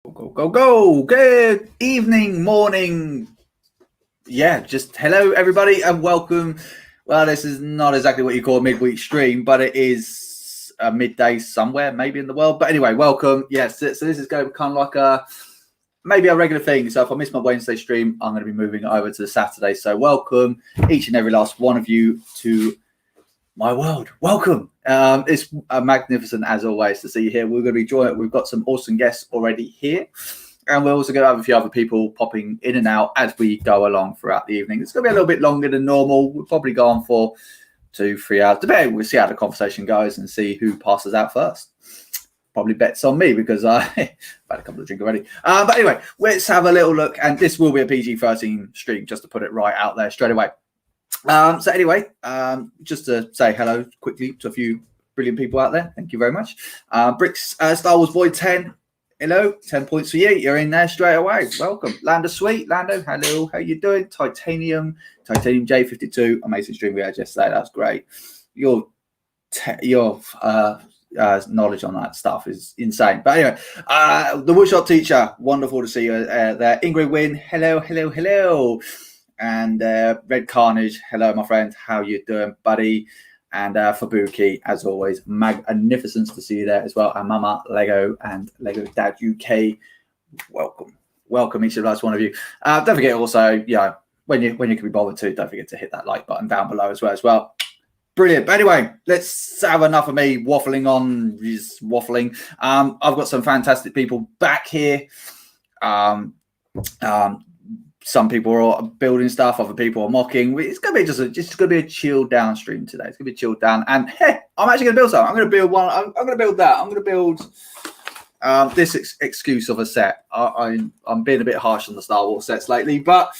Go. Good evening, morning. Yeah, just hello, everybody, and welcome. Well, this is not exactly what you call a midweek stream, but it is a midday somewhere, maybe in the world. But anyway, welcome. Yes, so this is going to be kind of like maybe a regular thing. So if I miss my Wednesday stream, I'm going to be moving it over to the Saturday. So welcome each and every last one of you to my world. Welcome. It's magnificent as always to see you here. We're going to be joined. We've got some awesome guests already here, and we're also going to have a few other people popping in and out as we go along throughout the evening. It's going to be a little bit longer than normal. We'll probably go on for 2-3 hours. Depending, we'll see how the conversation goes and see who passes out first. Probably bets on me because I've had a couple of drinks already. But anyway, let's have a little look, and this will be a PG-13 stream, just to put it right out there straight away. So anyway, just to say hello quickly to a few brilliant people out there. Thank you very much. Bricks, Star Wars Void 10. Hello, 10 points for you. You're in there straight away. Welcome. Lando Sweet. Lando, hello. How you doing? Titanium J52. Amazing stream we had yesterday. That's great. Your knowledge on that stuff is insane. But anyway, the Woodshop Teacher. Wonderful to see you there. Ingrid Wynn. Hello. And Red Carnage, hello, my friend. How you doing, buddy? And Fabuki, as always, magnificent to see you there as well. And Mama Lego and Lego Dad UK, welcome each and last one of you. Don't forget also, when you can be bothered to, don't forget to hit that like button down below as well. Brilliant. But anyway, let's have enough of me waffling on. I've got some fantastic people back here. Some people are building stuff, other people are mocking. It's going to be just going to be a chilled down stream today. It's going to be chilled down. And hey, I'm actually going to build something. I'm going to build one. I'm going to build that. I'm going to build this excuse of a set. I'm being a bit harsh on the Star Wars sets lately, but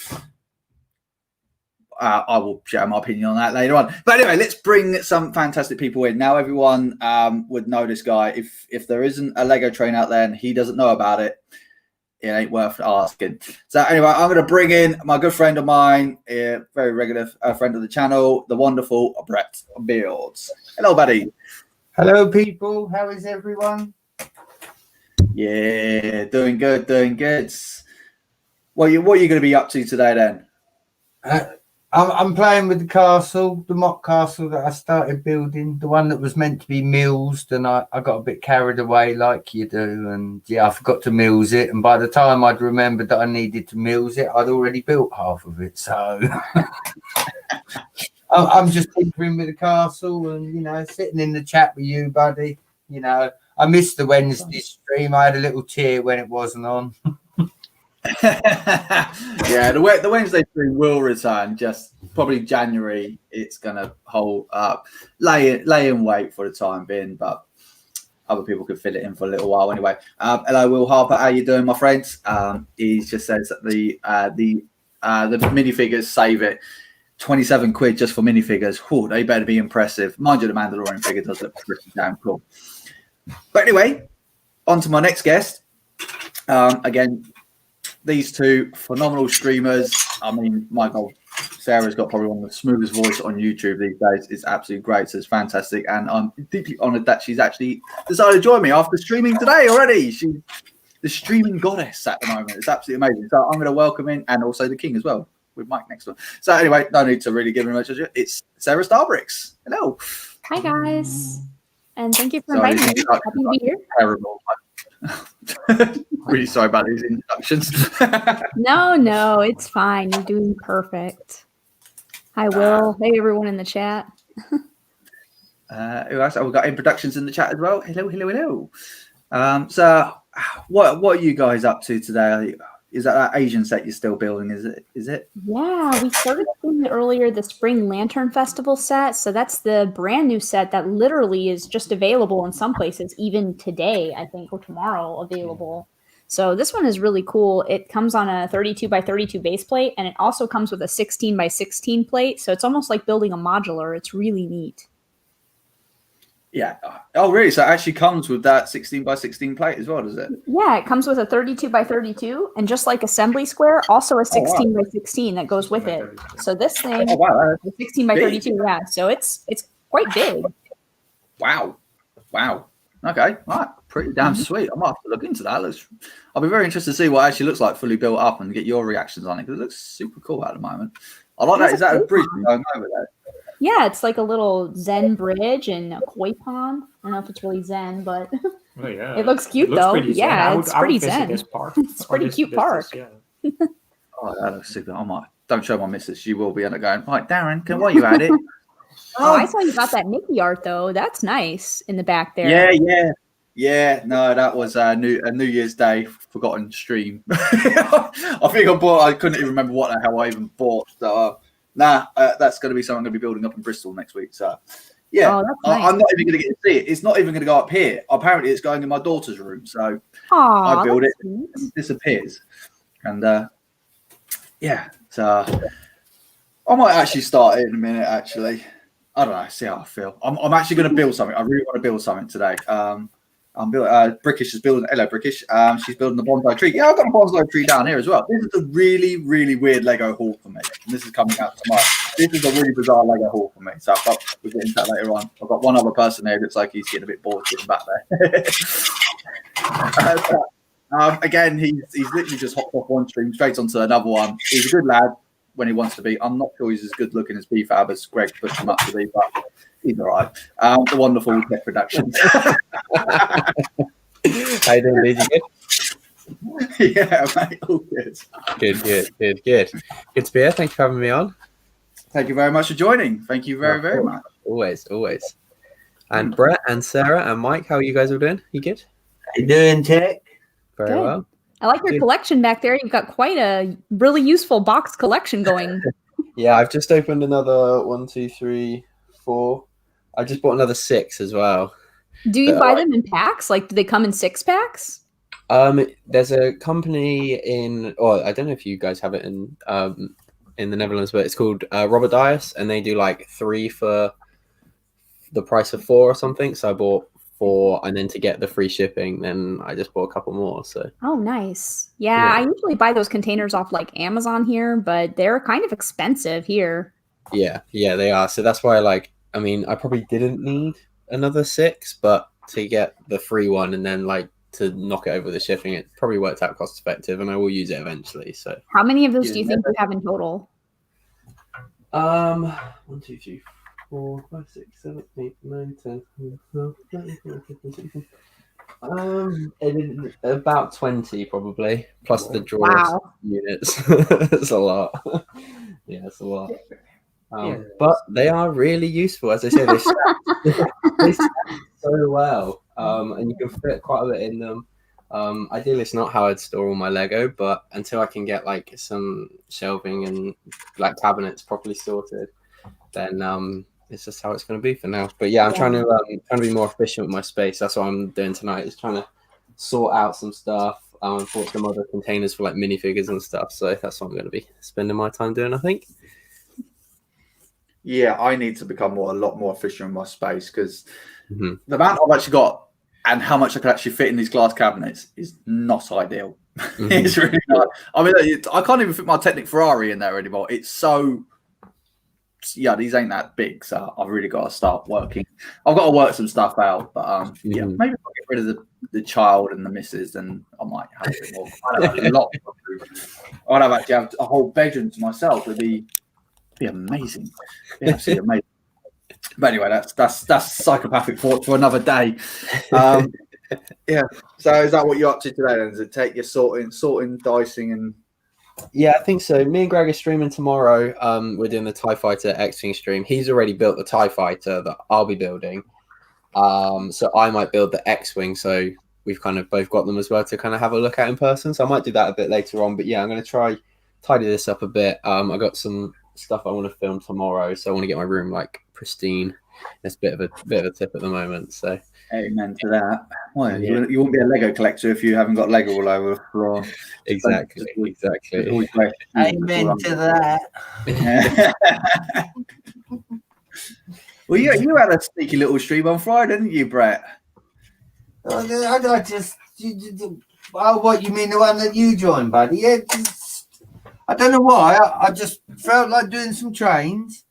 I will share my opinion on that later on. But anyway, let's bring some fantastic people in. Now, everyone would know this guy. If there isn't a Lego train out there and he doesn't know about it, it ain't worth asking. So anyway, I'm going to bring in my good friend of mine, very regular friend of the channel, the wonderful Brett Beards. Hello, buddy. Hello, people. How is everyone? Yeah, doing good. What are you going to be up to today then? I'm playing with the castle, the mock castle that I started building, the one that was meant to be millsed, and I got a bit carried away like you do, and I forgot to mills it, and by the time I'd remembered that I needed to mills it, I'd already built half of it, so I'm just tinkering with the castle and, sitting in the chat with you, buddy. I missed the Wednesday stream. I had a little tear when it wasn't on. Yeah, the Wednesday stream will return, just probably January. It's gonna hold up, lay in wait for the time being, but other people could fill it in for a little while anyway. Hello, Will Harper, how you doing, my friends? He just says that the minifigures save it. 27 quid just for minifigures. Oh, they better be impressive. Mind you, the Mandalorian figure does look pretty damn cool. But anyway, on to my next guest. Again, these two phenomenal streamers. I mean, my God, Sarah's got probably one of the smoothest voice on YouTube these days. It's absolutely great. So it's fantastic. And I'm deeply honored that she's actually decided to join me after streaming today already. She's the streaming goddess at the moment. It's absolutely amazing. So I'm going to welcome in, and also the king as well, with Mike next one. So anyway, no need to really give him much. It's Sarah Starbricks. Hello. Hi, guys. And thank you for inviting me. Happy to be here. Terrible. Really sorry about these introductions. No, it's fine. You're doing perfect. Hi, Will. Hey, everyone in the chat. Who else? We've got introductions in the chat as well. Hello. So what are you guys up to today? Is that Asian set you're still building? Is it? Yeah, we started doing earlier the Spring Lantern Festival set. So that's the brand new set that literally is just available in some places, even today, I think, or tomorrow available. So this one is really cool. It comes on a 32 by 32 base plate, and it also comes with a 16 by 16 plate. So it's almost like building a modular. It's really neat. Yeah. Oh, really? So it actually comes with that 16 by 16 plate as well, does it? Yeah, it comes with a 32 by 32, and just like Assembly Square, also a 16 by 16 that goes with it. So this thing, the 16 by 32, yeah. So it's quite big. Wow. Okay. All right. Pretty damn sweet. I might have to look into that. I'll be very interested to see what it actually looks like fully built up and get your reactions on it because it looks super cool at the moment. I like that. Is that a bridge going over there? Yeah, it's like a little Zen bridge and a koi pond. I don't know if it's really Zen, but Oh, yeah. it looks cute looks though. pretty zen. Yeah, I would, it's I would pretty visit Zen. This park. It's a pretty cute park. Yeah. Oh, that looks super. I might. Don't show my missus. She will be end up going, right, Darren, while you at it? Oh, I saw you got that Mickey art though. That's nice in the back there. Yeah. No, that was a New Year's Day forgotten stream. I think I couldn't even remember what the hell I even bought. So, that's going to be something I'm going to be building up in Bristol next week. So, yeah, Oh, that's nice. I'm not even going to get to see it. It's not even going to go up here. Apparently, it's going in my daughter's room. So Aw, I build it, that's sweet. it disappears. And so I might actually start it in a minute. Actually, I don't know. See how I feel. I'm actually going to build something. I really want to build something today. I'm building. Brickish is building. Hello, Brickish. She's building the bonsai tree. Yeah, I've got a bonsai tree down here as well. This is a really, really weird Lego haul for me. And this is coming out tomorrow. This is a really bizarre Lego haul for me. So we'll get into that later on. I've got one other person there. It looks like he's getting a bit bored sitting back there. Again, he's literally just hopped off one stream straight onto another one. He's a good lad when he wants to be. I'm not sure he's as good looking as BFAB as Greg pushed him up to be, but he's all right. The wonderful Tech Productions. How you doing, Did you good? Yeah, mate, all good. Good. Good to be here. Thank you for having me on. Thank you very much for joining. Thank you very, very much. Always. And Brett and Sarah and Mike, how are you guys all doing? You good? How you doing, Tech? Very Good. well. I like your Good. collection back there. You've got quite a really useful box collection going. Yeah, I've just opened another 1, 2, 3, 4. I just bought another 6 as well. Do you But, buy them in packs? Like, do they come in 6-packs? There's a company I don't know if you guys have it in the Netherlands, but it's called Robert Dias, and they do like 3 for the price of 4 or something. So I bought 4, and then to get the free shipping, then I just bought a couple more. So Oh, nice. Yeah, Yeah. I usually buy those containers off like Amazon here, but they're kind of expensive here. yeah, they are. So that's why, I probably didn't need another 6, but to get the free one and then to knock it over the shipping, it probably worked out cost effective, and I will use it eventually. So How many of those Yeah, do you think you have in total? 1, 2, 3, 4, 5, 6, 7, 8, 9, 10, 11, 12, 13, 14, 15, 16. About 20 probably, plus the drawers Wow. units. It's a lot. Yeah, it's a lot. Yeah. But they are really useful, as I say. They stack so well, and you can fit quite a bit in them. Ideally, it's not how I'd store all my Lego, but until I can get some shelving and cabinets properly sorted, then it's just how it's going to be for now. But yeah, I'm trying to be more efficient with my space. That's what I'm doing tonight. Is trying to sort out some stuff. Bought some other containers for minifigures and stuff. So that's what I'm going to be spending my time doing, I think. Yeah, I need to become a lot more efficient in my space because Mhm. the amount I've actually got and how much I can actually fit in these glass cabinets is not ideal. Mhm. It's really not. I mean, I can't even fit my Technic Ferrari in there anymore. It's so, these ain't that big, so I've really got to start working. I've got to work some stuff out, but yeah, Mhm. maybe if I get rid of the child and the missus, then I might have a bit more. I'd have a lot. I'd actually have a whole bedroom to myself. It'd be amazing. Be absolutely amazing. But anyway, that's psychopathic thoughts for another day. Yeah. So is that what you're up to today? Then does it take your sorting, dicing, and Yeah, I think so. Me and Greg are streaming tomorrow. We're doing the TIE Fighter X-Wing stream. He's already built the TIE Fighter that I'll be building. So I might build the X-Wing. So we've kind of both got them as well to kind of have a look at in person. So I might do that a bit later on. But yeah, I'm going to try tidy this up a bit. I got some stuff I want to film tomorrow. So I want to get my room pristine. It's a bit of a tip at the moment. So amen to that. Well, Yeah. you won't be a Lego collector if you haven't got Lego all over the floor. exactly. Always play- Amen to that. Well, you had a sneaky little stream on Friday, didn't you, Brett? I just. What you mean, the one that you joined, buddy? Yeah, I don't know why. I just felt like doing some trains.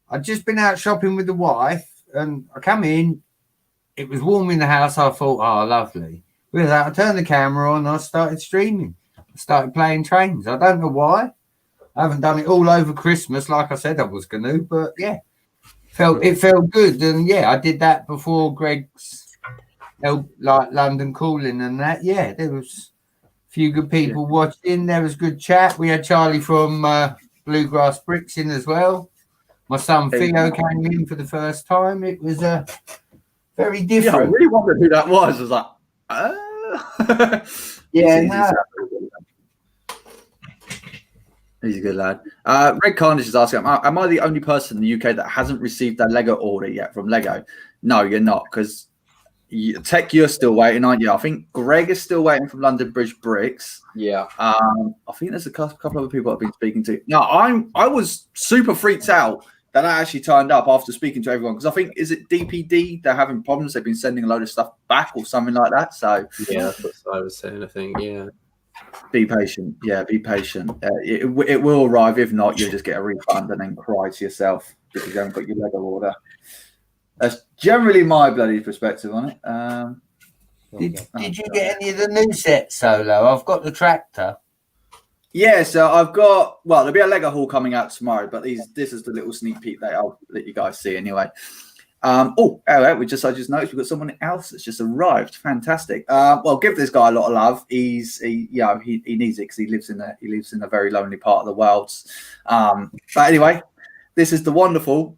I'd just been out shopping with the wife, and I come in. it was warm in the house. I thought, oh, lovely. With that, I turned the camera on and I started streaming. I started playing trains. I don't know why. I haven't done it all over Christmas like I said I was going to, but yeah, it felt good. And yeah, I did that before Greg's like London Calling and that. Yeah, there was a few good people watching. There was good chat. We had Charlie from Bluegrass Bricks in as well. My son Theo came in for the first time. It was very different. Yeah, I really wondered who that was. I was like, yeah, he's a good lad. Red Carnage is asking, am I the only person in the UK that hasn't received their Lego order yet from Lego? No, you're not, because Tech, you're still waiting, aren't you? I think Greg is still waiting from London Bridge Bricks. Yeah. I think there's a couple other people I've been speaking to. No, I was super freaked out that I actually turned up after speaking to everyone, because I think, is it DPD? They're having problems. They've been sending a load of stuff back or something like that. So yeah, that's what I was saying. I think be patient. Yeah, be patient. It will arrive. If not, you'll just get a refund and then cry to yourself because you haven't got your Lego order. That's generally my bloody perspective on it. Did you get any of the new sets, Solo? I've got the tractor. Yeah, so I've got, well, there'll be a Lego haul coming out tomorrow, but this is the little sneak peek that I'll let you guys see anyway. I just noticed we've got someone else that's just arrived. Fantastic. Well, give this guy a lot of love. He needs it because he lives in a very lonely part of the world. But anyway, this is the wonderful,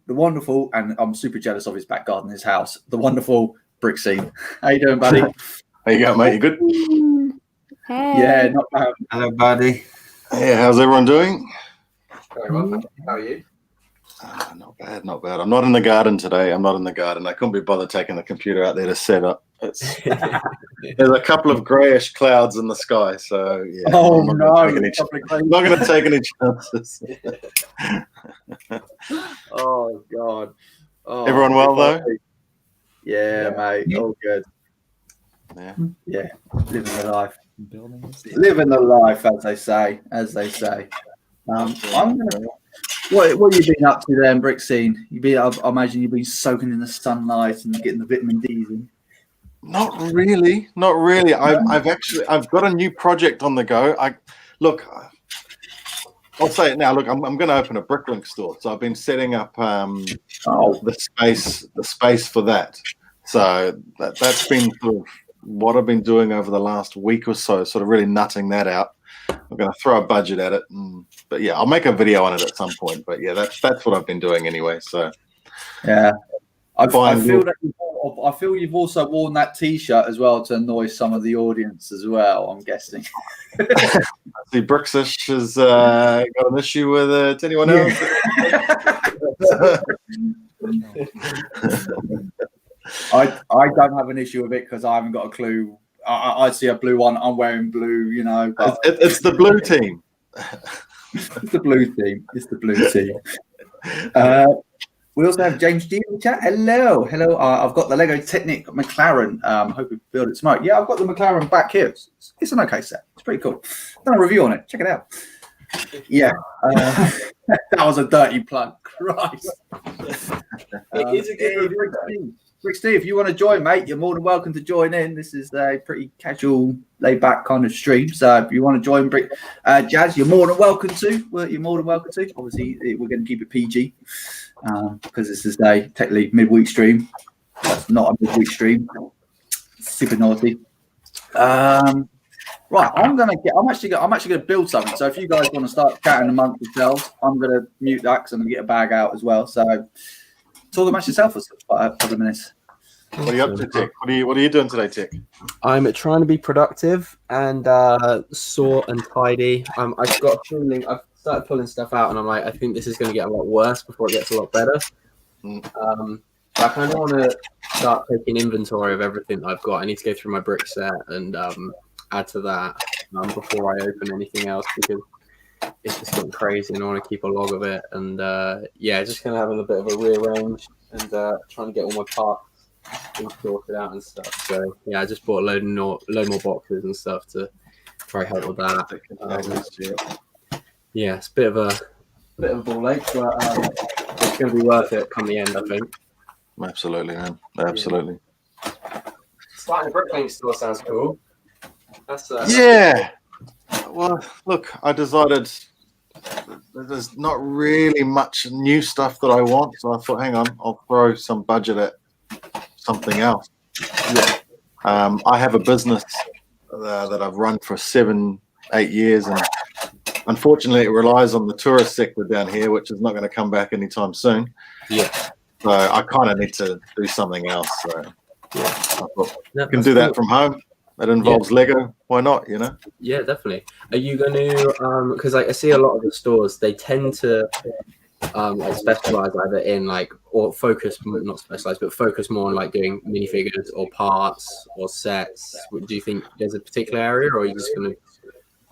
and I'm super jealous of his back garden, his house, the wonderful Brick Scene. How you doing, buddy? How you going, mate? You good? Hey. Yeah, not bad. Hello, buddy. Yeah, how's everyone doing? Very well, thank you. How are you? Not bad. I'm not in the garden today. I couldn't be bothered taking the computer out there to set up. There's a couple of greyish clouds in the sky, so yeah. Oh, I'm no. not going to take any chances. Oh, God. Oh, Everyone well, though? Yeah, mate. All good. Yeah. Living the life. Living the life, as they say. I'm gonna. What have you been up to there in Brick Scene? I imagine you've been soaking in the sunlight and getting the vitamin D's in. Not really. I've got a new project on the go. I'll say it now. Look, I'm going to open a Bricklink store, so I've been setting up the space for that. So that's been sort of what I've been doing over the last week or so, sort of really nutting that out. I'm going to throw a budget at it, but yeah, I'll make a video on it at some point. But yeah, that's what I've been doing anyway. So yeah, I feel you've also worn that T-shirt as well to annoy some of the audience as well. I'm guessing. See, Brixish has got an issue with it. Anyone else? I don't have an issue with it because I haven't got a clue. I see a blue one. I'm wearing blue, But it's the blue team. It's the blue team. We also have James G in the chat. Hello. I've got the Lego Technic McLaren. Hope we build it tomorrow. Yeah, I've got the McLaren back here. It's an okay set. It's pretty cool. Done a review on it. Check it out. Yeah, that was a dirty plug. Christ. It is a good review. Rick Steve, if you want to join, mate, you're more than welcome to join in. This is a pretty casual, laid-back kind of stream. So if you want to join, Jazz, you're more than welcome to. Obviously, we're going to keep it PG because this is a technically midweek stream. That's not a midweek stream. Super naughty. Right, I'm actually gonna build something. So if you guys want to start chatting amongst yourselves, I'm gonna mute that because I'm gonna get a bag out as well. So talk about yourself for a couple of minutes. What are you up to, Tick? What are you doing today, Tick? I'm trying to be productive and sort and tidy. I've got a feeling I've started pulling stuff out, and I'm like, I think this is going to get a lot worse before it gets a lot better. So I kind of want to start taking inventory of everything that I've got. I need to go through my brick set and add to that before I open anything else because it's just getting crazy and I want to keep a log of it. And just kind of having a bit of a rearrange and trying to get all my parts sorted out and stuff. So yeah, I just bought a load more boxes and stuff to try help with that. Yeah, it's a bit of a ball ache, but it's going to be worth it come the end, I think. Absolutely, man. Absolutely. starting a Bricklink store sounds cool. That's Yeah. Well, look, I decided there's not really much new stuff that I want, so I thought, hang on, I'll throw some budget at something else. Yeah. I have a business that I've run for 7-8 years, and unfortunately, it relies on the tourist sector down here, which is not going to come back anytime soon. Yeah. So I kind of need to do something else. So Yeah. I thought, No, I can that's do that cool. from home. It involves Lego. Why not? You know. Yeah, definitely. Are you going to? Because like I see a lot of the stores, they tend to like specialize either in like or focus, not specialize, but focus more on like doing minifigures or parts or sets. Do you think there's a particular area, or are you just going to?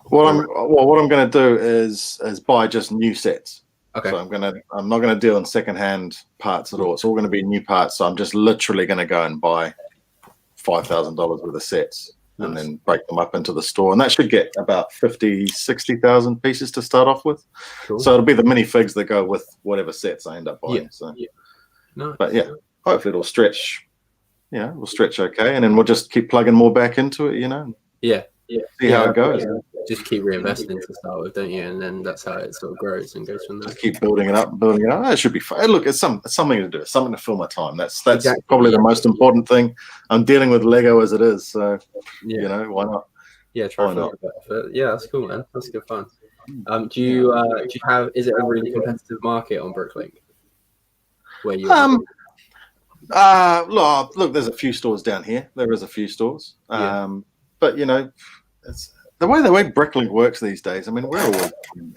What I'm going to do is buy just new sets. Okay. So I'm not gonna deal in secondhand parts at all. It's all going to be new parts. So I'm just literally going to go and buy $5,000 worth of sets and Nice. then break them up into the store, and that should get about 50,000-60,000 pieces to start off with. Cool. So it'll be the minifigs that go with whatever sets I end up buying. Yeah. So, No. but yeah, hopefully it'll stretch. Yeah, it'll stretch okay, and then we'll just keep plugging more back into it. You know, Yeah. see how it goes. Just keep reinvesting to start with, don't you? And then that's how it sort of grows and goes from there. Just keep building it up and building it up. It should be fun. Look, it's something to do. It's something to fill my time. That's Exactly. probably the most important thing. I'm dealing with Lego as it is, so Yeah. you know, why not? Yeah, try Why for not? a bit. But yeah, that's cool, man. That's good fun. Do you have? Is it a really competitive market on Bricklink? Where you? Look, there's a few stores down here. There is a few stores, Yeah. but you know, it's the way Bricklink works these days. I mean, we're all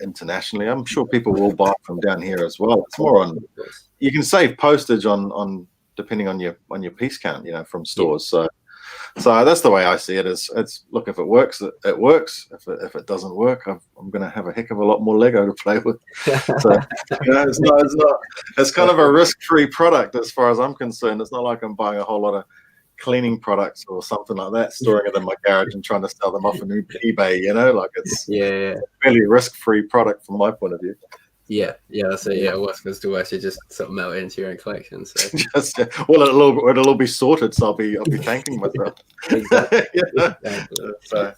internationally. I'm sure people will buy from down here as well. It's more on. You can save postage on depending on your piece count, you know, from stores. So that's the way I see it. It's look, if it works, it works. If it doesn't work, I'm going to have a heck of a lot more Lego to play with. So you know, it's kind of a risk-free product as far as I'm concerned. It's not like I'm buying a whole lot of cleaning products or something like that, storing it in my garage and trying to sell them off on eBay. You know, like it's Yeah. a fairly risk-free product from my point of view. Yeah, that's it. Yeah, worst comes to worst, you just sort of melt it into your own collection. So Just, well, it'll all be sorted, so I'll be thanking myself. exactly. You know? Exactly. So,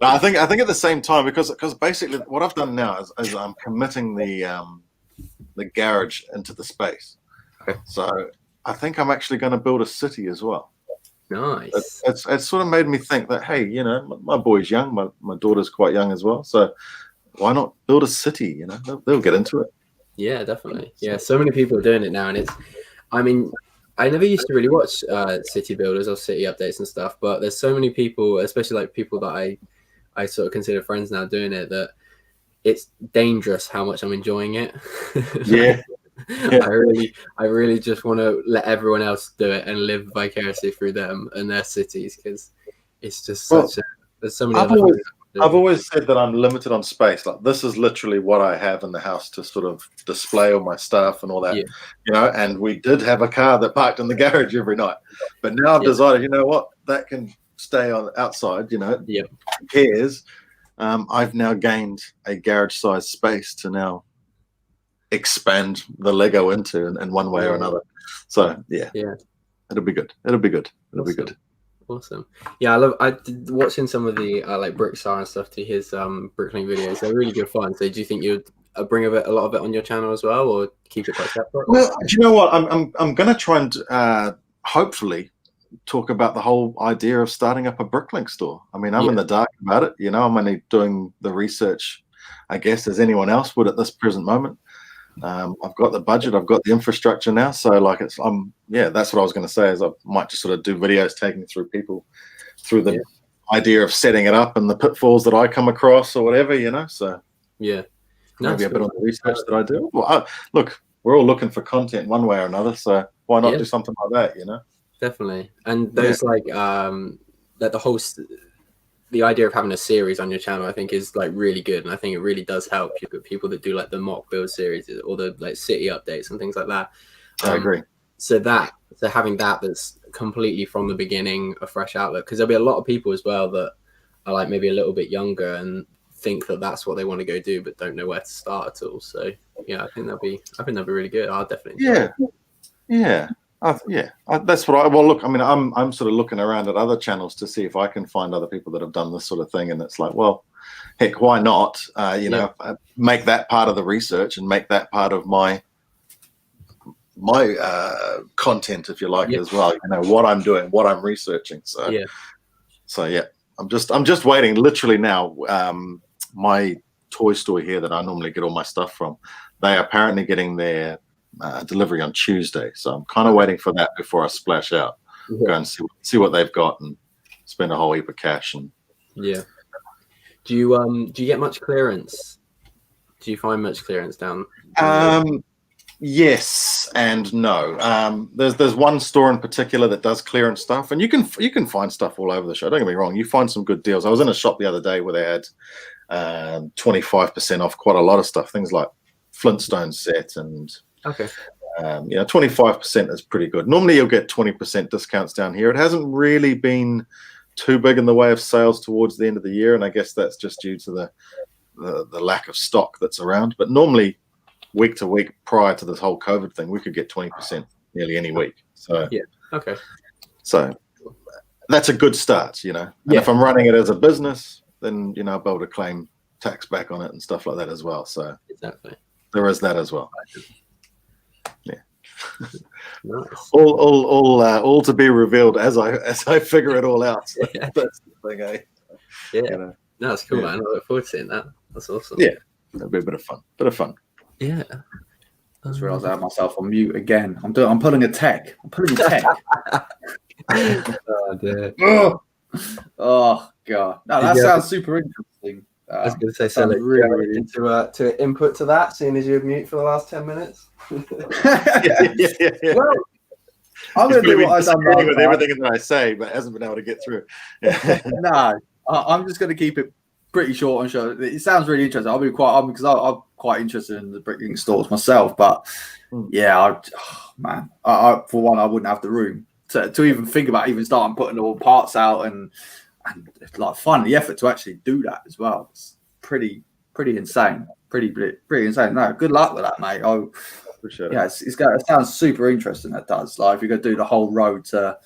I think at the same time, because basically what I've done now is I'm committing the garage into the space. Okay. So I think I'm actually going to build a city as well. Nice. It's sort of made me think that, hey, you know, my boy's young, my daughter's quite young as well, so why not build a city? You know, they'll get into it. Yeah, definitely. Yeah, so many people are doing it now, and it's. I mean, I never used to really watch city builders or city updates and stuff, but there's so many people, especially like people that I sort of consider friends now, doing it, that it's dangerous how much I'm enjoying it. Yeah. I really just want to let everyone else do it and live vicariously through them and their cities, because it's just there's so many. I've always said that I'm limited on space. Like, this is literally what I have in the house to sort of display all my stuff and all that, you know. And we did have a car that parked in the garage every night, but now I've decided, you know what, that can stay on outside. You know, who cares? I've now gained a garage-sized space to now expand the Lego into in one way or another. So it'll be good. It'll be good. It'll be good. Awesome. Yeah, I did watching some of the like Brickstar and stuff to his Bricklink videos. They're really good fun. So do you think you'd bring a lot of it on your channel as well, or keep it quite separate? Well, do you know what? I'm going to try and hopefully talk about the whole idea of starting up a Bricklink store. I mean, I'm in the dark about it. You know, I'm only doing the research, I guess, as anyone else would at this present moment. I've got the budget, I've got the infrastructure now, so like that's what I was going to say, is I might just sort of do videos taking people through the idea of setting it up and the pitfalls that I come across or whatever, you know. So maybe a bit on the research that I do. Well, look, we're all looking for content one way or another, so why not do something like that, you know? Definitely. And those like that the idea of having a series on your channel, I think, is like really good, and I think it really does help people that do like the mock build series or the like city updates and things like that. I agree. So having that's completely from the beginning, a fresh outlook, because there'll be a lot of people as well that are like maybe a little bit younger and think that that's what they want to go do, but don't know where to start at all. So I think that'd be really good. I'll definitely enjoy it. Yeah. That's what I. Well, look, I mean, I'm sort of looking around at other channels to see if I can find other people that have done this sort of thing, and it's like, well, heck, why not? Make that part of the research and make that part of my content, if you like, as well. You know what I'm doing, what I'm researching. So yeah, I'm just waiting. Literally now, my toy store here that I normally get all my stuff from, they are apparently getting their delivery on Tuesday, so I'm kind of waiting for that before I splash out, go and see what they've got and spend a whole heap of cash. And do you get much clearance? Do you find much clearance down? Yes and no. There's one store in particular that does clearance stuff, and you can find stuff all over the show. Don't get me wrong, you find some good deals. I was in a shop the other day where they had 25% off quite a lot of stuff, things like Flintstone set and 25% is pretty good. Normally you'll get 20% discounts down here. It hasn't really been too big in the way of sales towards the end of the year, and I guess that's just due to the lack of stock that's around. But normally week to week prior to this whole COVID thing, we could get 20% nearly any week. So so that's a good start, And if I'm running it as a business, then I'll be able to claim tax back on it and stuff like that as well. So there is that as well. Nice. All to be revealed as I figure it all out. So that's the thing, eh? No, that's cool, man. I look forward to seeing that. That's awesome. Yeah, it'll be a bit of fun. Yeah. I just realised I had myself on mute again. I'm pulling a tech. Oh dear. Oh god. No, that sounds super interesting. I was going to say, so really to input to that, seeing as you were mute for the last 10 minutes. Well, I'm going to do what I've done last with time. everything that I say, but hasn't been able to get through. No, I'm just going to keep it pretty short and short. It sounds really interesting. I'll be because I'm quite interested in the bricking stores myself. But yeah, I for one, I wouldn't have the room to even think about even starting putting all parts out and it's like fun. The effort to actually do that as well. It's pretty insane. Pretty insane. No, good luck with that, mate. I appreciate it. Yeah, it sounds super interesting. That does. Like if you're going to do the whole road to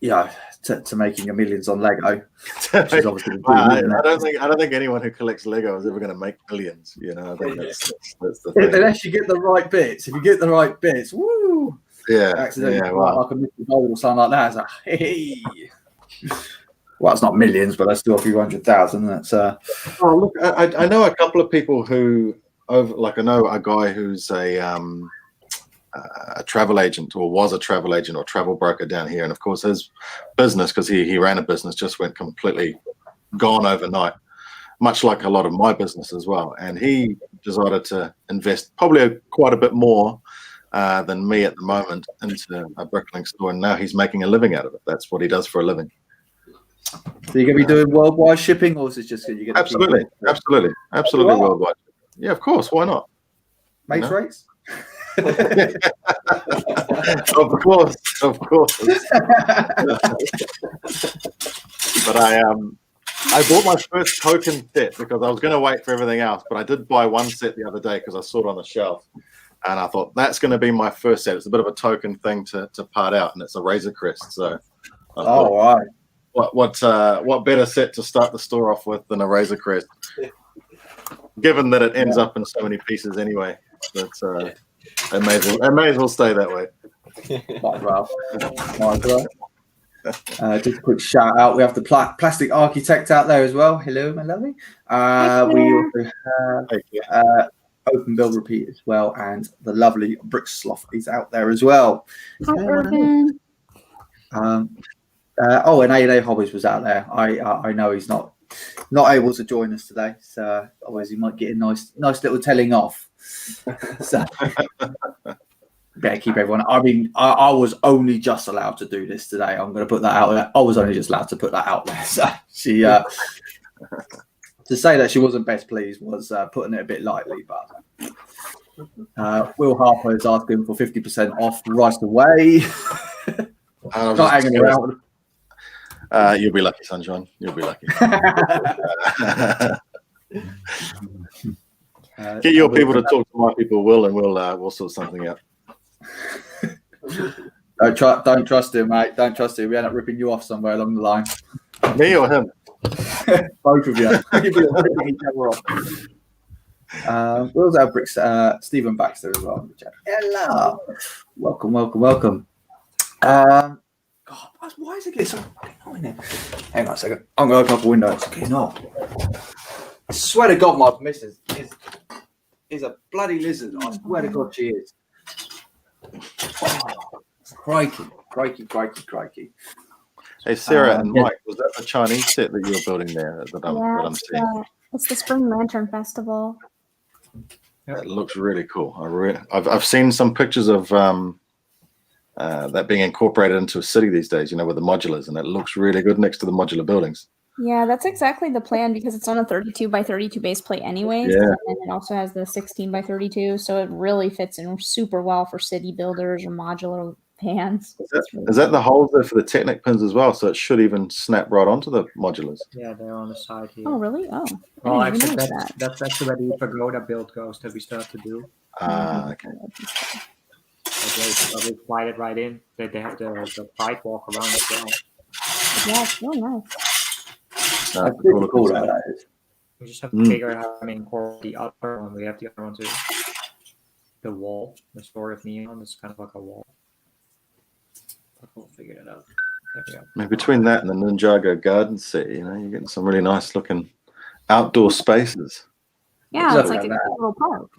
making a millions on Lego, which is obviously I don't think anyone who collects Lego is ever going to make millions. I think that's the thing. Unless you get the right bits. If you get the right bits, woo! Accidentally, like a Mr. Gold or something like that. It's like, hey. Well, it's not millions, but that's still a few 100,000. That's Oh, look, I know a couple of people who I know a guy who's a travel agent or was a travel agent or travel broker down here, and of course his business, because he ran a business, just went completely gone overnight, much like a lot of my business as well. And he decided to invest probably quite a bit more than me at the moment into a bricklink store, and now he's making a living out of it. That's what he does for a living. So you're going to be doing worldwide shipping, or is it just you get absolutely worldwide? Yeah, of course. Why not? Mates rates? Of course. But I bought my first token set because I was going to wait for everything else, but I did buy one set the other day because I saw it on the shelf, and I thought that's going to be my first set. It's a bit of a token thing to part out, and it's a Razor Crest. So, right. What better set to start the store off with than a Razor Crest? Given that it ends up in so many pieces anyway, that's it may as well stay that way. Might as well. Just a quick shout out. We have the plastic architect out there as well. Hello, my lovely. We also have Open Build Repeat as well, and the lovely Brick Sloth is out there as well. Hi, Urban. And A&A Hobbies was out there. I know he's not able to join us today, so otherwise he might get a nice little telling off. So better keep everyone. I mean, I was only just allowed to do this today. I'm going to put that out there. I was only just allowed to put that out there. So she to say that she wasn't best pleased was putting it a bit lightly, but. Will Harper is asking for 50% off right away. Not hanging around. You'll be lucky, Sunshine. You'll be lucky. Get your people to talk to my people, Will, and we'll sort something out. Don't trust him, mate. Don't trust him. We end up ripping you off somewhere along the line. Me or him? Both of you. Ripping each other off. We also have Bricks, Stephen Baxter as well in the chat. Hello. Welcome. God, why is it getting so hot in here? Hang on a second. I'm going to open up a window. It's getting hot. I swear to God, my missus is a bloody lizard. I swear to God, she is. Oh, crikey. Hey, Sarah and Mike, was that the Chinese set that you were building there that I'm seeing? It's the Spring Lantern Festival. It looks really cool. I've seen some pictures of that being incorporated into a city these days, with the modulars, and it looks really good next to the modular buildings. Yeah, that's exactly the plan because it's on a 32 by 32 base plate anyways. Yeah. And it also has the 16 by 32. So it really fits in super well for city builders or modular pans. Is that the holes there for the Technic pins as well? So it should even snap right onto the modulars. Yeah, they're on the side here. Oh, really? Oh. Well, I didn't actually, even notice that's actually where the pagoda build goes that we still have to do. Okay. They slide it right in. They have the fight walk around as well. Yeah, it's really nice. That's pretty cool, that is. We just have to figure out how to incorporate the other one. We have the other one too. The wall, the story of Neon is kind of like a wall. But we'll figure it out. There we go. I mean, between that and the Ninjago Garden set, you're getting some really nice looking outdoor spaces. Yeah, it's like a little park.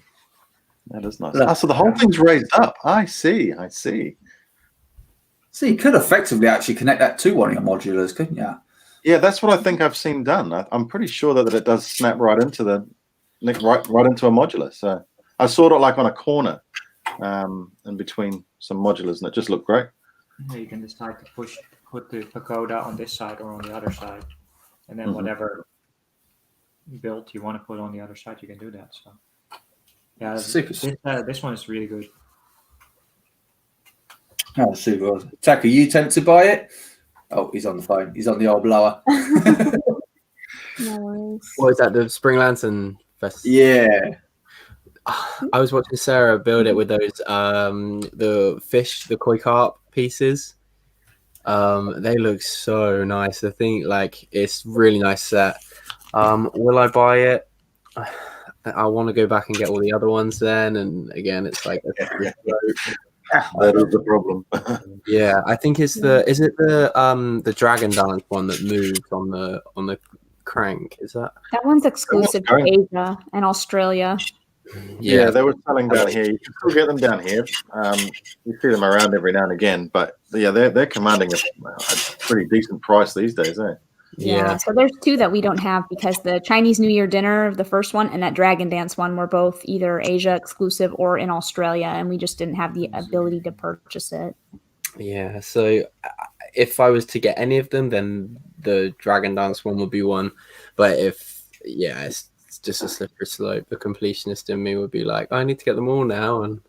That is nice. So the whole thing's raised up. I see. So you could effectively actually connect that to one of your modulars, couldn't you? Yeah, that's what I think I've seen done. I'm pretty sure that it does snap right into right into a modular. So I saw it like on a corner in between some modulars, and it just looked great. Yeah, you can decide to put the pagoda on this side or on the other side, and then whatever build you want to put on the other side, you can do that. So yeah, this one is really good. Oh, super. Tack, are you tempted to buy it? Oh, he's on the phone. He's on the old blower. No worries. What is that? The Spring Lantern Festival? Yeah. I was watching Sarah build it with those the koi carp pieces. They look so nice. I think it's really nice set. Will I buy it? I want to go back and get all the other ones then, and again it's like that is the problem. Yeah, I think it's the Dragon Dance one that moves on the crank. Is that one's exclusive to Asia and Australia? Yeah, they were selling down here. You can still get them down here. You see them around every now and again, but yeah, they're commanding a pretty decent price these days, eh? Yeah. So there's two that we don't have because the Chinese New Year dinner, the first one, and that Dragon Dance one were both either Asia exclusive or in Australia, and we just didn't have the ability to purchase it. Yeah. So if I was to get any of them, then the Dragon Dance one would be one. But it's just a slippery slope. The completionist in me would be like, I need to get them all now. And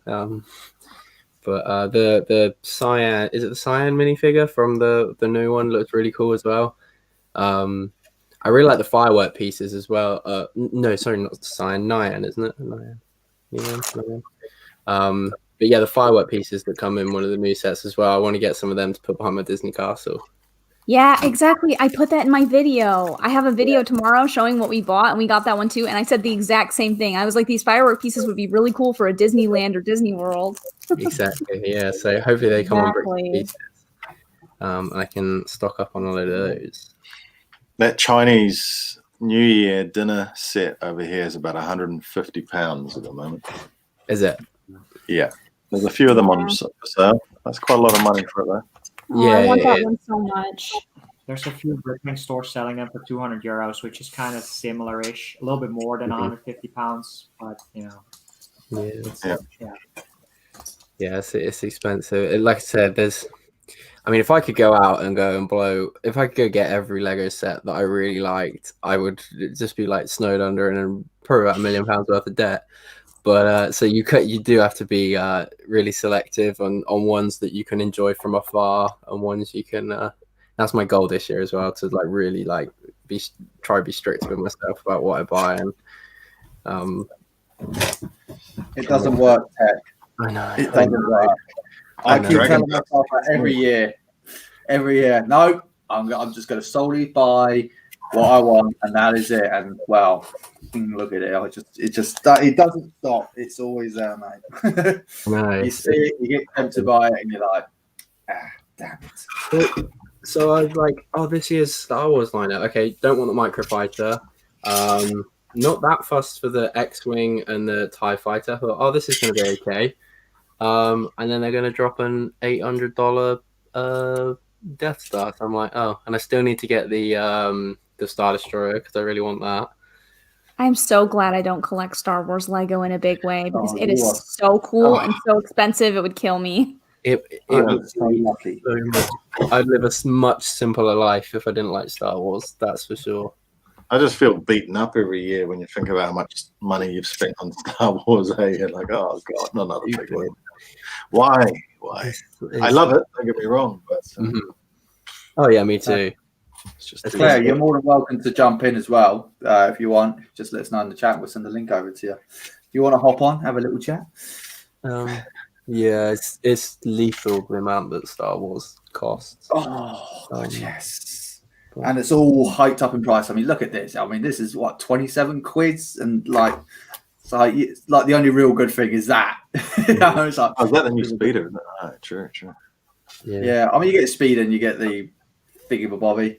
but the Cyan, is it the Cyan minifigure from the new one? Looks really cool as well. I really like the firework pieces as well. No, sorry, not Cyan, Nyan, isn't it? Nyan. But yeah, the firework pieces that come in one of the new sets as well. I want to get some of them to put behind my Disney castle. Yeah, exactly. I put that in my video. I have a video tomorrow showing what we bought, and we got that one too. And I said the exact same thing. I was like, these firework pieces would be really cool for a Disneyland or Disney World. Exactly. Yeah. So hopefully they come on brick pieces. I can stock up on all of those. That Chinese New Year dinner set over here is about £150 at the moment. Is it? Yeah. There's a few of them on sale. That's quite a lot of money for it, though. Oh, I want that one so much. There's a few Brickman stores selling them for €200, which is kind of similar-ish, a little bit more than £150, but Yeah, it's expensive. Like I said, if I could go out and if I could go get every Lego set that I really liked, I would just be like snowed under and probably about £1 million worth of debt. But so you do have to be really selective on ones that you can enjoy from afar and ones you can. That's my goal this year as well, to really try to be strict with myself about what I buy. And it doesn't work, Tech. I know it doesn't work. I know. keep Dragon telling myself that every year. No, I'm just going to solely buy what I want, and that is it. And well, look at it. It doesn't stop. It's always there, mate. No. You see it, you get tempted by it, and you're like, damn it. So I was like, oh, this year's Star Wars lineup. Okay, don't want the microfighter. Not that fussed for the X-wing and the TIE fighter. I thought, oh, this is going to be okay. And then they're going to drop an $800 Death Star. So I'm like, oh, and I still need to get the Star Destroyer because I really want that. I'm so glad I don't collect Star Wars Lego in a big way because it is you are- so cool and so expensive. It would kill me. It I'm would so be lucky. so much. I'd live a much simpler life if I didn't like Star Wars. That's for sure. I just feel beaten up every year when you think about how much money you've spent on Star Wars. Hey, you're like, oh god, not another big one. Why? I love it. Don't get me wrong, but Mhm. Oh yeah, me too. it's just It's too Claire, Yeah. you're more than welcome to jump in as well if you want. Just let us know in the chat. We'll send the link over to you. If you want to hop on, have a little chat. Yeah, it's lethal the amount that Star Wars costs. Oh, God, yes. And it's all hyped up in price. I mean, look at this. I mean, this is what, 27 quids? And like, it's like the only real good thing is that. You know, it's like, Oh, is that the new speeder? Isn't it? Oh, sure. yeah. I mean, you get speed and you get the thingy-bobby.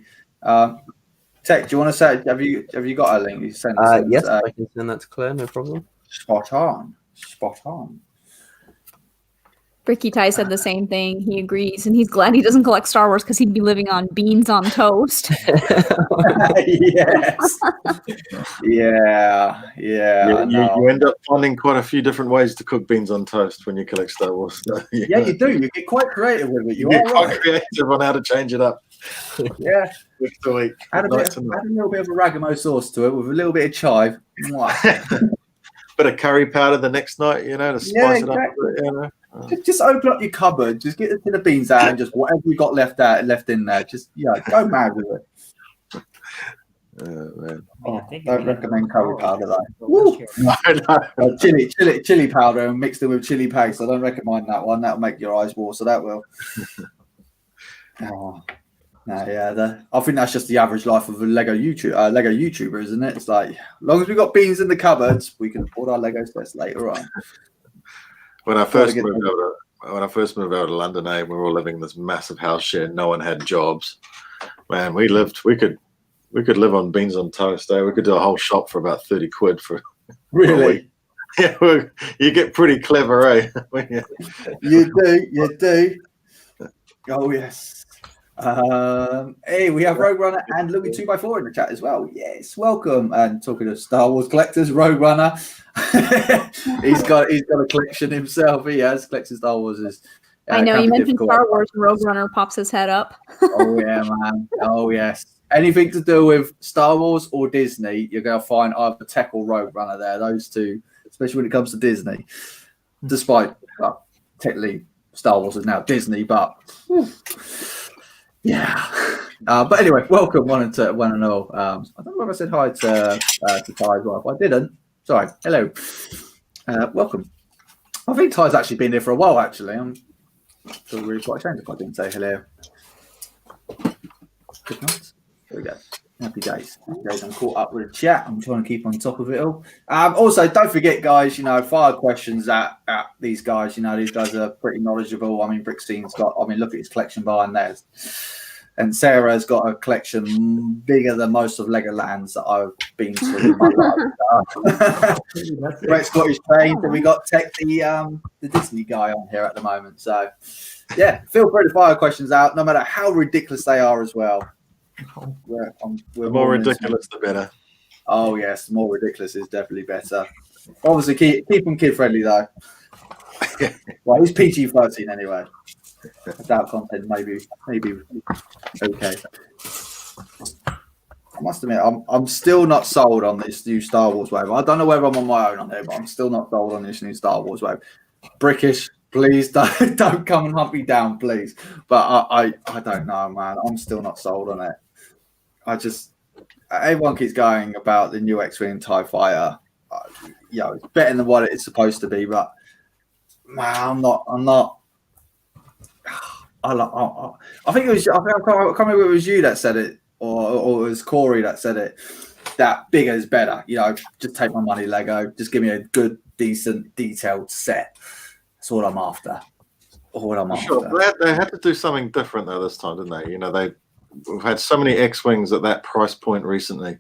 Tech, do you want to say? Have you got a link? You sent. Yes, I can send that to Claire. No problem. Spot on. Bricky Ty said the same thing. He agrees, and he's glad he doesn't collect Star Wars because he'd be living on beans on toast. Yes. Yeah. You end up finding quite a few different ways to cook beans on toast when you collect Star Wars. Yeah, you do. You get quite creative with it. You You get are quite right. creative on how to change it up Yeah. week to week. Add a Night to little bit of oregano sauce to it with a little bit of chive. Mwah. night. Bit of curry powder the next night, to spice Yeah, it up. exactly. Just open up your cupboard. Just get the beans out and just whatever you got left in there. Just go mad with it. Man. Oh, I think don't you can- recommend curry powder though. Woo! No. Chili powder and mixed it with chili paste. I don't recommend that one. That'll make your eyes water. So that will. Oh. No, yeah, I think that's just the average life of a Lego YouTuber, isn't it? It's like, as long as we've got beans in the cupboards, we can afford our Lego sets later on. When I first moved over to London, we were all living in this massive house share. No one had jobs. Man, we could live on beans on toast. We could do a whole shop for about 30 quid for. Really? Yeah, you get pretty clever, eh? You do. Oh yes. Hey, we have Rogue Runner and Louis 2x4 in the chat as well. Yes, welcome. And talking of Star Wars collectors, Rogue Runner, he's got a collection himself. He has collecting Star Wars. I know can you be mentioned difficult. Star Wars, and Rogue Runner pops his head up. Oh yeah, man. Oh yes. Anything to do with Star Wars or Disney, you're going to find either Tech or Rogue Runner there. Those two, especially when it comes to Disney. Despite technically Star Wars is now Disney, but. Yeah, but anyway, welcome one and all. I don't know if I said hi to Ty as well. If I didn't, sorry. Hello, welcome. I think Ty's actually been here for a while. Actually, I'm feel really quite ashamed if I didn't say hello. Good night. There we go. Happy days. I'm caught up with the chat. I'm trying to keep on top of it all. Also, don't forget, guys, fire questions at these guys. These guys are pretty knowledgeable. I mean, Brickstein's got, look at his collection behind there. And Sarah's got a collection bigger than most of Legoland's that I've been to in my life. Great Scottish Train. And we got Tech, the Disney guy on here at the moment. So, yeah, feel free to fire questions out, no matter how ridiculous they are as well. We're The more ridiculous, the better. Oh yes, the more ridiculous is definitely better. Obviously, keep them kid friendly though. Well, he's PG-13 anyway. Adult content maybe okay. I must admit, I'm still not sold on this new Star Wars wave. I don't know whether I'm on my own on here, but I'm still not sold on this new Star Wars wave. Brickish, please don't come and hunt me down, please. But I don't know, man. I'm still not sold on it. Everyone keeps going about the new X-Wing TIE Fighter. It's better than what it's supposed to be, but man, I'm not I think it was. I can't remember if it was you that said it, or it was Corey that said it. That bigger is better. You know, just take my money, Lego. Just give me a good, decent, detailed set. That's all I'm after. Sure, they had to do something different though this time, didn't they? You know, we've had so many X-wings at that price point recently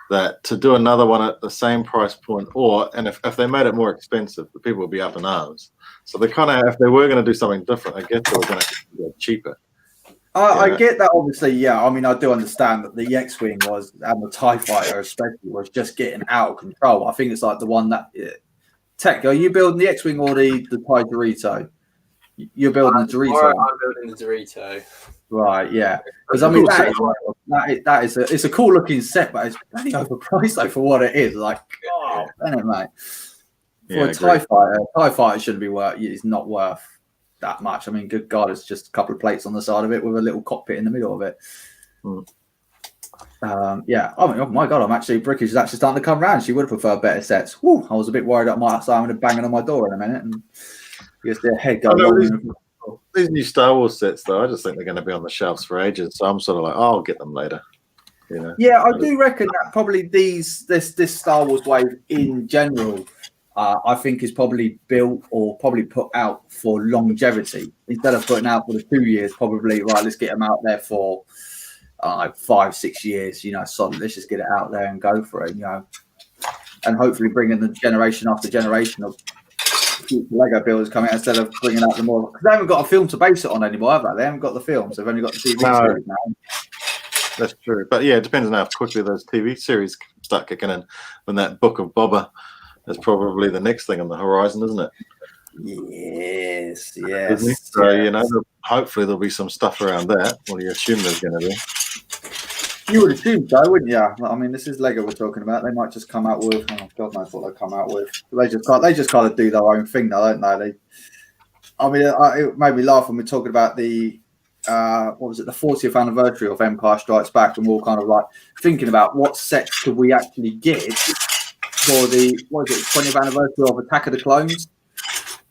that to do another one at the same price point, and if they made it more expensive, the people would be up in arms. So they kind of, if they were going to do something different, I guess they were going to do it cheaper. I get that, obviously, yeah. I mean, I do understand that the X-Wing and the TIE Fighter especially was just getting out of control. I think it's like the one that... Tech, are you building the X-Wing or the TIE Dorito? You're building the Dorito. I'm building the Dorito. Right, yeah. Because, I mean, it's a cool-looking set, but it's bloody overpriced, though, for what it is. Like, oh, mate. For a TIE Fighter shouldn't be worth... It's not worth that much. I mean, good God, it's just a couple of plates on the side of it with a little cockpit in the middle of it. Yeah. I mean, oh my God, Brickish is actually starting to come around. She would have preferred better sets. Whew, I was a bit worried I might start having a banging on my door in a minute and just their head going. These new Star Wars sets, though, I just think they're going to be on the shelves for ages. So I'm sort of like, I'll get them later. You know? Yeah, I do reckon that probably this Star Wars wave in general. I think is probably built or probably put out for longevity instead of putting out for the 2 years. Probably right. Let's get them out there for 5-6 years. You know, solid. Let's just get it out there and go for it. You know, and hopefully bringing the generation after generation of Lego builders coming out instead of bringing out the more. Because they haven't got a film to base it on anymore, have they? They haven't got the films. They've only got the TV series now. That's true. But yeah, it depends on how quickly those TV series start kicking in. When that Book of Boba. That's probably the next thing on the horizon, isn't it? Yes. So, you know, hopefully there'll be some stuff around that. What do you assume there's going to be? You would assume so, wouldn't you? I mean, this is Lego we're talking about. They might just come out with, God knows what they'll come out with. They just kind of do their own thing, though, don't they? It made me laugh when we're talking about the, the 40th anniversary of Empire Strikes Back, and we're all kind of like thinking about what sets could we actually get for the 20th anniversary of Attack of the Clones.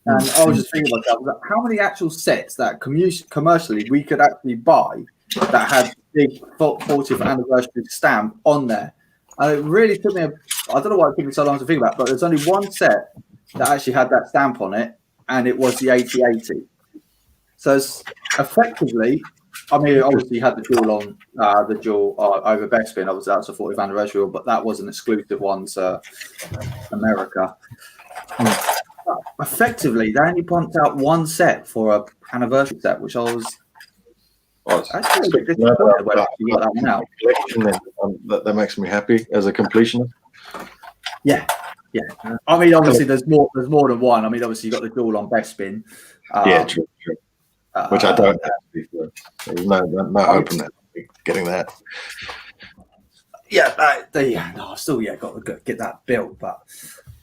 And I was just thinking about that. How many actual sets that commercially we could actually buy that had big 40th anniversary stamp on there? And it really took me I don't know why it took me so long to think about, but there's only one set that actually had that stamp on it, and it was the 8080. So it's effectively, I mean, obviously you had the dual on over Bespin. Obviously that's a 40th anniversary, but that was an exclusive one to America. Effectively, they only pumped out one set for an anniversary set, which I was actually a bit disappointed when you got that one out. That makes me happy as a completionist. Yeah. I mean, obviously, there's more than one. I mean, obviously, you got the dual on Bespin. True. Which I don't have before. There's no hope in that. Getting that. I've still got to get that built, but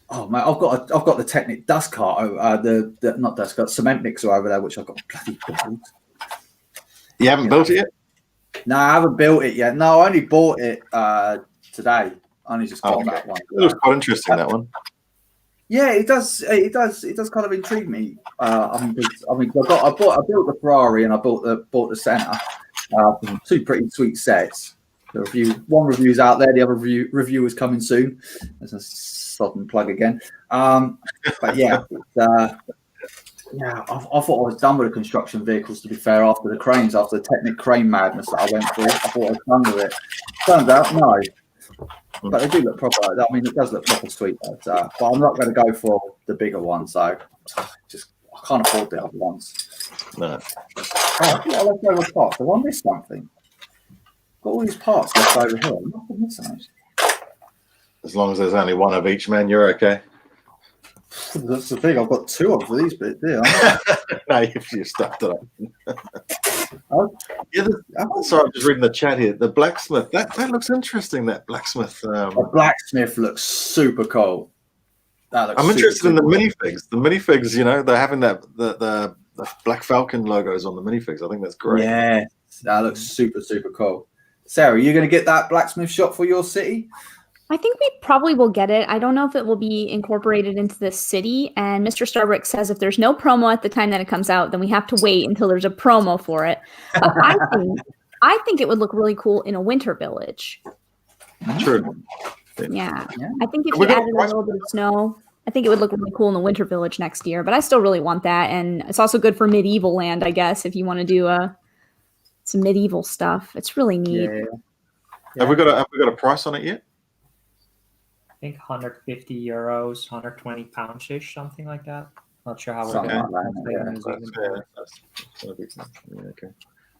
oh man, I've got the Technic dust cart, not dust cart, cement mixer over there, which I've got bloody built. You haven't built it yet? No, I haven't built it yet. No, I only bought it today. I only just got that one. It was quite interesting, that one. Yeah, it does. It does kind of intrigue me. I built the Ferrari and I bought the Senna. Two pretty sweet sets. One review's out there. The other review is coming soon. There's a sodden plug again. But yeah, I thought I was done with the construction vehicles. To be fair, after the cranes, after the Technic crane madness that I went through, I thought I was done with it. Turns out, no. But they do look proper. I mean, it does look proper sweet. But I'm not going to go for the bigger one. So I can't afford the other ones. No. Let's go with parts. Have I missed something? Got all these parts left over here. I'm not missing those. As long as there's only one of each, man, you're okay. That's the thing. I've got two of these bits there. No, you stuffed it up. Sorry, I'm just reading the chat here. The blacksmith. That looks interesting. That blacksmith. The blacksmith looks super cool. I'm interested in the minifigs. The minifigs, you know, they're having the Black Falcon logos on the minifigs. I think that's great. Yeah, that looks super, super cool. Sarah, are you going to get that blacksmith shop for your city? I think we probably will get it. I don't know if it will be incorporated into the city. And Mr. Starbrick says if there's no promo at the time that it comes out, then we have to wait until there's a promo for it. But I think it would look really cool in a winter village. True. Yeah. I think if you added a little bit of snow, I think it would look really cool in the winter village next year. But I still really want that. And it's also good for medieval land, I guess, if you want to do some medieval stuff. It's really neat. Yeah. Have we got a price on it yet? I think 150 euros, 120 pounds ish, something like that. Not sure how we're Something going like to that, New Zealand. Okay.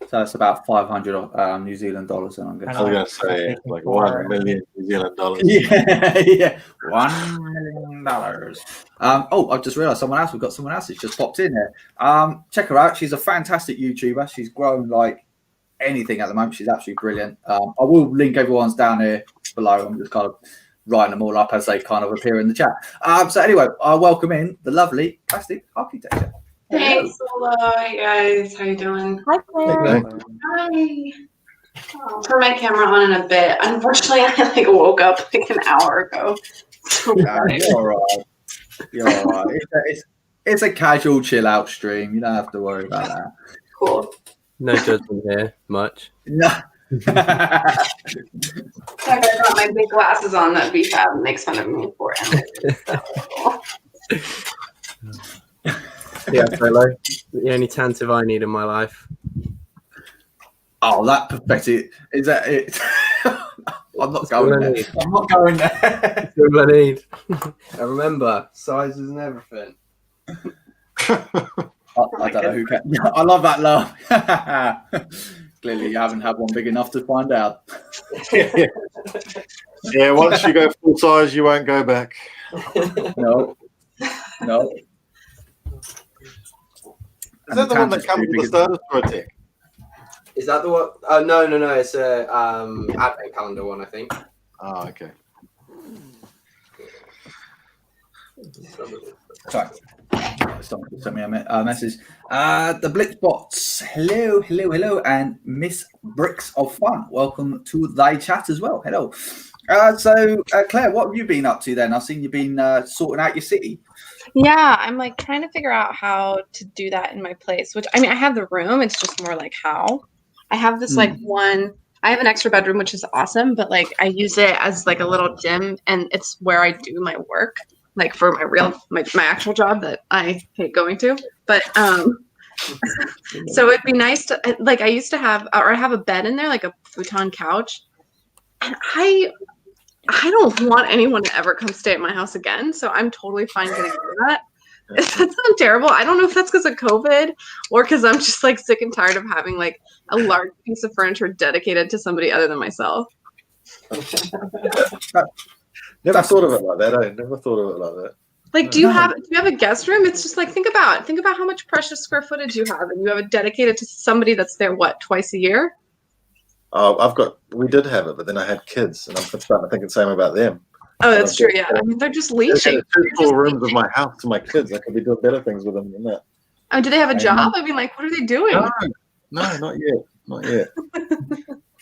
So it's about 500 New Zealand dollars, then I'm I guessing. was going to say like 1 million New Zealand dollars. Yeah, $1 million. I've just realised we've got someone else that's just popped in here. Check her out. She's a fantastic YouTuber. She's grown like anything at the moment. She's absolutely brilliant. I will link everyone's down here below. I'm just kind of writing them all up as they kind of appear in the chat. So anyway, I welcome in the lovely Plastic Architecture. Thanks, hello. Hi guys, how you doing? Hi, Claire. Hi. I'll turn my camera on in a bit. Unfortunately, I woke up like an hour ago. You're all right. You're all right. It's a casual chill out stream. You don't have to worry about that. Cool. No judgment here, much. No. I got my big glasses on that BFAB makes fun of me for it. Yeah, Solo. The only tantive I need in my life. Oh, that perspective. Is that it? I'm not going there. I'm not going there. That's all I need. And remember, sizes and everything. I don't know who can. I love that laugh. Clearly, you haven't had one big enough to find out. Yeah, once you go full size, you won't go back. No. Is that the one that comes with the starters for a tick? Is that the one? No. It's a advent calendar one, I think. Oh, okay. Sorry. Someone sent me a message. The Blitzbots. Hello, and Miss Bricks of Fun. Welcome to thy chat as well. Hello. So, Claire, what have you been up to then? I've seen you've been sorting out your city. Yeah, I'm like trying to figure out how to do that in my place, which I mean, I have the room. It's just more like how. I have this like I have an extra bedroom, which is awesome, but like I use it as like a little gym and it's where I do my work, like for my actual job that I hate going to. But so it'd be nice to like I used to have or I have a bed in there, like a futon couch. And I don't want anyone to ever come stay at my house again. So I'm totally fine getting rid of that. That sounds terrible. I don't know if that's because of COVID or because I'm just like sick and tired of having like a large piece of furniture dedicated to somebody other than myself. Never thought of it like that. I never thought of it like that. Like, do you have a guest room? It's just like think about how much precious square footage you have, and you have it dedicated to somebody that's there twice a year. Oh, we did have it, but then I had kids, and I'm starting to think the same about them. Oh, that's true. Yeah, I mean they're just leeching. There's 2 full rooms of my house to my kids. I could be doing better things with them than that. Oh, do they have a job? I mean, like, what are they doing? No, not yet.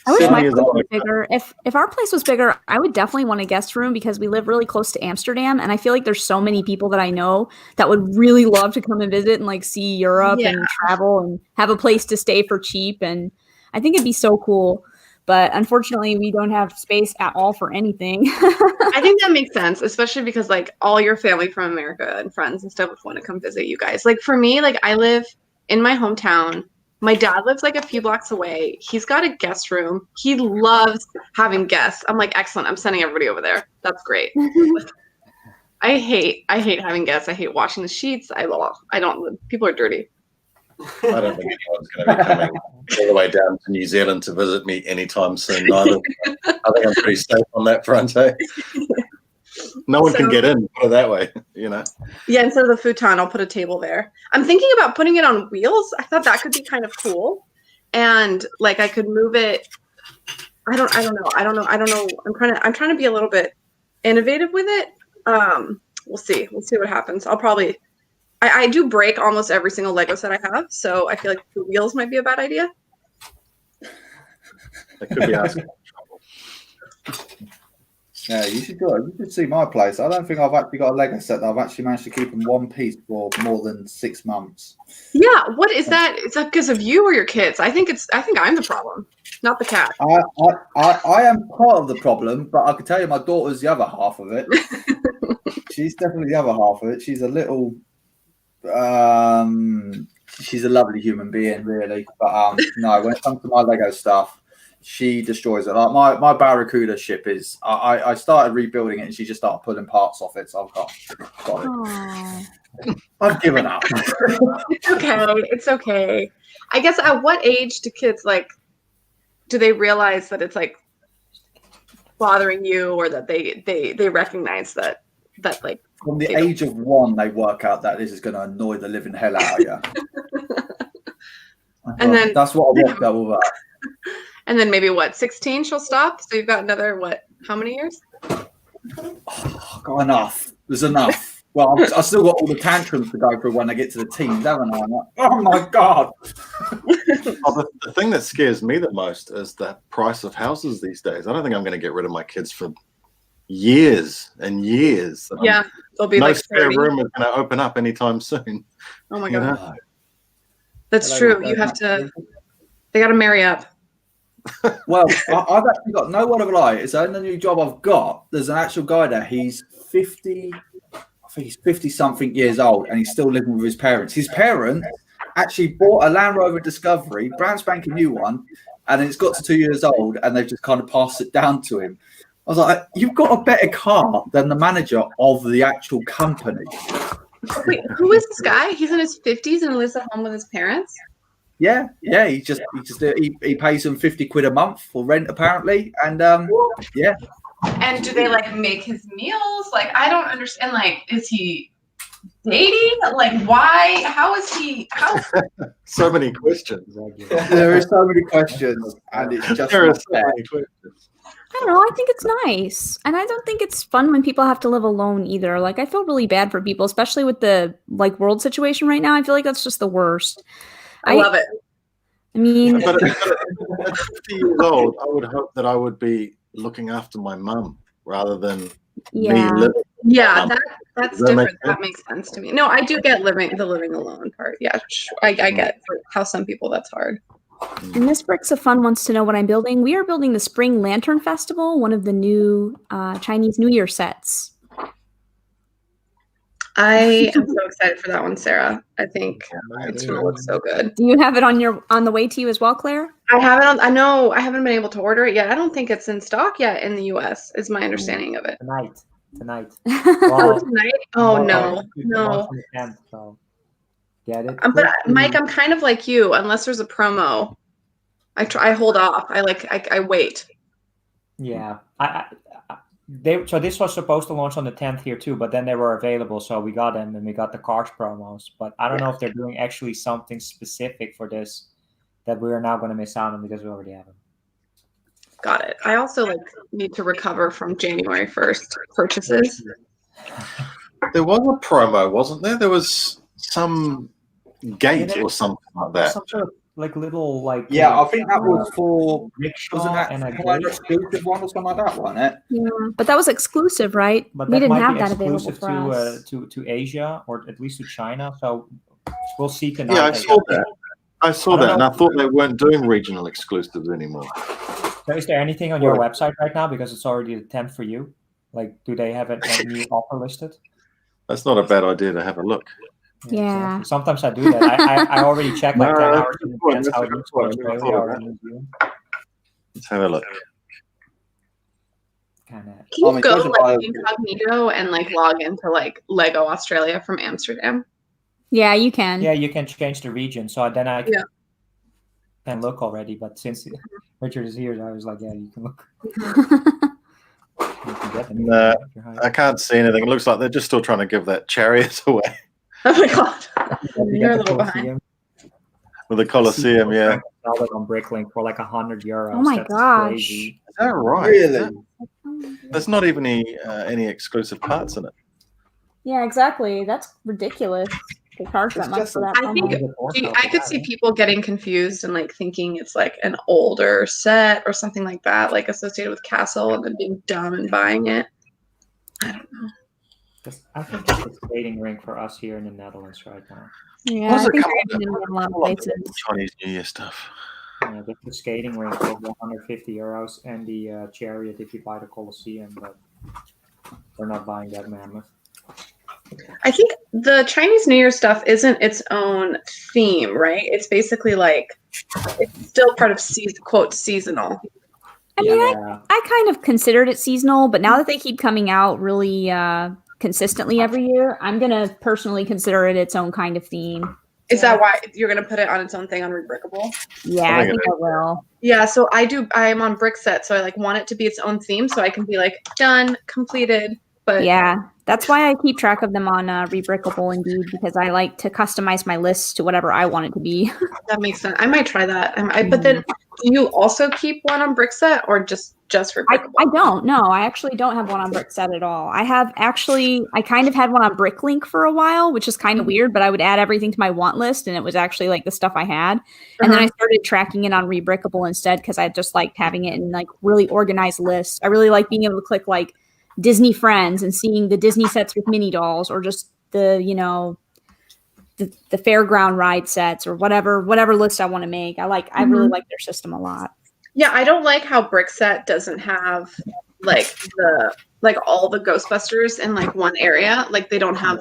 I wish my Sydney is place was like- bigger. If our place was bigger, I would definitely want a guest room because we live really close to Amsterdam, and I feel like there's so many people that I know that would really love to come and visit and like see Europe and travel and have a place to stay for cheap. And I think it'd be so cool. But unfortunately, we don't have space at all for anything. I think that makes sense, especially because like all your family from America and friends and stuff would want to come visit you guys. Like for me, like I live in my hometown. My dad lives like a few blocks away. He's got a guest room. He loves having guests. I'm like, excellent. I'm sending everybody over there. That's great. I hate having guests. I hate washing the sheets. I don't. People are dirty. I don't think anyone's going to be coming all the way down to New Zealand to visit me anytime soon. Neither. I think I'm pretty safe on that front. Eh? No one can get in, put it that way, you know. Yeah, instead of the futon, I'll put a table there. I'm thinking about putting it on wheels. I thought that could be kind of cool. And like I could move it. I don't know. I'm trying to be a little bit innovative with it. We'll see. We'll see what happens. I do break almost every single Lego set I have, so I feel like the wheels might be a bad idea. That could be asking. Yeah, you should go. You should see my place. I don't think I've actually got a Lego set that I've actually managed to keep in one piece for more than 6 months. Yeah, what is that? Is that because of you or your kids? I think I'm the problem, not the cat. I am part of the problem, but I can tell you my daughter's the other half of it. She's definitely the other half of it. She's a little she's a lovely human being, really. But no, when it comes to my Lego stuff, she destroys it. Like my Barracuda ship is. I started rebuilding it, and she just started pulling parts off it. So I've got it. I've given up. It's okay. It's okay. I guess at what age do kids do they realize that it's like bothering you, or that they recognize that like from the age of 1 they work out that this is going to annoy the living hell out of you. And then that's what I worked out with that. And then maybe 16 she'll stop. So you've got another how many years? Got enough. There's enough. Well, I've still got all the tantrums to go through when I get to the teens, haven't I? I'm like, oh my god! The thing that scares me the most is the price of houses these days. I don't think I'm going to get rid of my kids for years and years. Yeah, they'll be no like spare 30. room is going to open up anytime soon. Oh my You god, know? that's true. You have to. They got to marry up. Well, I've actually got no word of a lie. It's the only new job I've got. There's an actual guy there. He's 50. I think he's 50-something years old, and he's still living with his parents. His parents actually bought a Land Rover Discovery, brand spanking new one, and it's got to 2 years old, and they've just kind of passed it down to him. I was like, you've got a better car than the manager of the actual company. Wait, who is this guy? He's in his 50s and lives at home with his parents? Yeah. He pays them 50 quid a month for rent, apparently, and yeah. And do they make his meals? I don't understand. Is he dating? Why? How is he? How? So many questions. There are so many questions, and it's just There are not so fair. many questions. I don't know. I think it's nice. And I don't think it's fun when people have to live alone either. I feel really bad for people, especially with the world situation right now. I feel like that's just the worst. I love it. I mean, But at 50 years old, I would hope that I would be looking after my mum rather than yeah. me living. Yeah, that's Does that make different. That makes sense to me. No, I do get the living alone part. Yeah, I get how some people that's hard. And Miss Bricks of Fun wants to know what I'm building. We are building the Spring Lantern Festival, one of the new Chinese New Year sets. I am so excited for that one, Sarah. I think it's going to look so good. Do you have it on the way to you as well, Claire? I haven't. I know I haven't been able to order it yet. I don't think it's in stock yet in the U.S. Is my understanding of it. Tonight. Oh, tonight? Oh no. So get it. But Mike, I'm kind of like you. Unless there's a promo, I hold off. I wait. Yeah, so this was supposed to launch on the 10th here too, but then they were available, so we got them and we got the Cars promos. But I don't know if they're doing actually something specific for this that we are now going to miss out on because we already have them. Got it. I also need to recover from January 1st purchases. There was a promo, wasn't there? There was some gate or something like that. Some sort of little Yeah, I think that was for rickshaw wasn't that and a an gate. exclusive one or something like that, wasn't it? Yeah, but that was exclusive, right? But We that didn't might have be that available exclusive for us. to Asia or at least to China. So we'll see tonight. Yeah, I saw that. I saw I don't that, and know. I thought they weren't doing regional exclusives anymore. So is there anything on your website right now because it's already the 10th for you? Do they have a new offer listed? That's not a bad idea to have a look. Yeah. Exactly. Sometimes I do that. I already check 10 No, hours in that's advance how it a good looks for point. Australia or New Zealand. Let's have a look. Kind of. Can you mean, go those are incognito and log into Lego Australia from Amsterdam? Yeah, you can. Yeah, you can change the region. So then I Yeah. can look already. But since Richard is here, I was like, yeah, you can look. You can get them. No, I can't see anything. It looks like they're just still trying to give that chariot away Oh my god, You you're a get the little behind. Colosseum. with the Colosseum. Yeah, Sell it on Bricklink for €100. Oh my That's gosh. crazy. is that right? Really? There's not even any exclusive parts in it. Yeah, exactly. That's ridiculous. They charge that It's much just- for that. I think promo. I could see people getting confused and like thinking it's like an older set or something like that, like associated with Castle, and then being dumb and buying it. I don't know. I think it's a skating rink for us here in the Netherlands right now. Yeah, What's I it think called? they're even in a lot of places. Chinese New Year stuff. The skating rink for 150 euros and the chariot if you buy the Colosseum, but we're not buying that mammoth. I think the Chinese New Year stuff isn't its own theme, right? It's basically like it's still part of quote seasonal. I mean, Yeah. I kind of considered it seasonal, but now that they keep coming out really consistently every year, I'm gonna personally consider it its own kind of theme. Is that why you're gonna put it on its own thing on Rebrickable? Yeah, I I think think I will. Yeah, so I am on Brickset, so I like want it to be its own theme, so I can be like done, completed. But Yeah, that's why I keep track of them on Rebrickable, indeed, because I like to customize my lists to whatever I want it to be. that makes sense. I might try that. But then, do you also keep one on Brickset or just Rebrickable? I don't. No, I actually don't have one on Brickset at all. I kind of had one on Bricklink for a while, which is kind of weird, but I would add everything to my want list, and it was actually like the stuff I had. And then I started tracking it on Rebrickable instead because I just liked having it in like really organized lists. I really like being able to click like Disney Friends and seeing the Disney sets with mini dolls, or just the fairground ride sets, or whatever list I want to make. I really like their system a lot. Yeah, I don't like how Brickset doesn't have like all the Ghostbusters in like one area. Like they don't have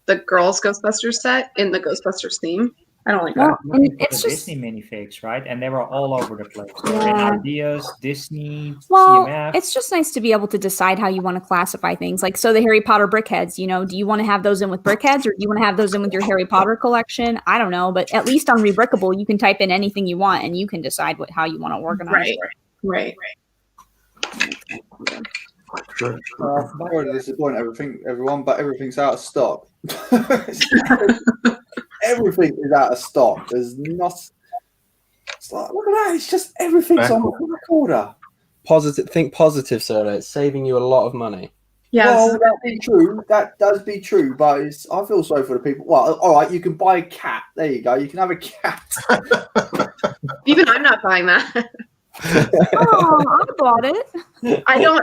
the girls Ghostbusters set in the Ghostbusters theme. I don't like that. Well, and It's it's the just Disney minifigs, right? And they were all over the place. They were Yeah. in Ideas, Disney, well, CMF. it's just nice to be able to decide how you want to classify things. Like, so the Harry Potter brickheads, do you want to have those in with brickheads, or do you want to have those in with your Harry Potter collection? I don't know, but at least on Rebrickable, you can type in anything you want, and you can decide how you want to organize it. Right. Sorry to disappoint everyone, but everything's out of stock. Everything is out of stock. There's not. It's like, look at that! It's just everything's on the recorder. Think positive, Soda. It's saving you a lot of money. Yeah. Well, that be true. That does be true, but I feel sorry for the people. Well, all right, you can buy a cat. There you go. You can have a cat. Even I'm not buying that. Oh, I bought it. I don't.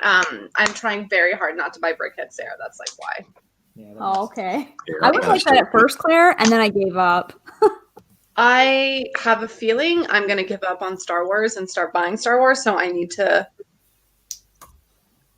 I'm trying very hard not to buy Brickhead Sarah. That's like why. Yeah, Oh, okay. I was like that at first, Claire, and then I gave up. I have a feeling I'm going to give up on Star Wars and start buying Star Wars, so I need to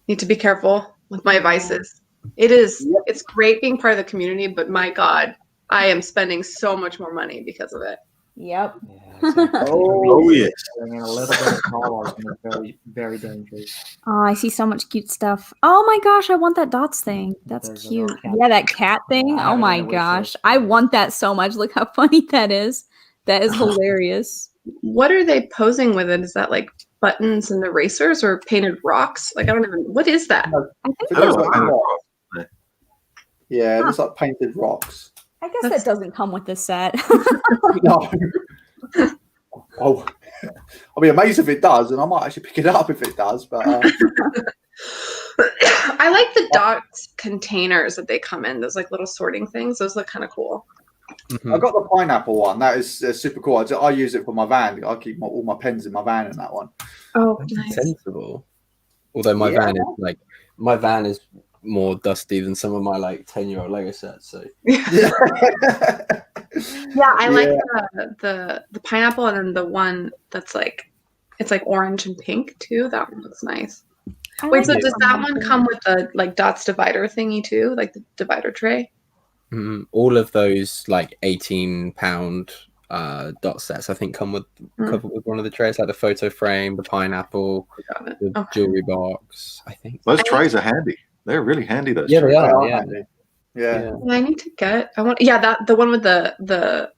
be careful with my vices. It's great being part of the community, but my God, I am spending so much more money because of it. Yep. Oh, yes. A little bit of dollars and it's very, very dangerous. Oh, I see so much cute stuff. Oh my gosh, I want that Dots thing. That's There's a cute. little cat. Yeah, that cat thing. I have Oh it my in the wish gosh. list. I want that so much. Look how funny that is. That is hilarious. What are they posing with it? Is that like buttons and erasers or painted rocks? Like, I don't even, what is that? I think It that's looks like wow. rocks. Yeah, it looks like painted rocks. I guess that doesn't come with this set. No. Oh, I'll be amazed if it does, and I might actually pick it up if it does. But I like the dots containers that they come in. Those like little sorting things. Those look kind of cool. I got the pineapple one. That is super cool. I use it for my van. I keep all my pens in my van in that one. Oh, nice. Sensible. Although my van is more dusty than some of my 10-year-old Lego sets. So Yeah, I like the pineapple, and then the one that's it's like orange and pink too. That one looks nice. Wait, so does that one come with the dots divider thingy too, like the divider tray? all of those 18-pound dot sets, I think, come with covered with one of the trays, like the photo frame, the pineapple, the jewelry box. I think those trays are handy. They're really handy. Those. Yeah, trays. they are. Yeah. Yeah. Yeah. I need to get. The one with the.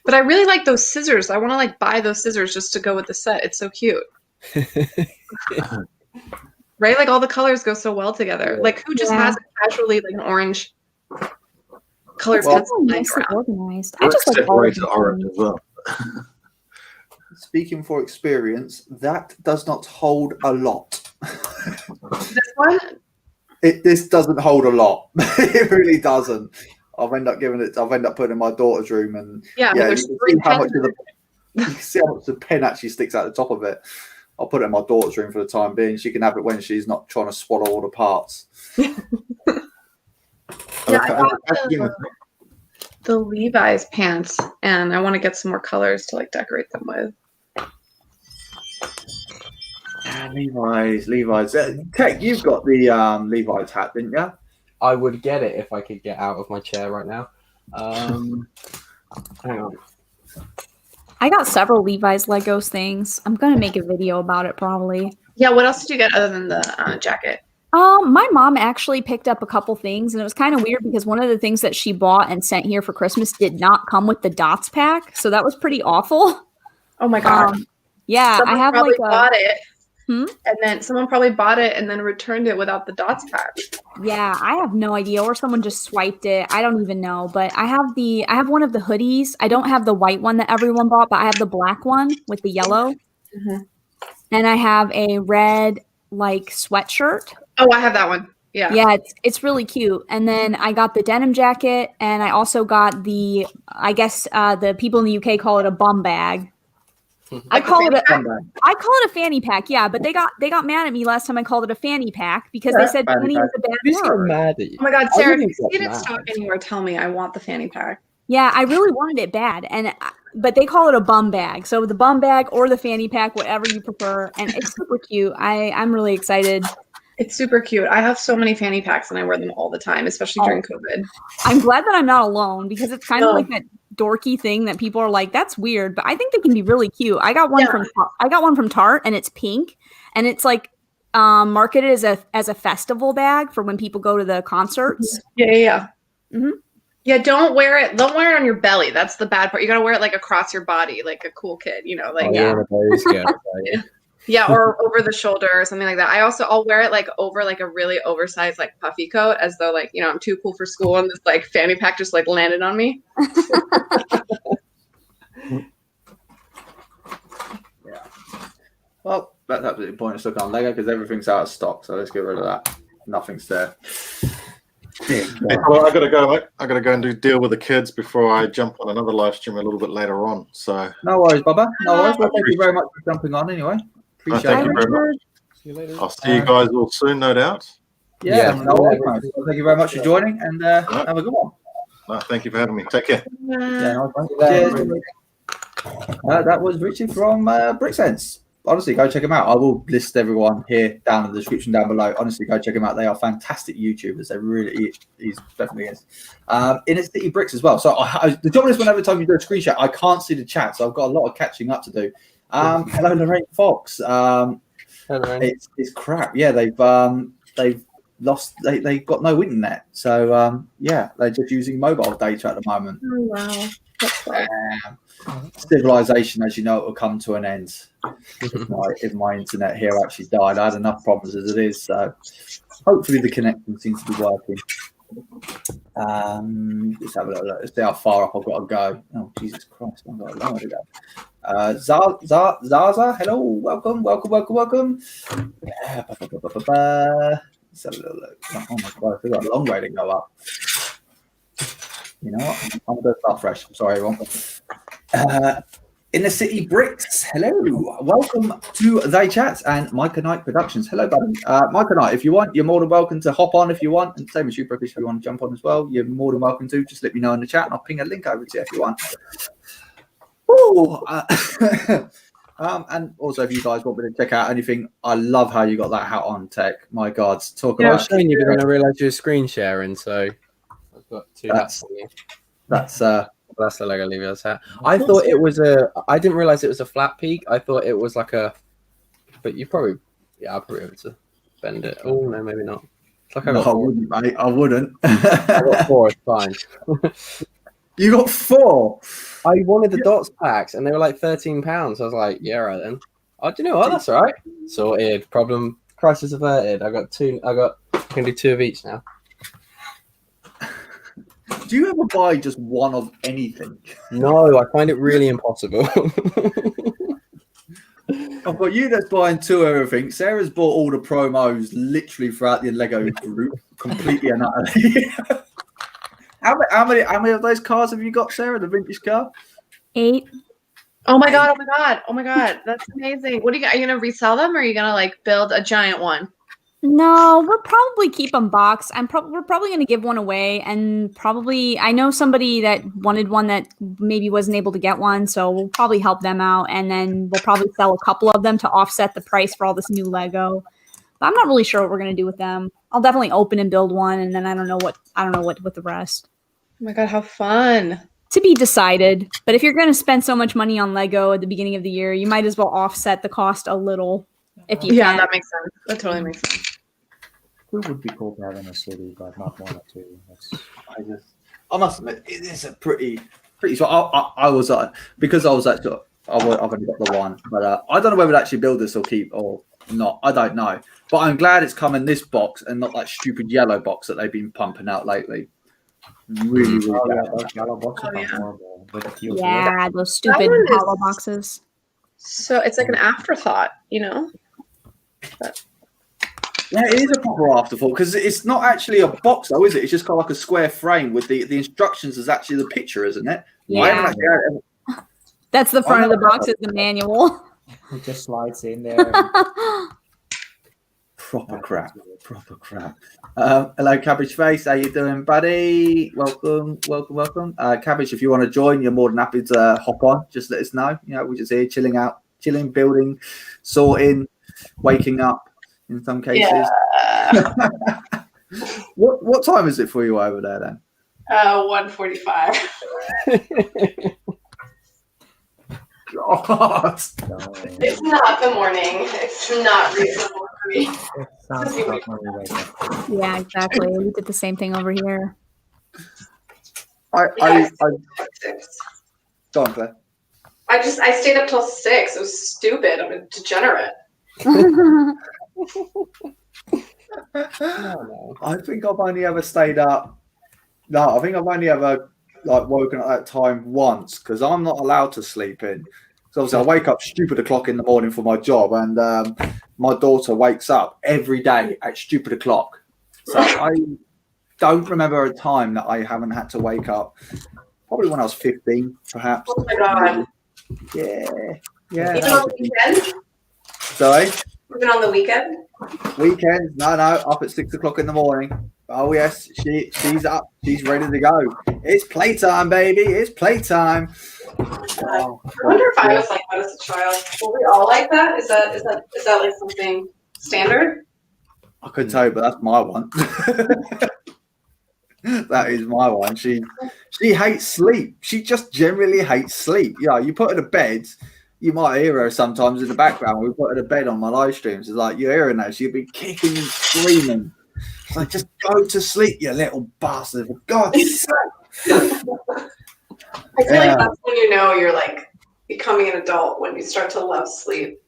But I really like those scissors. I want to buy those scissors just to go with the set. It's so cute. Right? Like all the colors go so well together. Like who just has casually an orange colored pencil laying nicely around? organized. I just like all of Separates these the orange things. as well. Speaking for experience, that does not hold a lot. This one, This doesn't hold a lot. It really doesn't. I've end up putting it in my daughter's room, and Yeah, you there's can three see how much pens. you can see how much the pen actually sticks out the top of it. I'll put it in my daughter's room for the time being. She can have it when she's not trying to swallow all the parts. Yeah, I got the Levi's pants, and I want to get some more colors to like decorate them with. Levi's. Tech, you've got the Levi's hat, didn't you? I would get it if I could get out of my chair right now. Hang on. I got several Levi's Legos things. I'm gonna make a video about it probably. Yeah, what else did you get other than the jacket? My mom actually picked up a couple things, and it was kind of weird because one of the things that she bought and sent here for Christmas did not come with the dots pack, so that was pretty awful. Oh my god! Yeah, Someone I have probably like bought it, Hmm? and then someone probably bought it and then returned it without the dots pack. Yeah, I have no idea, or someone just swiped it. I don't even know, but I have one of the hoodies. I don't have the white one that everyone bought, but I have the black one with the yellow, and I have a red like sweatshirt. Oh, I have that one. Yeah, it's really cute. And then I got the denim jacket, and I also got the the people in the UK call it a bum bag. I call it a fanny pack, yeah, but they got mad at me last time I called it a fanny pack because they said fanny was a bad Who's getting word. mad at you? Oh my god, I Sarah, wouldn't if you get see it in mad. stock anywhere, tell me. I want the fanny pack. Yeah, I really wanted it bad, but they call it a bum bag. So the bum bag or the fanny pack, whatever you prefer, and it's super cute. I'm really excited. It's super cute. I have so many fanny packs and I wear them all the time, especially during COVID. I'm glad that I'm not alone because it's kind of No. like that dorky thing that people are like, that's weird, but I think they can be really cute. I got one from Tarte, and it's pink, and it's like marketed as a festival bag for when people go to the concerts. Yeah. Mhm. Yeah, don't wear it. Don't wear it on your belly. That's the bad part. You gotta wear it like across your body, like a cool kid. You know, like Oh, you're one of those girls, are you? yeah, or over the shoulder or something like that. I'll wear it like over like a really oversized like puffy coat, as though like I'm too cool for school, and this like fanny pack just like landed on me. Well, that's absolutely pointless looking on Lego because everything's out of stock. So let's get rid of that. Nothing's there. Hey, well, I gotta go, mate. I gotta go and deal with the kids before I jump on another live stream a little bit later on. So No worries, Bubba. No worries. Well, thank you very much for jumping on anyway. Appreciate thank it. you very much. See you later. I'll see you guys all soon, no doubt. Yeah, no worries, mate. Well, thank you very much for joining, and have a good one. Thank you for having me. Take care. Yeah, no, cheers. That was Richard from BrickSense. Honestly, go check them out. I will list everyone here down in the description down below. Honestly, go check them out. They are fantastic YouTubers. They really, he's definitely is. In City Bricks as well. So the job is whenever time you do a screenshot, I can't see the chat, so I've got a lot of catching up to do. Hello, Lorraine Fox. Hello, Lorraine. It's crap. Yeah, they've lost. They've got no internet. So yeah, they're just using mobile data at the moment. Oh wow, that's sad. Civilization, as you know, it will come to an end if my internet here actually died. I had enough problems as it is, so hopefully the connection seems to be working. Let's have a look. Let's see how far up I've got to go. Oh, Jesus Christ, I've got a long way to go. Zaza, hello, welcome. Yeah, let's have a little look. Oh my God, I've got a long way to go up. You know what? I'm going to start fresh. I'm sorry, everyone. In the City Bricks, hello. Welcome to They Chat and Micah Knight Productions. Hello, buddy. Micah Knight, if you want, you're more than welcome to hop on if you want. And same as you, Brookish, if you want to jump on as well, you're more than welcome to. Just let me know in the chat and I'll ping a link over to you if you want. And also, if you guys want me to check out anything, I love how you got that hat on, Tech. My God, talk I about was showing you, but then I realised you were screen sharing, so I've got two hats for you. that's That's the Lego Levi's hat. I thought it was I didn't realize it was a flat peak. I thought it was like a. But you probably, I'll probably be able to bend it. Oh no, maybe not. It's like I got I wouldn't, mate. I wouldn't. I got 4. It's fine. You got 4. I wanted the dots packs, and they were like £13. I was like, yeah, right then. Oh, do you know what? That's all right. Sorted. Problem. Crisis averted. I got 2. I can do 2 of each now. Do you ever buy just one of anything? No, I find it really impossible. I've got you that's buying two of everything. Sarah's bought all the promos literally throughout the Lego group, completely and utterly. How many of those cars have you got, Sarah? The vintage car? 8. Oh my god! Oh my god! Oh my god! That's amazing. What are you gonna resell them, or are you gonna like build a giant one? No, we'll probably keep them boxed. We're probably going to give one away, and probably I know somebody that wanted one that maybe wasn't able to get one, so we'll probably help them out, and then we'll probably sell a couple of them to offset the price for all this new Lego. But I'm not really sure what we're going to do with them. I'll definitely open and build one, and then I don't know what with the rest. Oh my god, how fun! To be decided. But if you're going to spend so much money on Lego at the beginning of the year, you might as well offset the cost a little if you can. That makes sense. That totally makes sense. It would be cool to have in a city, but not one or two. I must admit, it is a pretty. So I was because I was actually I've only got the one, but I don't know whether to actually build this or keep or not. I don't know, but I'm glad it's come in this box and not that stupid yellow box that they've been pumping out lately. Really glad. Those yellow boxes are horrible. Yeah, those stupid one is- hollow boxes. So it's like an afterthought, you know? Yeah, it is a proper afterthought because it's not actually a box, though, is it? It's just kind of like a square frame with the instructions is actually the picture, isn't it? Yeah, that's the front of the box is the manual. It just slides in there. Proper crap. Hello, Cabbage Face. How you doing, buddy? Welcome. Cabbage, if you want to join, you're more than happy to hop on. Just let us know. You know, we're just here chilling out, building, sorting, waking up in some cases. Yeah. What time is it for you over there then? 1:45. God. It's not the morning. It's not reasonable for me. It sounds like when we wake up. Yeah, exactly. We did the same thing over here. I go on, Claire. I stayed up till 6. It was stupid. I'm a degenerate. I think I've only ever stayed up. No, I think I've only ever woken up at that time once because I'm not allowed to sleep in. So obviously I wake up stupid o'clock in the morning for my job, and my daughter wakes up every day at stupid o'clock. So I don't remember a time that I haven't had to wake up. Probably when I was 15, perhaps. Oh my god. Yeah. Even on the weekend? Sorry? Even on the weekend? Weekends? No, up at 6 o'clock in the morning. Oh yes, she's up. She's ready to go. It's playtime, baby. It's playtime. I wonder if I was like that as a child. Were we all like that? Is that like something standard? I couldn't tell you, but that's my one. That is my one. She hates sleep. She just generally hates sleep. Yeah, you put her to bed. You might hear her sometimes in the background. We put her to bed on my live streams. It's like you're hearing her. She'll be kicking and screaming. It's like, just go to sleep, you little bastard. For God's sake. I feel like that's when you know you're like becoming an adult, when you start to love sleep.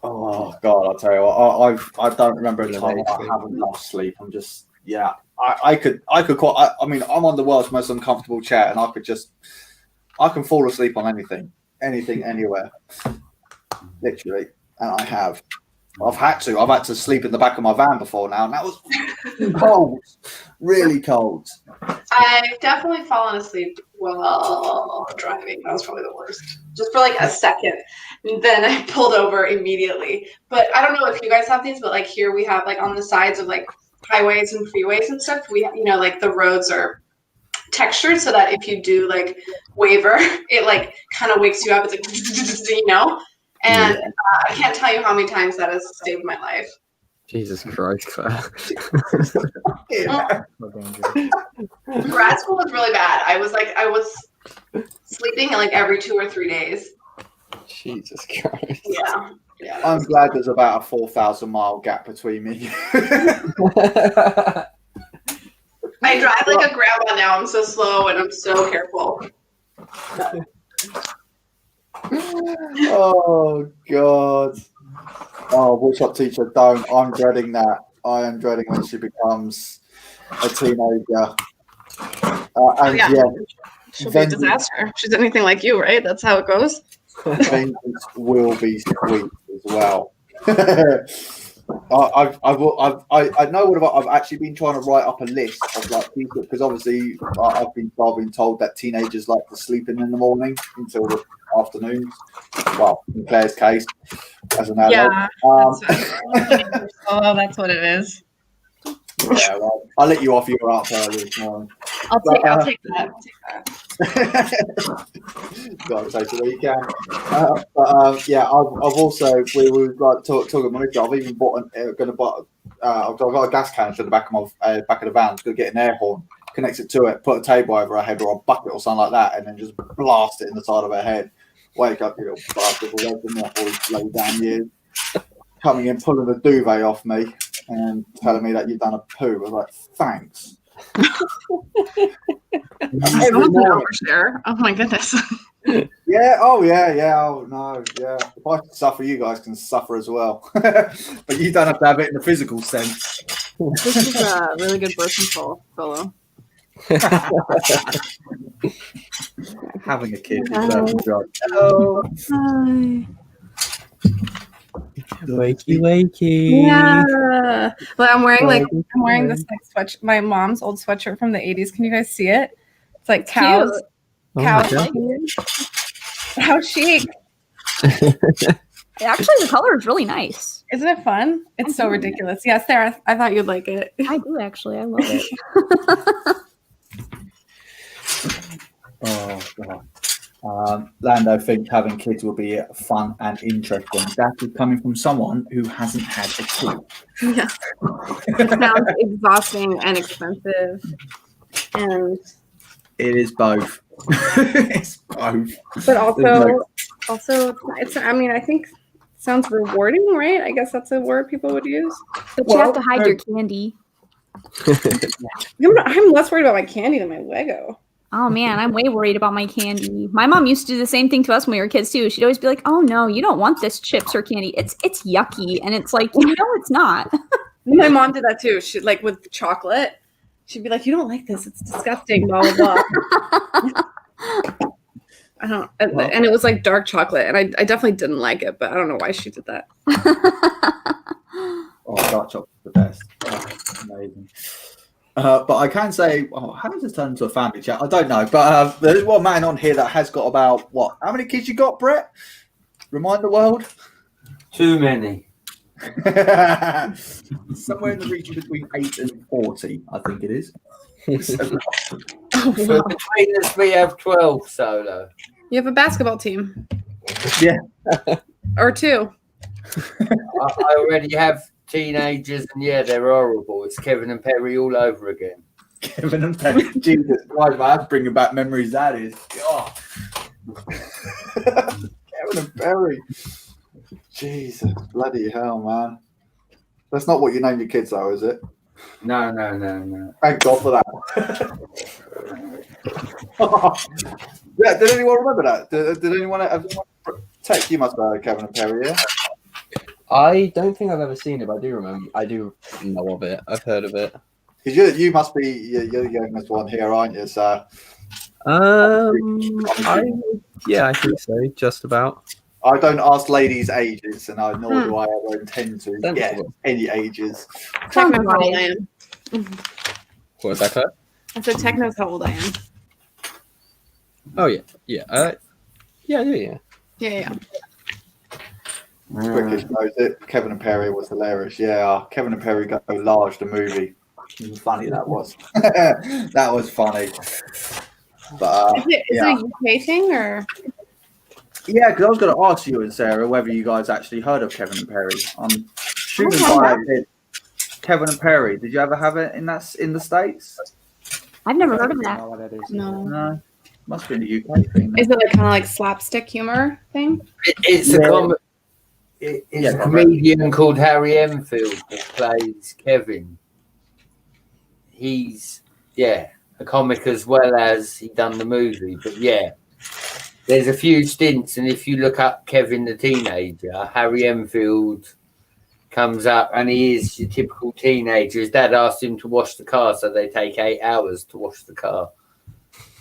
Oh God, I'll tell you what. I don't remember a time I haven't loved sleep. I'm just I could quite. I mean, I'm on the world's most uncomfortable chair, and I can fall asleep on anything, anywhere, literally, and I have. I've had to sleep in the back of my van before now, and that was cold, really cold. I've definitely fallen asleep while driving. That was probably the worst. Just for like a second. And then I pulled over immediately. But I don't know if you guys have these, but like here we have like on the sides of like highways and freeways and stuff, we have, like the roads are textured so that if you do like waver, it like kind of wakes you up. It's like, And I can't tell you how many times that has saved my life. Jesus Christ, Claire. Grad school was really bad. I was sleeping like every 2 or 3 days. Jesus Christ. Yeah. I'm glad there's about a 4,000-mile gap between me. I drive like a grandma now. I'm so slow and I'm so careful. Oh God! Oh, workshop teacher, don't. I'm dreading that. I am dreading when she becomes a teenager. She'll be a disaster. If she's anything like you, right? That's how it goes. vengeance will be sweet as well. I know what I've actually been trying to write up a list of like people, because obviously I've been told that teenagers like to sleep in the morning until the afternoon. Well, in Claire's case, as an adult. Yeah. That's what it is. Yeah, well, I'll let you off. You were up early this morning. I'll take that. Got to take it where you can. Yeah, I've also we've got talking about it. I've even bought I've got a gas canister in the back of my back of the van. I'm going to get an air horn, connect it to it, put a table over her head or a bucket or something like that, and then just blast it in the side of her head. Wake up, you little bastard! All these low down years coming in, pulling the duvet off me and telling me that you've done a poo. I was like, thanks. Overshare. Oh my goodness. Yeah. Oh yeah. Oh no. Yeah. If I can suffer, you guys can suffer as well. But you don't have to have it in the physical sense. This is a really good birth control solo. Having a kid is a job. Hello. Hi. Wakey. Yeah. But I'm wearing this like sweatshirt, my mom's old sweatshirt from the 80s. Can you guys see it? It's like cows. Cute. How chic. Actually, the color is really nice. Isn't it fun? It's so ridiculous. Yeah, Sarah, I thought you'd like it. I do actually. I love it. Oh god. Lando thinks having kids will be fun and interesting. That is coming from someone who hasn't had a kid. Yeah. It sounds exhausting and expensive. And It is both. It's both. but also it's I mean, I think it sounds rewarding, right? I guess that's a word people would use. But you have to hide your candy. I'm less worried about my candy than my Lego. Oh man, I'm way worried about my candy. My mom used to do the same thing to us when we were kids too. She'd always be like, "Oh no, you don't want this chips or candy. It's yucky." And it's like, it's not. My mom did that too. She like with chocolate. She'd be like, "You don't like this. It's disgusting." Blah blah blah. I don't. And it was like dark chocolate, and I definitely didn't like it, but I don't know why she did that. Oh, dark chocolate's the best. Oh, amazing. But I can say, how does this turn into a family chat? I don't know. But there's one man on here that has got about, how many kids you got, Brett? Remind the world. Too many. Somewhere in the region between 8 and 40, I think it is. So between us, we have 12 solo. You have a basketball team. Yeah. Or two. I already have teenagers, and yeah, they're horrible. It's Kevin and Perry all over again. Kevin and Perry. Jesus Christ, man, that's bringing back memories, that is. Oh. Kevin and Perry. Jesus, bloody hell, man. That's not what you name your kids, though, is it? No. Thank God for that. Yeah, did anyone remember that? Did anyone Tech, you must have Kevin and Perry, yeah? I don't think I've ever seen it, but I do remember. I do know of it. I've heard of it. Because you must be you're the youngest one here, aren't you? So, I think so. Just about. I don't ask ladies' ages, and nor do I ever intend to get any ages. Tech knows how old I am. What was that, Claire? I said Tech knows how old I am. Oh yeah. Yeah. British knows it. Kevin and Perry was hilarious. Yeah, Kevin and Perry Go Large, the movie. Funny that was. That was funny. But Is it a UK thing or? Yeah, because I was going to ask you and Sarah whether you guys actually heard of Kevin and Perry. I'm assuming I did. Kevin and Perry. Did you ever have it in the States? I've never heard of that. Know what that is. No. Must be in the UK thing. Is it like kind of like slapstick humor thing? It's a comedian called Harry Enfield that plays Kevin. He's a comic as well as he done the movie, but there's a few stints, and if you look up Kevin the teenager, Harry Enfield comes up, and he is your typical teenager. His dad asked him to wash the car, so they take 8 hours to wash the car.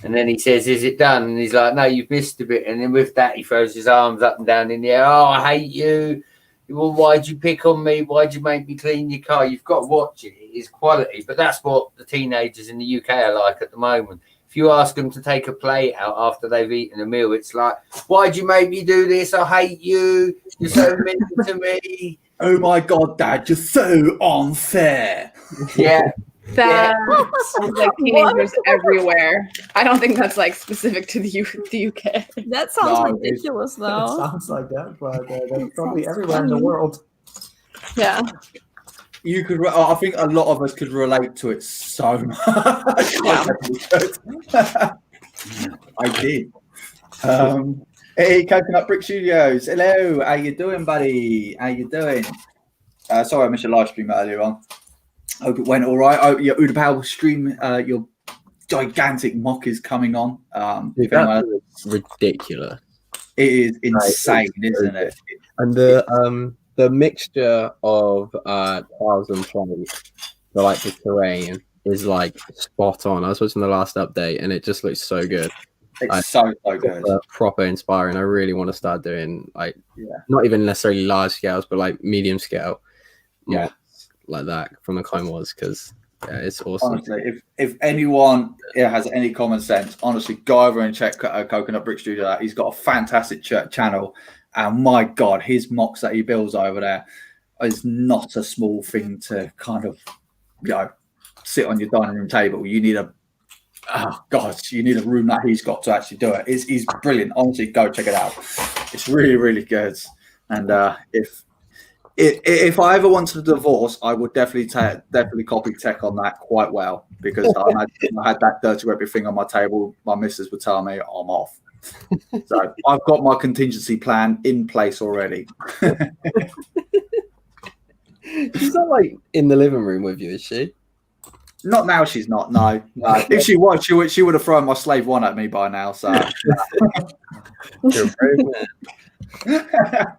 And then he says, "Is it done?" And he's like, "No, you've missed a bit." And then with that, he throws his arms up and down in the air. "Oh, I hate you. Well, why'd you pick on me? Why'd you make me clean your car?" You've got to watch it. It is quality. But that's what the teenagers in the UK are like at the moment. If you ask them to take a plate out after they've eaten a meal, it's like, "Why'd you make me do this? I hate you. You're so mean to me." Oh my God, Dad, you're so unfair. Yeah. That sounds like teenagers everywhere. I don't think that's like specific to the UK. That sounds No, ridiculous, It though. sounds like that, but that's probably everywhere in the world. Yeah. You could. I think a lot of us could relate to it so much. I did. Hey, Coconut Brick Studios. Hello. How you doing, buddy? How you doing? Sorry, I missed your live stream earlier on. Hope it went all right. Oh, your Uda Power stream. Your gigantic mock is coming on. Dude, that's ridiculous. It is insane, isn't it? And the mixture of tiles and plates for like the terrain is like spot on. I was watching the last update and it just looks so good. It's so good. Proper inspiring. I really want to start doing like not even necessarily large scales, but like medium scale mocks like that from the Clone Wars, because it's awesome. Honestly, if anyone has any common sense, honestly, go over and check Coconut Brick Studio out. He's got a fantastic channel, and my God, his mocks that he builds over there is not a small thing to kind of, sit on your dining room table. You need you need a room that he's got to actually do it. He's brilliant. Honestly, go check it out. It's really, really good. And if I ever wanted a divorce, I would definitely copy Tech on that quite well, because I had that dirty rabbit thing on my table. My missus would tell me I'm off. So I've got my contingency plan in place already. She's not like in the living room with you, is she? Not now. She's not. No. If she was, she would have thrown my slave one at me by now. So. You're a brave man.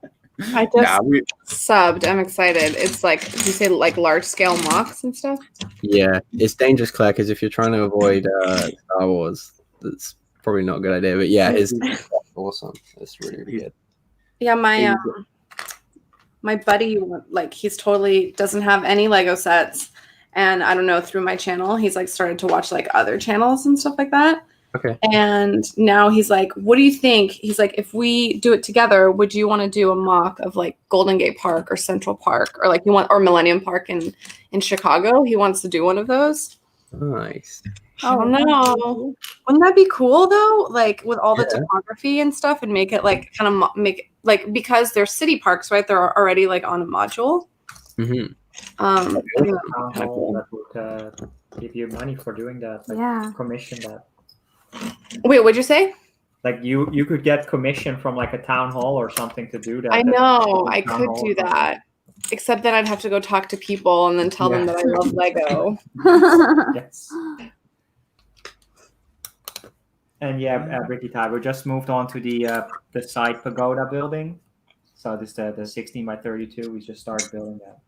I just subbed. I'm excited. It's like, did you say like large scale mocks and stuff? Yeah, it's dangerous, Claire, because if you're trying to avoid Star Wars, that's probably not a good idea. But yeah, it's awesome. It's really, really good. Yeah, my buddy, like, he's totally doesn't have any Lego sets, and I don't know, through my channel, he's like started to watch like other channels and stuff like that. Okay. And now he's like, "What do you think?" He's like, "If we do it together, would you want to do a mock of like Golden Gate Park or Central Park or like or Millennium Park in Chicago?" He wants to do one of those. Nice. I don't know. Wouldn't that be cool though? Like with all the topography and stuff, and make it like kind of make it, like, because they're city parks, right? They're already like on a module. Mm-hmm. That would give you money for doing that. Like, commission that. Wait, what'd you say? Like you could get commission from like a town hall or something to do that. I know, I could do that. Except then I'd have to go talk to people and then tell them that I love Lego. Yes. And Ricky Ty, we just moved on to the side pagoda building. So this the 16 by 32. We just started building that.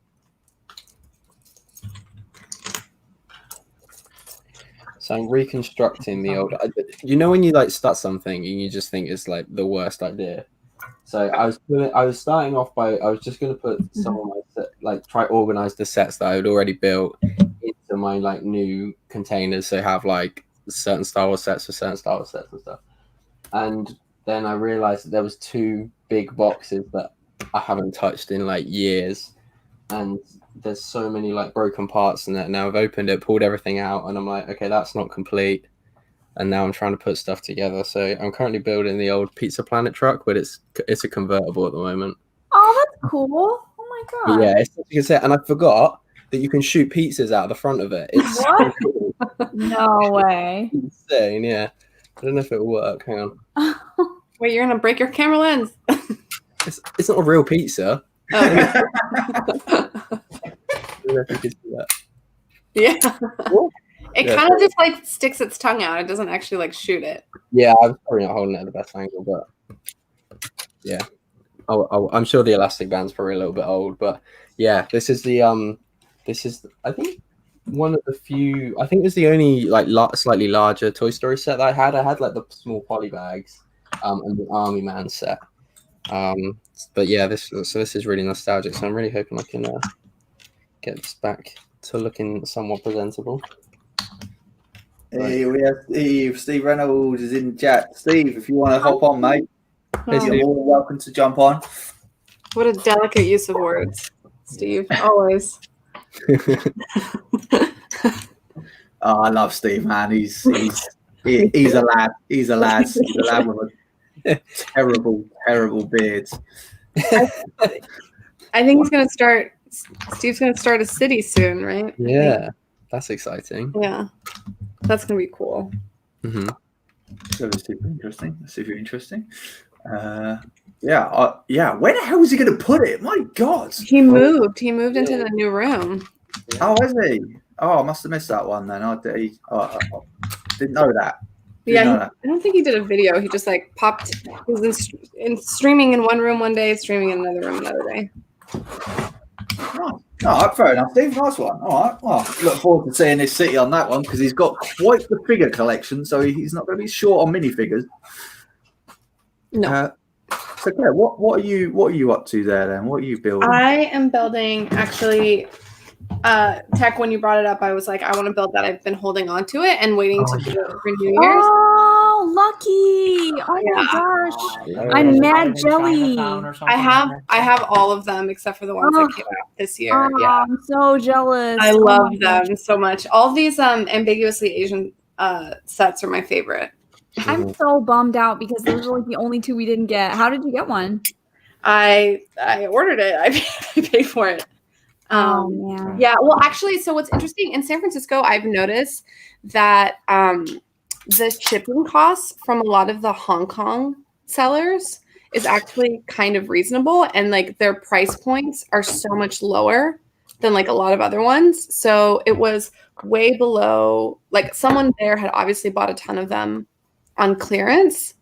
So I'm reconstructing the old. When you like start something and you just think it's like the worst idea. So I was starting off by I was just going to put some of my try organize the sets that I had already built into my like new containers. So have like certain Star Wars sets for certain Star Wars sets and stuff. And then I realized that there was 2 big boxes that I haven't touched in like years, and there's so many like broken parts in that. Now I've opened it, pulled everything out, and I'm like, okay, that's not complete. And now I'm trying to put stuff together. So I'm currently building the old Pizza Planet truck, but it's a convertible at the moment. Oh, that's cool. Oh my God. But yeah, it's such a good set. And I forgot that you can shoot pizzas out of the front of it. It's what? No way. Insane, yeah. I don't know if it'll work. Hang on. Wait, you're gonna break your camera lens? It's not a real pizza. Oh. I don't know if you can see that. Yeah. It kind of just like sticks its tongue out. It doesn't actually like shoot it. Yeah, I'm probably not holding it at the best angle, but yeah. I'm sure the elastic band's probably a little bit old, but yeah, this is I think one of the few. I think it was the only like slightly larger Toy Story set that I had. I had like the small poly bags, and the Army Man set. But yeah, this is really nostalgic. So I'm really hoping I can get this back to looking somewhat presentable. Hey, we have Steve Reynolds is in chat. Steve, if you want to hop on, mate, you're more than welcome to jump on. What a delicate use of words, Steve. Always. Oh, I love Steve, man. He's a lad. He's a lad. He's a lad with a terrible beard. I think he's gonna start. Steve's gonna start a city soon, right? Yeah, that's exciting. Yeah, that's gonna be cool. Mm-hmm. That was super interesting. Super interesting. Yeah. Where the hell was he going to put it? My God. He moved. He moved into the new room. Oh, is he? Oh, I must have missed that one then. I didn't know that. I don't think he did a video. He just like popped. He was in streaming in one room one day, streaming in another room another day. Oh, all right, fair enough, Steve. Nice one. All right. Well, look forward to seeing this city on that one because he's got quite the figure collection, so he's not going to be short on minifigures. No. So, Claire, what are you up to there then? What are you building? I am building actually. Tech, when you brought it up, I was like, I want to build that. I've been holding on to it and waiting to do it for New Year's. Oh, lucky! Oh my gosh, I'm mad jelly. I have all of them except for the ones that came out this year. Oh, yeah, I'm so jealous. I love them so much. All of these ambiguously Asian sets are my favorite. I'm so bummed out because those were like the only two we didn't get. How did you get one? I ordered it. I paid for it. Oh man. Yeah. Well, actually, so what's interesting in San Francisco, I've noticed that the shipping costs from a lot of the Hong Kong sellers is actually kind of reasonable, and like their price points are so much lower than like a lot of other ones. So it was way below. Like someone there had obviously bought a ton of them on clearance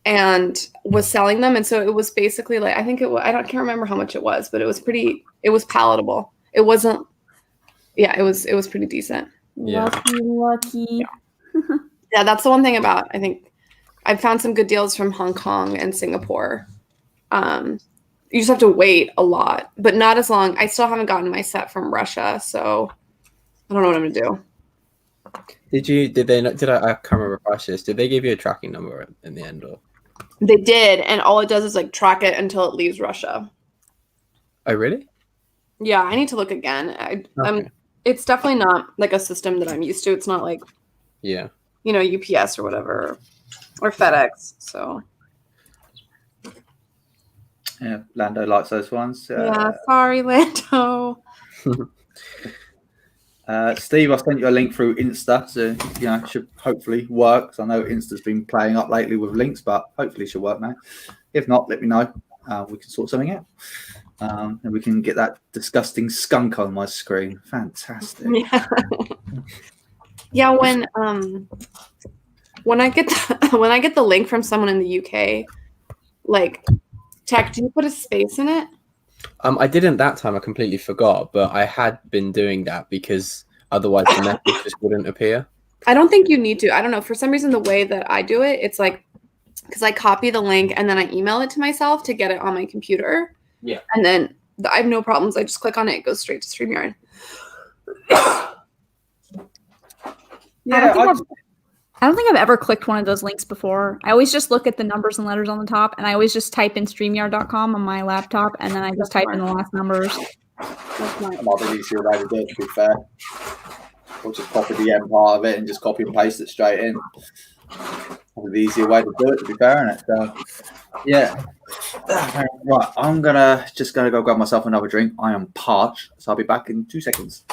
and was selling them, and so it was basically like I can't remember how much it was, but it was palatable. It wasn't. Yeah, it was pretty decent. Yeah. Lucky. Yeah, that's the one thing about. I think I've found some good deals from Hong Kong and Singapore. You just have to wait a lot, but not as long. I still haven't gotten my set from Russia, so I don't know what I'm gonna do. Did I can't remember if I asked this. Did they give you a tracking number in the end or? They did, and all it does is like track it until it leaves Russia. Oh, really? Yeah, I need to look again. Okay. It's definitely not like a system that I'm used to. It's not like, Yeah. UPS or whatever, or FedEx. So Yeah, Lando likes those ones. yeah, sorry, Lando. Steve, I sent you a link through Insta, so it should hopefully work. 'Cause I know Insta's been playing up lately with links, but hopefully it should work now. If not, let me know. We can sort something out, and we can get that disgusting skunk on my screen. Fantastic. Yeah. Yeah, when I get the link from someone in the UK, like, Tech, do you put a space in it? I didn't that time. I completely forgot, but I had been doing that because otherwise the message just wouldn't appear. I don't think you need to. I don't know. For some reason, the way that I do it, it's like because I copy the link and then I email it to myself to get it on my computer. Yeah. And then I have no problems. I just click on it. It goes straight to StreamYard. Yeah, I don't think I've ever clicked one of those links before. I always just look at the numbers and letters on the top, and I always just type in StreamYard.com on my laptop, and then I just type in the last numbers. That might be the easier way to do it, to be fair. Or just copy the end part of it and just copy and paste it straight in. Probably the easier way to do it, to be fair, isn't it? So, yeah. Right, I'm gonna go grab myself another drink. I am parched, so I'll be back in 2 seconds.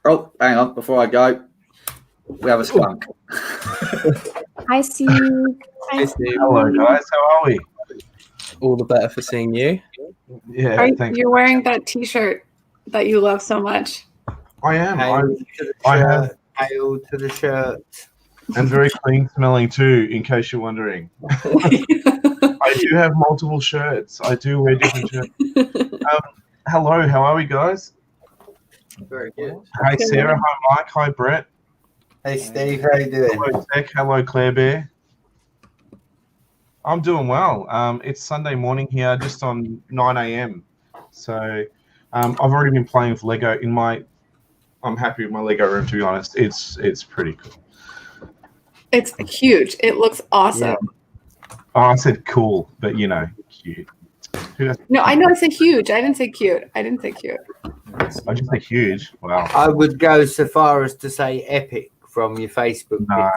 Oh, hang on, before I go, we have a skunk. Hi, Steve. Hello, guys. How are we? All the better for seeing you. Yeah, thanks. You're wearing that T-shirt that you love so much. I am. I have hail to the shirt. And very clean smelling too, in case you're wondering. I do have multiple shirts. I do wear different shirts. Hello, how are we, guys? Very good. Hey, Sarah. Hi, Mike. Hi, Brett. Hey, Steve. How you doing? Hello, Tech. Hello, Claire Bear. I'm doing well. It's Sunday morning here, just on 9 a.m. So I've already been playing with Lego in my. I'm happy with my Lego room, to be honest. It's pretty cool. It's huge. It looks awesome. Yeah. Oh, I said cool, but cute. No, I know I said huge. I didn't say cute. I just said huge. Wow. I would go so far as to say epic from your Facebook No.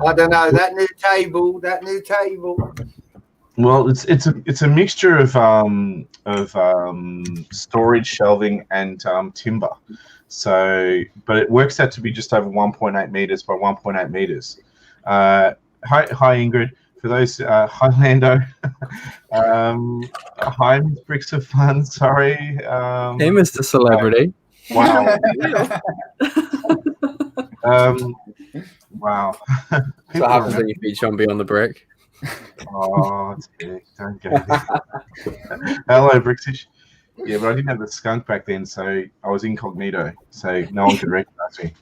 I don't know that new table. Well, it's a mixture of storage, shelving, and timber. So, but it works out to be just over 1.8 meters by 1.8 meters. Hi Ingrid. For those, hi Lando. Hi Bricks of Fun. Sorry. Hey, Mr. Celebrity. Wow. Wow. That's what happens when you feed Sean on the brick. Oh, dear. Don't go there. Hello, Brixish. Yeah, but I didn't have the skunk back then, so I was incognito, so no one could recognize me.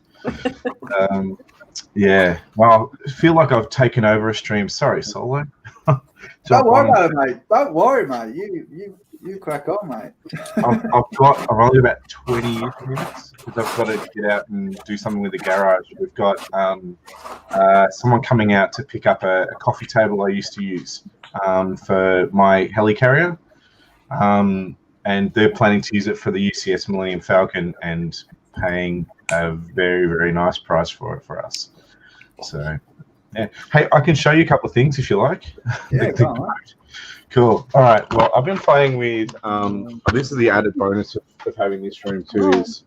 Yeah, well, I feel like I've taken over a stream. Sorry, Solo. Don't worry about it, mate. Don't worry, mate. You crack on, mate. I've only about 20 minutes because I've got to get out and do something with the garage. We've got someone coming out to pick up a coffee table I used to use for my helicarrier, and they're planning to use it for the UCS Millennium Falcon and paying a very, very nice price for it for us. So, yeah. Hey, I can show you a couple of things if you like. Yeah, go on, mate. Cool. All right. Well, I've been playing with. This is the added bonus of having this room too, is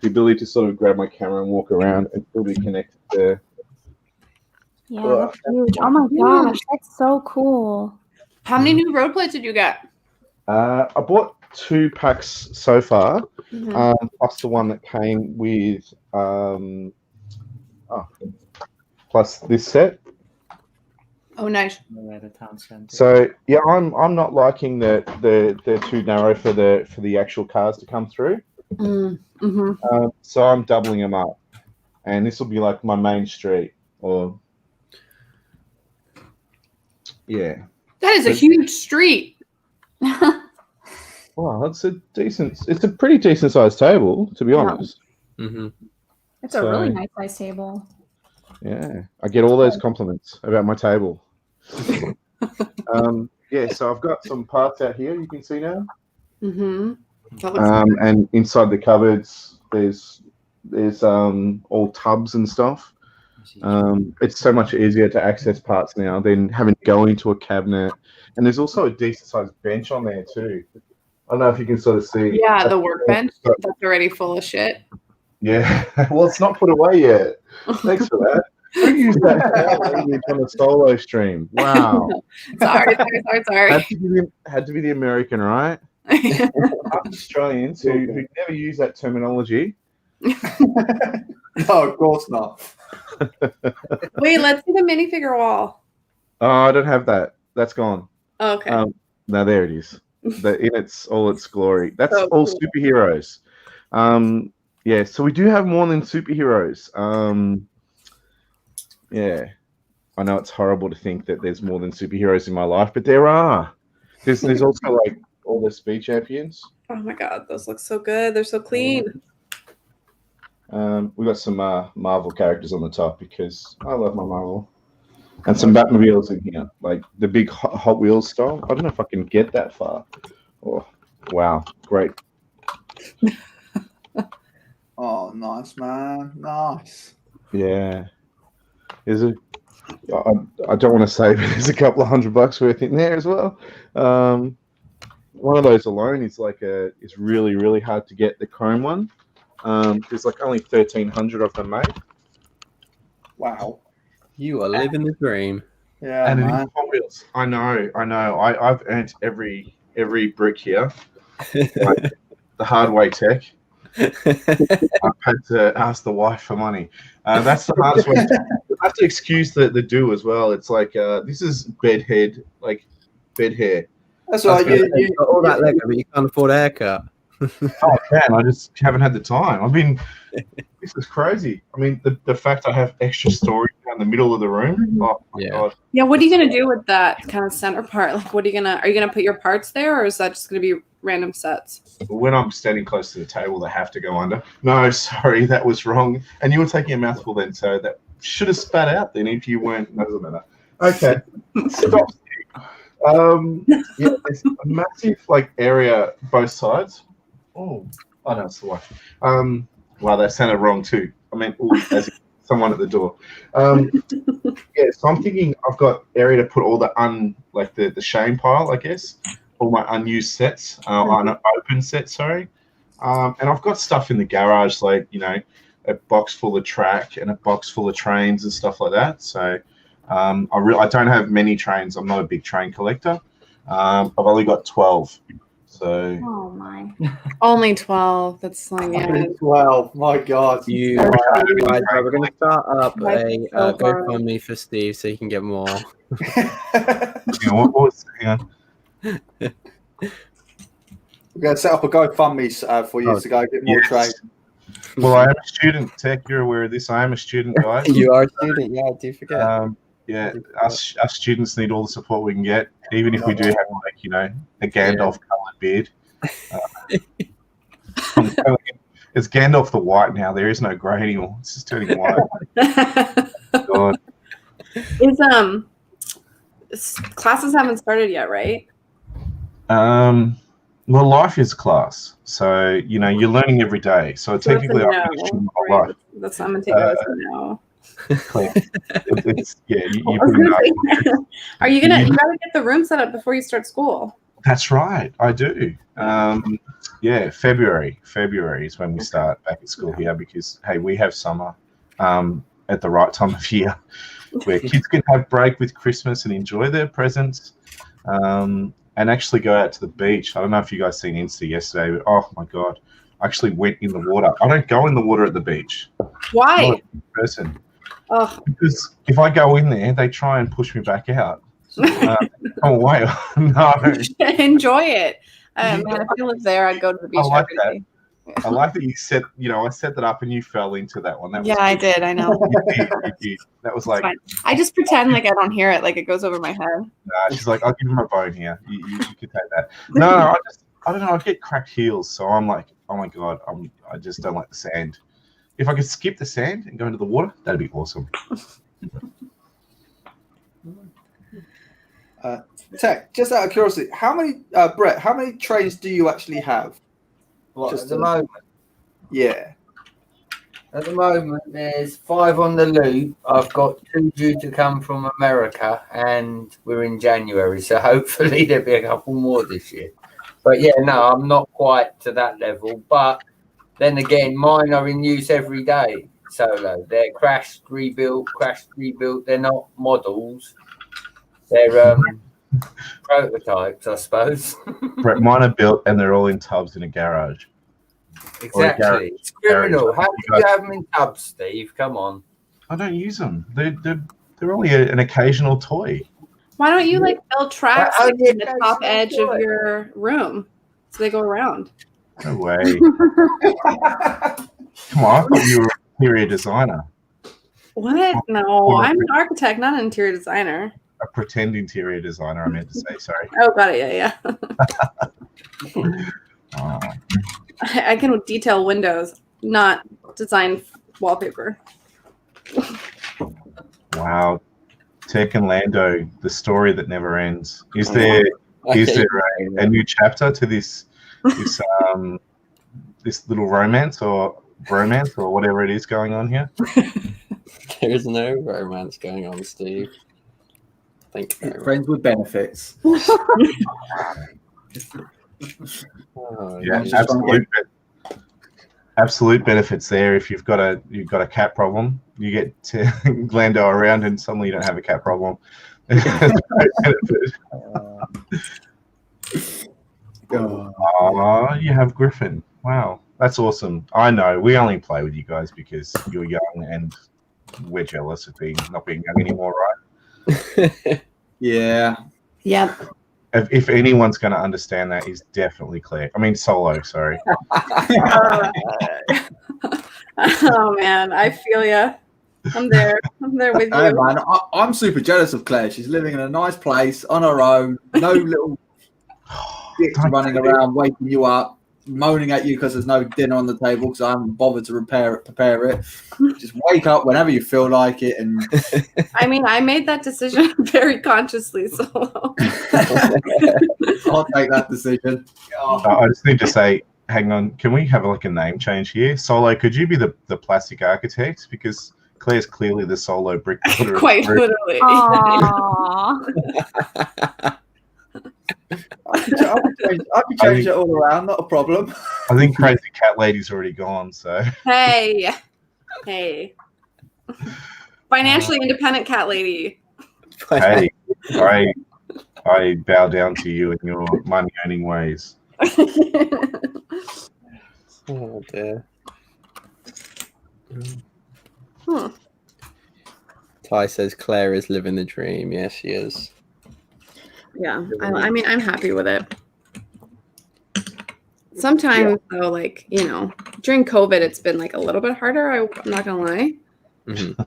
the ability to sort of grab my camera and walk around and still be connected there. Yeah, that's huge. Oh my gosh, that's so cool. How many new road plates did you get? I bought 2 packs so far, plus the one that came with plus this set. Oh, nice. So yeah, I'm not liking that they're too narrow for the actual cars to come through. So I'm doubling them up, and this will be like my main street. Or yeah, that is a huge street. Well, it's a pretty decent sized table, to be honest. It's a really nice size table. Yeah, I get all those compliments about my table. Yeah, so I've got some parts out here you can see now. And inside the cupboards, there's all tubs and stuff. It's so much easier to access parts now than having to go into a cabinet. And there's also a decent sized bench on there too. I don't know if you can sort of see. Yeah, the workbench that's already full of shit. Yeah, well, it's not put away yet. Thanks for that. Who used that on a solo stream? Wow. Sorry. Had to be the American, right? Us Australians who never use that terminology. No, of course not. Wait, let's see the minifigure wall. Oh, I don't have that. That's gone. Oh, okay. No, there it is. In all its glory. That's so all cool. Superheroes. Yeah, so we do have more than superheroes. Yeah, I know it's horrible to think that there's more than superheroes in my life, but there are. There's also like all the speed champions. Oh my god, those look so good. They're so clean. We got some Marvel characters on the top because I love my Marvel. And some Batmobiles in here, like the big Hot Wheels style. I don't know if I can get that far. Oh, wow, great. Oh, nice, man. Nice. Yeah. I don't want to say, but there's a couple of $100 worth in there as well. One of those alone is it's really, really hard to get, the chrome one. There's like only 1,300 of them made. Wow. You are living the dream. Yeah, and man. Hot Wheels. I know. I've earned every brick here. Like, the hard way, Tech. I've had to ask the wife for money. That's the hardest way. I have to excuse the do as well. It's like this is bed hair. That's right. You got all that Lego, but you can't afford a haircut. Oh man, I just haven't had the time. This is crazy. I mean, the fact I have extra storage down the middle of the room. Oh my god. Yeah, what are you gonna do with that kind of center part? Like, are you gonna put your parts there, or is that just gonna be random sets? When I'm standing close to the table, they have to go under. No, sorry, that was wrong. And you were taking a mouthful then, so that should have spat out then if you weren't. Doesn't matter. Okay, stop. Yeah, there's a massive area both sides. Oh, no, it's the wife. Wow, that sounded wrong too. I mean, as someone at the door. Yeah, so I'm thinking I've got area to put all the the shame pile, I guess, all my unused sets, open sets, sorry. And I've got stuff in the garage, like a box full of track and a box full of trains and stuff like that. So I don't have many trains. I'm not a big train collector. I've only got 12. So. Oh my! Only 12. That's like 12. My God! We're going to start up a GoFundMe for Steve so he can get more. What was? Yeah. We're going to set up a GoFundMe for you to go get more trains. Well, I am a student, Tech. You're aware of this. I am a student, guys. You are a student, yeah. I do forget. Yeah, us students need all the support we can get, even if we do have a Gandalf coloured beard. I'm telling you, it's Gandalf the White now. There is no grey anymore. It's just turning white. God. Classes haven't started yet, right? Well, life is class, so you're learning every day. So technically, I'm finishing my life. That's I'm gonna take that as a no. It's Are you gotta get the room set up before you start school? That's right, I do. February is when we start back at school here, because hey, we have summer at the right time of year where kids can have break with Christmas and enjoy their presents and actually go out to the beach. I don't know if you guys seen Insta yesterday, but oh my god, I actually went in the water. I don't go in the water at the beach. Why? I'm not a person. Because if I go in there, they try and push me back out. Oh wait, no. Enjoy it. Man, if I lived there, I'd go to the beach every day. I like that you said, I set that up and you fell into that one. That was I did. I know. You did. That was like. I just pretend like I don't hear it, like it goes over my head. Nah, she's like, I'll give him a bone here. You can take that. No, I don't know. I get cracked heels, so I'm like, oh my god, I just don't like the sand. If I could skip the sand and go into the water, that'd be awesome. Tech, just out of curiosity, Brett, how many trains do you actually have? At the moment? Yeah. At the moment, there's 5 on the loop. I've got 2 due to come from America, and we're in January, so hopefully there'll be a couple more this year. But yeah, no, I'm not quite to that level. But then again, mine are in use every day, solo. They're crashed, rebuilt. They're not models. They're prototypes, I suppose. Brett, mine are built and they're all in tubs in a garage. Exactly. It's criminal. How do you have them in tubs, Steve? Come on. I don't use them. They're only an occasional toy. Why don't you build tracks in the top edge of your room so they go around? No way. Come on, I thought you were an interior designer. What? No, I'm an architect, not an interior designer. A pretend interior designer, I meant to say, sorry. Oh, got it, yeah. Oh. I can detail windows, not design wallpaper. Wow. Tech and Lando, the story that never ends. Is there a new chapter to this little romance or whatever it is going on here? There is no romance going on, Steve. Thank you. Friends with benefits. Absolute benefits there. If you've got a cat problem, you get to Glando around, and suddenly you don't have a cat problem. You have Griffin. Wow, that's awesome. I know we only play with you guys because you're young and we're jealous of not being young anymore, right? Yeah. Yep. if anyone's going to understand that, is definitely Claire. I mean, Solo. Sorry. Oh man, I feel ya. I'm there with Hey, you. man, I'm super jealous of Claire. She's living in a nice place on her own. No little dicks running around waking you up, moaning at you because there's no dinner on the table because I haven't bothered to prepare it. Just wake up whenever you feel like it. And I mean, I made that decision very consciously, Solo. I'll take that decision. I just need to say, hang on, can we have like a name change here? Solo, could you be the plastic architect? Because Claire's clearly the Solo brick builder. Quite literally. Aww. I could change it all around, not a problem. I think Crazy Cat Lady's already gone, so. Hey. Financially independent cat lady. Hey, I bow down to you in your money earning ways. Oh dear. Ty says Claire is living the dream. Yes, she is. Yeah, I mean, I'm happy with it. Sometimes, though, like, you know, during COVID, it's been like a little bit harder. I'm not gonna lie. Mm-hmm.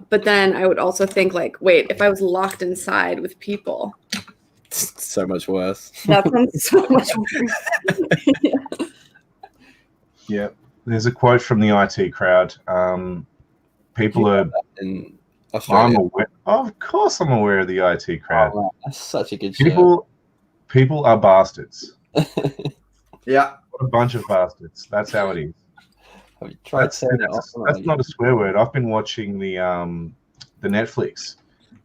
But then I would also think, like, wait, if I was locked inside with people, So much worse. that sounds so much worse. Yeah, there's a quote from the IT crowd. People are. In Australia. I'm aware. Of course, I'm aware of the IT crowd. Oh, that's such a good show. People are bastards. Yeah. What a bunch of bastards. That's how it is. Have you tried saying it That's not a swear word. I've been watching the Netflix.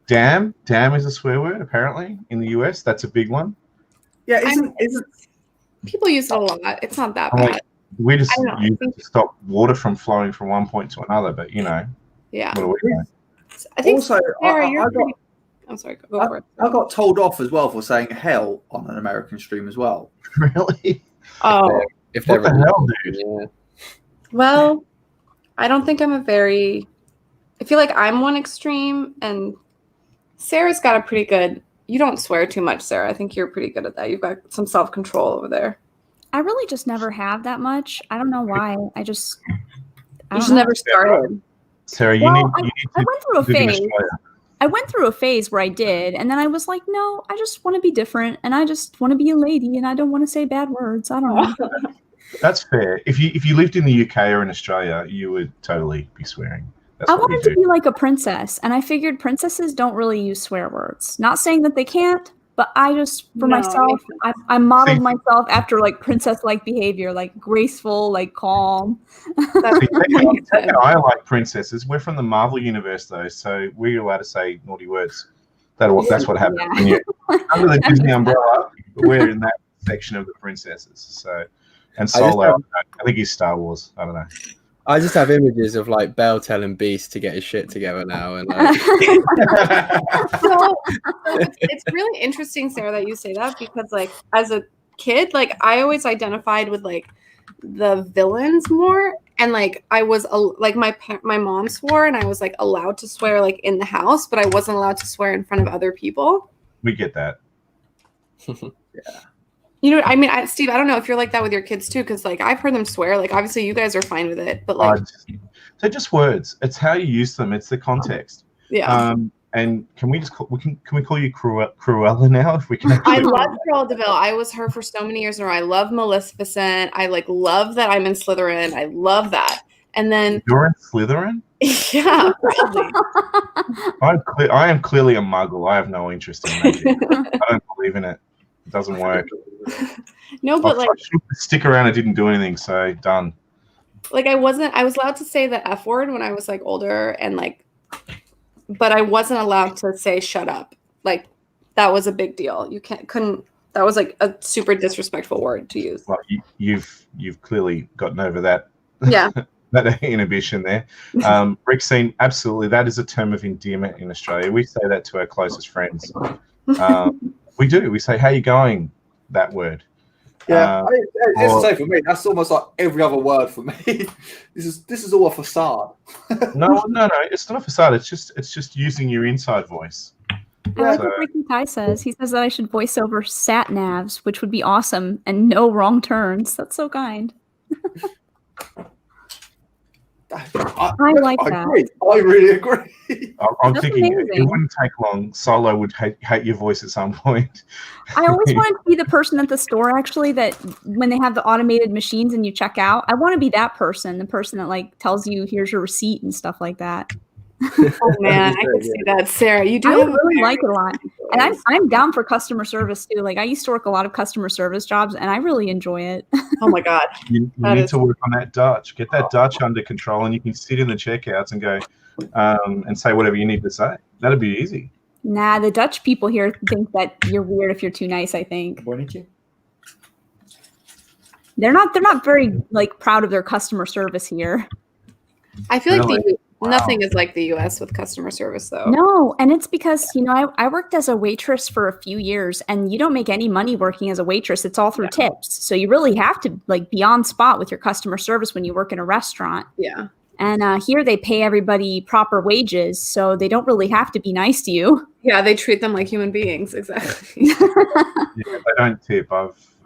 Damn is a swear word apparently in the US. That's a big one. Yeah, isn't People use it a lot. It's not that I'm bad. like, we just I don't know, I use think- it to stop water from flowing from one point to another. But you know, Yeah. what do we know? I think also Sarah, I you're got I'm sorry, go for it. I got told off as well for saying hell on an American stream as well. Really? Oh, If What the they're hell, dude? yeah. well, I don't think I'm I feel like I'm one extreme, and Sarah's got a pretty good. You don't swear too much, Sarah. I think you're pretty good at that. You've got some self-control over there. I really just never have that much. I don't know why. I just You don't just know. never started. Sarah, you Well, need I to went through a live in phase. Australia. I went through a phase where I did, and then I was like, no, I just want to be different, and I just want to be a lady, and I don't want to say bad words. I don't know. That's fair. If you lived in the UK or in Australia, you would totally be swearing. That's I what we wanted to do. be like a princess, and I figured princesses don't really use swear words. Not saying that they can't, but I just, for No, myself, makes I modeled See- myself after like princess-like behavior, like graceful, like calm. That's See, makes Tech sense. and I like princesses. We're from the Marvel universe, though, so we're allowed to say naughty words. That's what happens when you're under the Disney umbrella. We're in that section of the princesses. So, and Solo, I think he's Star Wars. I don't know. I just have images of like Belle telling Beast to get his shit together now, and like, So it's really interesting, Sarah, that you say that, because like as a kid, like I always identified with like the villains more, and like I was like my mom swore, and I was like allowed to swear like in the house, but I wasn't allowed to swear in front of other people. We get that. You know, I mean, Steve, I don't know if you're like that with your kids too, because like I've heard them swear. Like obviously you guys are fine with it, but like They're just words. It's how you use them. It's the context. yeah. And can we just can we call you Cruella now? If we can. I Actually, love Cruella de Vil. I was her for so many years in a row. I love Maleficent. I like love that I'm in Slytherin. I love that. And then you're in Slytherin. yeah, probably. I am clearly a Muggle. I have no interest in magic. I don't believe in it. It doesn't work. No, but I like should stick around. I didn't do anything, so done. I was allowed to say the F word when I was like older, and like, but I wasn't allowed to say shut up. Like that was a big deal. You couldn't. That was like a super disrespectful word to use. Well, you've clearly gotten over that. Yeah. That inhibition there. Rexine, absolutely. That is a term of endearment in Australia. We say that to our closest friends. We do. We say, "How you going?" That word. Yeah, it's the same for me. That's almost like every other word for me. This is all a facade. No. It's not a facade. It's just using your inside voice. I like what Ricky Kai says. He says that I should voice over sat navs, which would be awesome, and no wrong turns. That's so kind. I like that. Agree. I really agree. I'm That's thinking amazing. it wouldn't take long. Solo would hate your voice at some point. I always wanted to be the person at the store, actually, that when they have the automated machines and you check out, I want to be that person, the person that like tells you here's your receipt and stuff like that. Oh man, I can see that, Sarah. You do I have a really very like it a lot, voice. and I'm down for customer service too. Like I used to work a lot of customer service jobs, and I really enjoy it. Oh my god. You That need is- to work on that Dutch. Get that Dutch under control, and you can sit in the checkouts and go and say whatever you need to say. That'd be easy. Nah, the Dutch people here think that you're weird if you're too nice. I think Bonnetje? they're not very like proud of their customer service here. I feel like Really? nothing is like the US with customer service though. No, and it's because, I worked as a waitress for a few years, and you don't make any money working as a waitress. It's all through tips. So you really have to like be on spot with your customer service when you work in a restaurant. Yeah. And here they pay everybody proper wages, so they don't really have to be nice to you. Yeah, they treat them like human beings. Exactly. Yeah, they don't tip.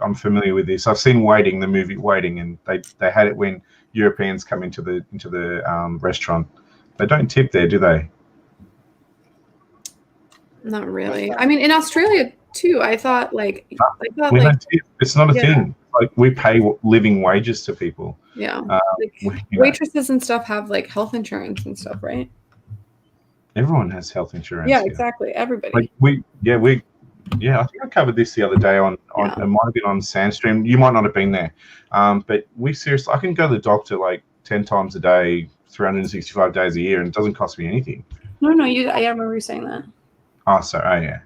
I'm familiar with this. I've seen Waiting, the movie Waiting, and they had it when Europeans come into the restaurant. They don't tip there, do they? Not really. I mean, in Australia too, I thought We don't tip. It's not a Yeah. thing. Like we pay living wages to people. yeah, We- you know, waitresses and stuff have like health insurance and stuff, right? everyone has health insurance. Yeah, exactly. Everybody. Like I think I covered this the other day on Yeah. it might have been on Sandstream. You might not have been there, but I can go to the doctor like 10 times a day, 365 days a year, and it doesn't cost me anything. No, I remember you saying that. Oh, yeah.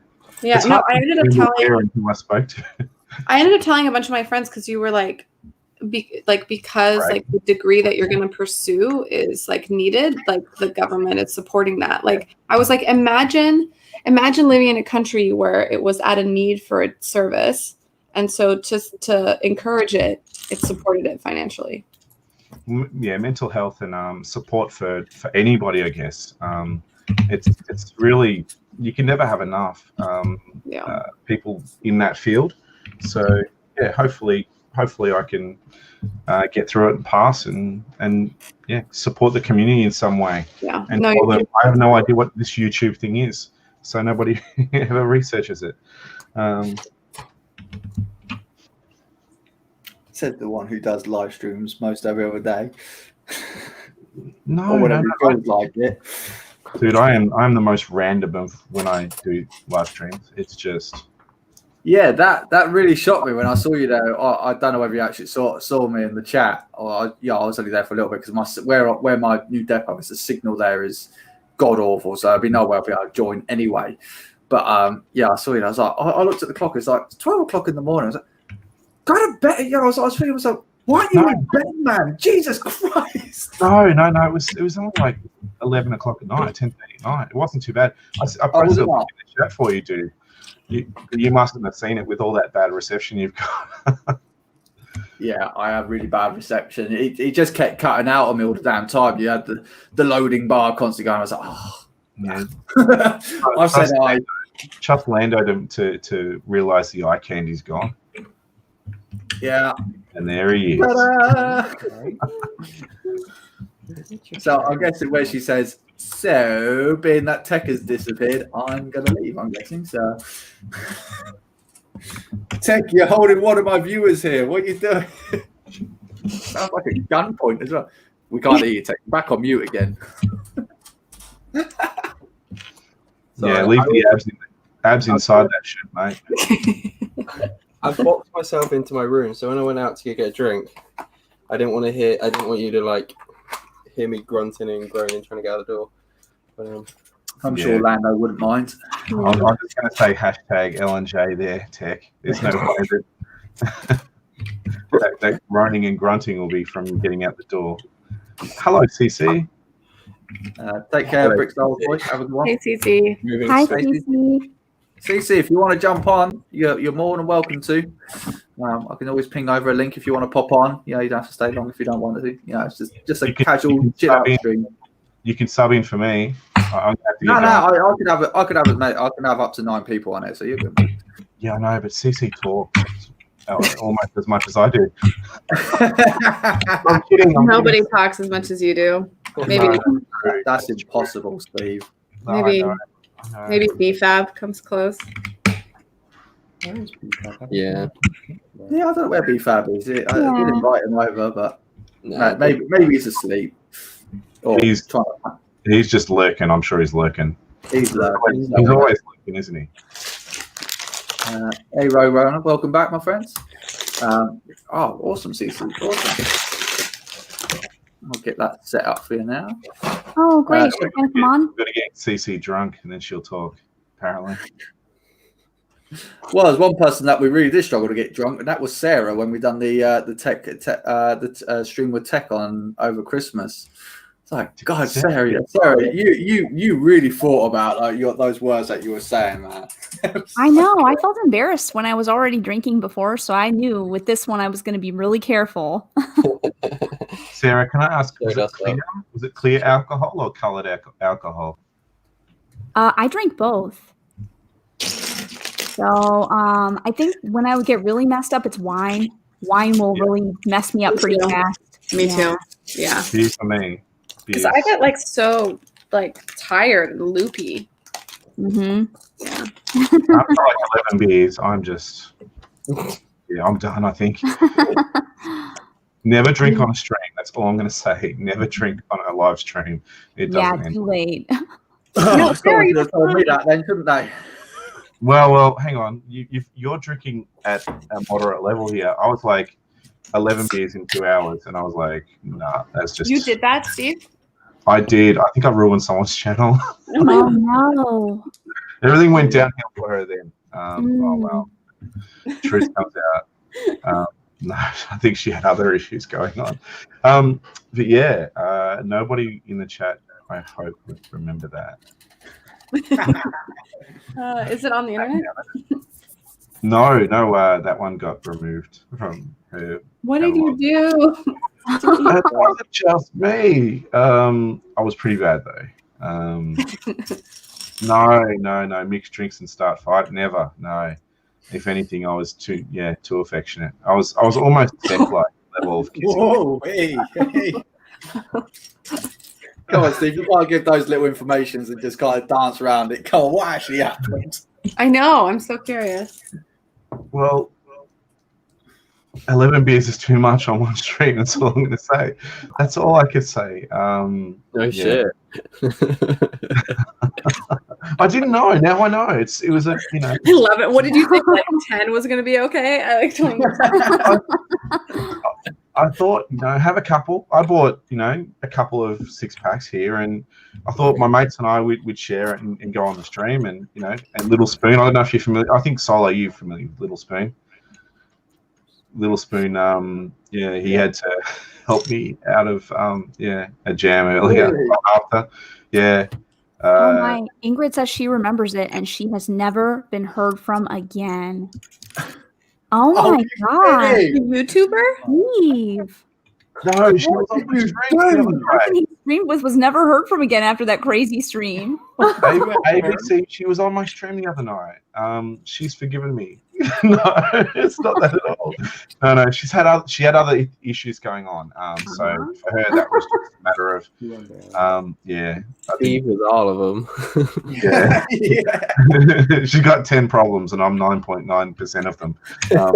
Yeah, It's no, hard I to ended up remember telling who I spoke to. I ended up telling a bunch of my friends because you were like, because Right. like the degree that you're going to pursue is like needed, like the government is supporting that. Like I was like, imagine living in a country where it was at a need for a service, and so just to encourage it, it supported it financially. Yeah, mental health and support for anybody, I guess. It's really, you can never have enough people in that field. So yeah, hopefully I can get through it and pass and support the community in some way. Yeah. And No, although I have no idea what this YouTube thing is, so nobody ever researches it. Said the one who does live streams most every other day. No, Or whenever no, it feels like it. dude, I'm the most random of when I do live streams. It's just Yeah, that really shocked me when I saw you there. I don't know whether you actually saw me in the chat, or I was only there for a little bit because where my new depot is, the signal there is god awful, so there'd be no way I'd be able to join anyway. But I saw you. And I was like, I looked at the clock. It's like 12 o'clock in the morning. I was like, go to bed. I was thinking to myself, why are you in bed, man? Jesus Christ! no. It was only like 11 o'clock at night, 10:30 at night. It wasn't too bad. I posted it in the chat for you, dude. You mustn't have seen it with all that bad reception you've got. Yeah, I have really bad reception. It just kept cutting out on me all the damn time. You had the loading bar constantly going. I was like, oh. Yeah. I said Trust Lando to realize the eye candy's gone. Yeah. And there he is. Ta-da! So I'm guessing where she says, so being that tech has disappeared, I'm gonna leave, I'm guessing. So Tech, you're holding one of my viewers here. What are you doing? Sounds like a gunpoint as well. We can't hear you, Tech. Back on mute again. Yeah, leave the abs inside that shit, mate. I've boxed myself into my room, so when I went out to get a drink, I didn't want you to like hear me grunting and groaning trying to get out the door. But, I'm sure Lando wouldn't mind. I'm just going to say hashtag LNJ there, Tech. There's no way that groaning and grunting will be from getting out the door. Hello, CC. Take care, Brickstyle boy. Have a good one. Hey, CC. Hi, CC. CC, if you want to jump on, you're more than welcome to. I can always ping over a link if you want to pop on. You don't have to stay long if you don't want to. It's just a casual chill out stream. You can sub in for me. I'm gonna have to No, get no, going. I could have it, mate. I can have up to 9 people on it, so you're good. Yeah, I know, but CC talks almost as much as I do. I'm kidding. Nobody talks as much as you do. Maybe No, That's impossible, Steve. no, maybe- I know. maybe BFAB comes close. Yeah. Yeah, I don't know where BFAB is. I did Yeah. invite him over, but No, maybe he's asleep. Or He's- trying He's just lurking. I'm sure he's lurking. he's He's always lurking, isn't he? Hey, Rona, welcome back, my friends. Awesome, CC. Awesome. I'll get that set up for you now. Oh, great. so- Can I come on? We've got to get CC drunk, and then she'll talk. Apparently. Well, there's one person that we really did struggle to get drunk, and that was Sarah when we done the stream with Tech on over Christmas. It's like, God, Sarah, you really thought about those words that you were saying, man. I know. I felt embarrassed when I was already drinking before, so I knew with this one I was going to be really careful. Sarah, can I ask, was Yeah, it clear? Was it clear alcohol or coloured alcohol? I drink both. So I think when I would get really messed up, it's wine. Wine will really mess me up Me pretty too. fast. Me Yeah. too. Yeah. Beer for me. Because Beer. I get like so like tired and loopy. Mm-hmm. Yeah. After like 11 beers, I'm just, yeah, I'm done, I think. Never drink on a stream. That's all I'm going to say. Never drink on a live stream. It Yeah, doesn't end. too late. No, Sarah, you told me that then, couldn't they? Well, hang on. You're drinking at a moderate level here. I was like 11 beers in 2 hours, and I was like, nah, that's just. You did that, Steve? I did. I think I ruined someone's channel. Oh no. Everything went downhill for her then. Oh, Mm. well. Truth comes out. No, I think she had other issues going on. But yeah, nobody in the chat, I hope, would remember that. Is it on the internet? No, that one got removed from her. What did you do? That wasn't just me. I was pretty bad though. No. Mixed drinks and start fight. Never. No. If anything, I was too affectionate. I was almost Tech-like level of kissing. Whoa, hey. Come on, Steve. You gotta give those little informations and just kind of dance around it. Come on, what actually happened? I know. I'm so curious. Well, 11 beers is too much on one stream. That's all I'm going to say. That's all I could say. no yeah. shit. I didn't know. Now I know. It was a I love it. What did you think? Like 10 was going to be okay? I like 20. I thought, have a couple. I bought, a couple of 6-packs here, and I thought my mates and I would share it and go on the stream, and and Little Spoon. I don't know if you're familiar. I think Solo, you're familiar with Little Spoon. Little Spoon, he had to help me out of a jam earlier after. Yeah. Oh my! Ingrid says she remembers it, and she has never been heard from again. Oh my god! YouTuber? Steve. No, she was on the stream. person he streamed with was never heard from again after that crazy stream. ABC, she was on my stream the other night. She's forgiven me. No, it's not that at all. No, she had other issues going on. So for her, that was just a matter of, Steve with all of them. Yeah. She got 10 problems, and I'm 9.9% of them. No.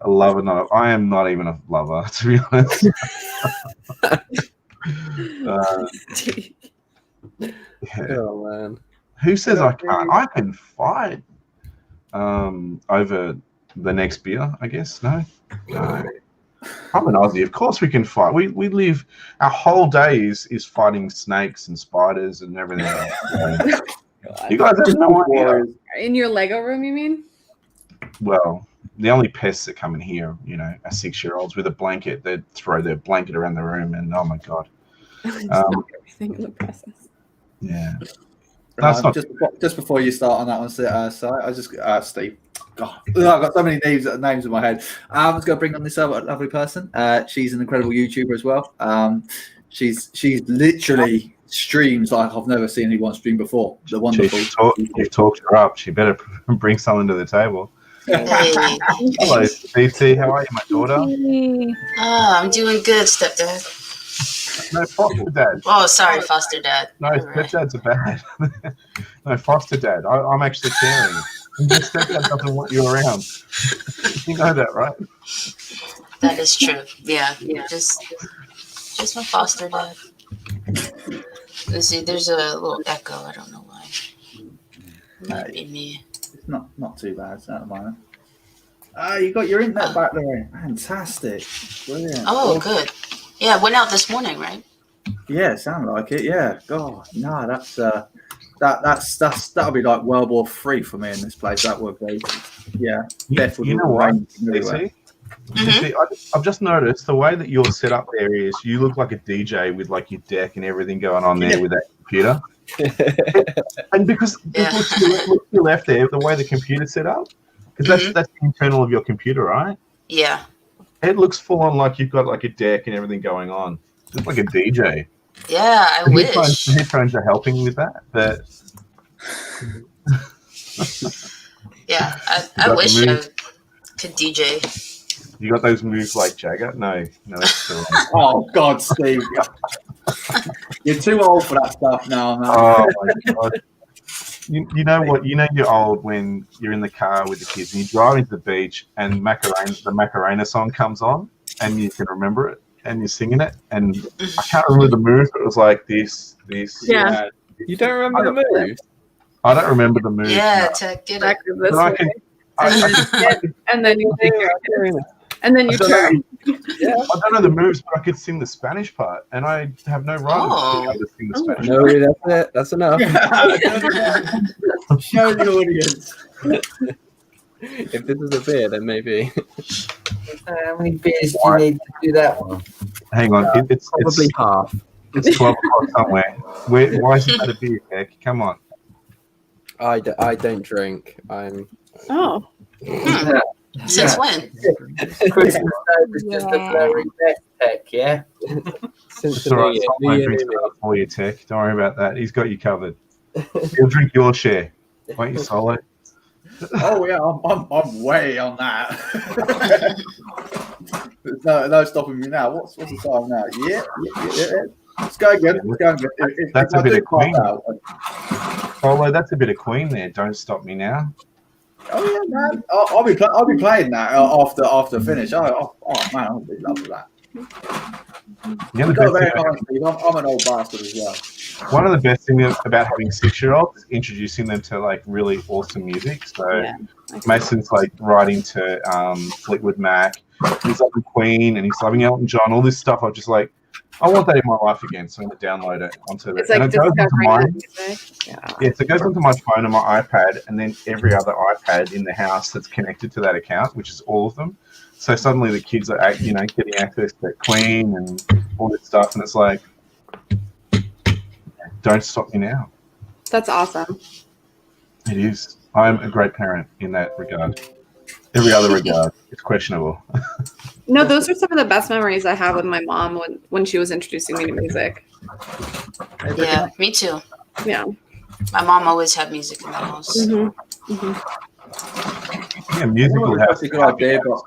A lover, not. I am not even a lover, to be honest. Oh man. Who says I can't? I can fight over the next beer, I guess. No. I'm an Aussie. Of course we can fight. We live, our whole day is fighting snakes and spiders and everything else. You guys have no idea. In your Lego room, you mean? Well, the only pests that come in here, are 6-year-olds with a blanket. They throw their blanket around the room, and oh my god. Everything in the process. Yeah. That's not just before you start on that one, so I just Steve. God, I've got so many names in my head. I'm just going to bring on this other lovely person. She's an incredible YouTuber as well. She's literally streams like I've never seen anyone stream before. The wonderful. You've talked her up. She better bring something to the table. Hey. Hello, CC. How are you, my daughter? Oh, I'm doing good, stepdad. No, foster dad. Oh, sorry, foster dad. No, stepdads are bad. No, foster dad. I'm actually caring. And your stepdad doesn't want you around. You know that, right? That is true. Yeah. Just my foster dad. Let's see, there's a little echo. I don't know why. Might be me. It's not too bad at the moment. You got your internet back there. Fantastic. Brilliant. Oh, good. Yeah, it went out this morning, right? Yeah, sound like it. Yeah. God, no, that'll be like World War III for me in this place. That would be. Yeah. You know what? See, I've just noticed the way that you're set up there is you look like a DJ with like your deck and everything going on there with that computer. And because look to your left there, the way the computer's set up, because that's the internal of your computer, right? Yeah. It looks full on like you've got like a deck and everything going on. Just like a DJ. Yeah, I wish. Headphones are helping with that. Yeah, I wish I could DJ. You got those moves like Jagger? No, that's still Oh God, Steve. You're too old for that stuff now, man. Oh my God. You know what? You know you're old when you're in the car with the kids and you drive into the beach and the Macarena song comes on and you can remember it and you're singing it and I can't remember the moves, but it was like this. Yeah. You don't remember the moves? I don't remember the moves. Yeah, to get it. This I way. can, And then you and then you turn. Yeah. I don't know the moves, but I could sing the Spanish part, and I have no right to be able to sing the Spanish No, part. that's it. That's enough. Show the audience. If this is a beer, then maybe. How many beers do you need to do that one? Hang on, it's Probably half. It's 12 o'clock somewhere. Why is that a beer, Keck? Come on. I don't drink. I'm. Oh. Since when? Christmas Day was just a very best tech, yeah? Since It's all right. Someone drinks for you, Tech. Don't worry about that. He's got you covered. He'll drink your share. Won't you, Solo? Oh yeah, I'm way on that. no stopping me now. What's the time now? Yeah. It's going good. It's going good. That's a bit of Queen. Solo, that's a bit of Queen there. Don't stop me now. Oh yeah, man. I'll be playing that after finish. Oh man, I'll be lovely that. Yeah, I'm an old bastard as well. One of the best things about having 6-year-olds is introducing them to like really awesome music. So Mason's like writing to Fleetwood Mac. He's loving Queen and he's loving Elton John. All this stuff. I'm just like, I want that in my life again, so I'm going to download it onto it. It's like and it goes onto mine. Yeah, so it goes onto my phone and my iPad, and then every other iPad in the house that's connected to that account, which is all of them. So suddenly the kids are, getting access to Queen and all this stuff, and it's like, don't stop me now. That's awesome. It is. I'm a great parent in that regard. Every other regard, it's questionable. No, those are some of the best memories I have with my mom when she was introducing me to music. Yeah, me too. Yeah. My mom always had music in the house. Yeah, musical That's a good idea, but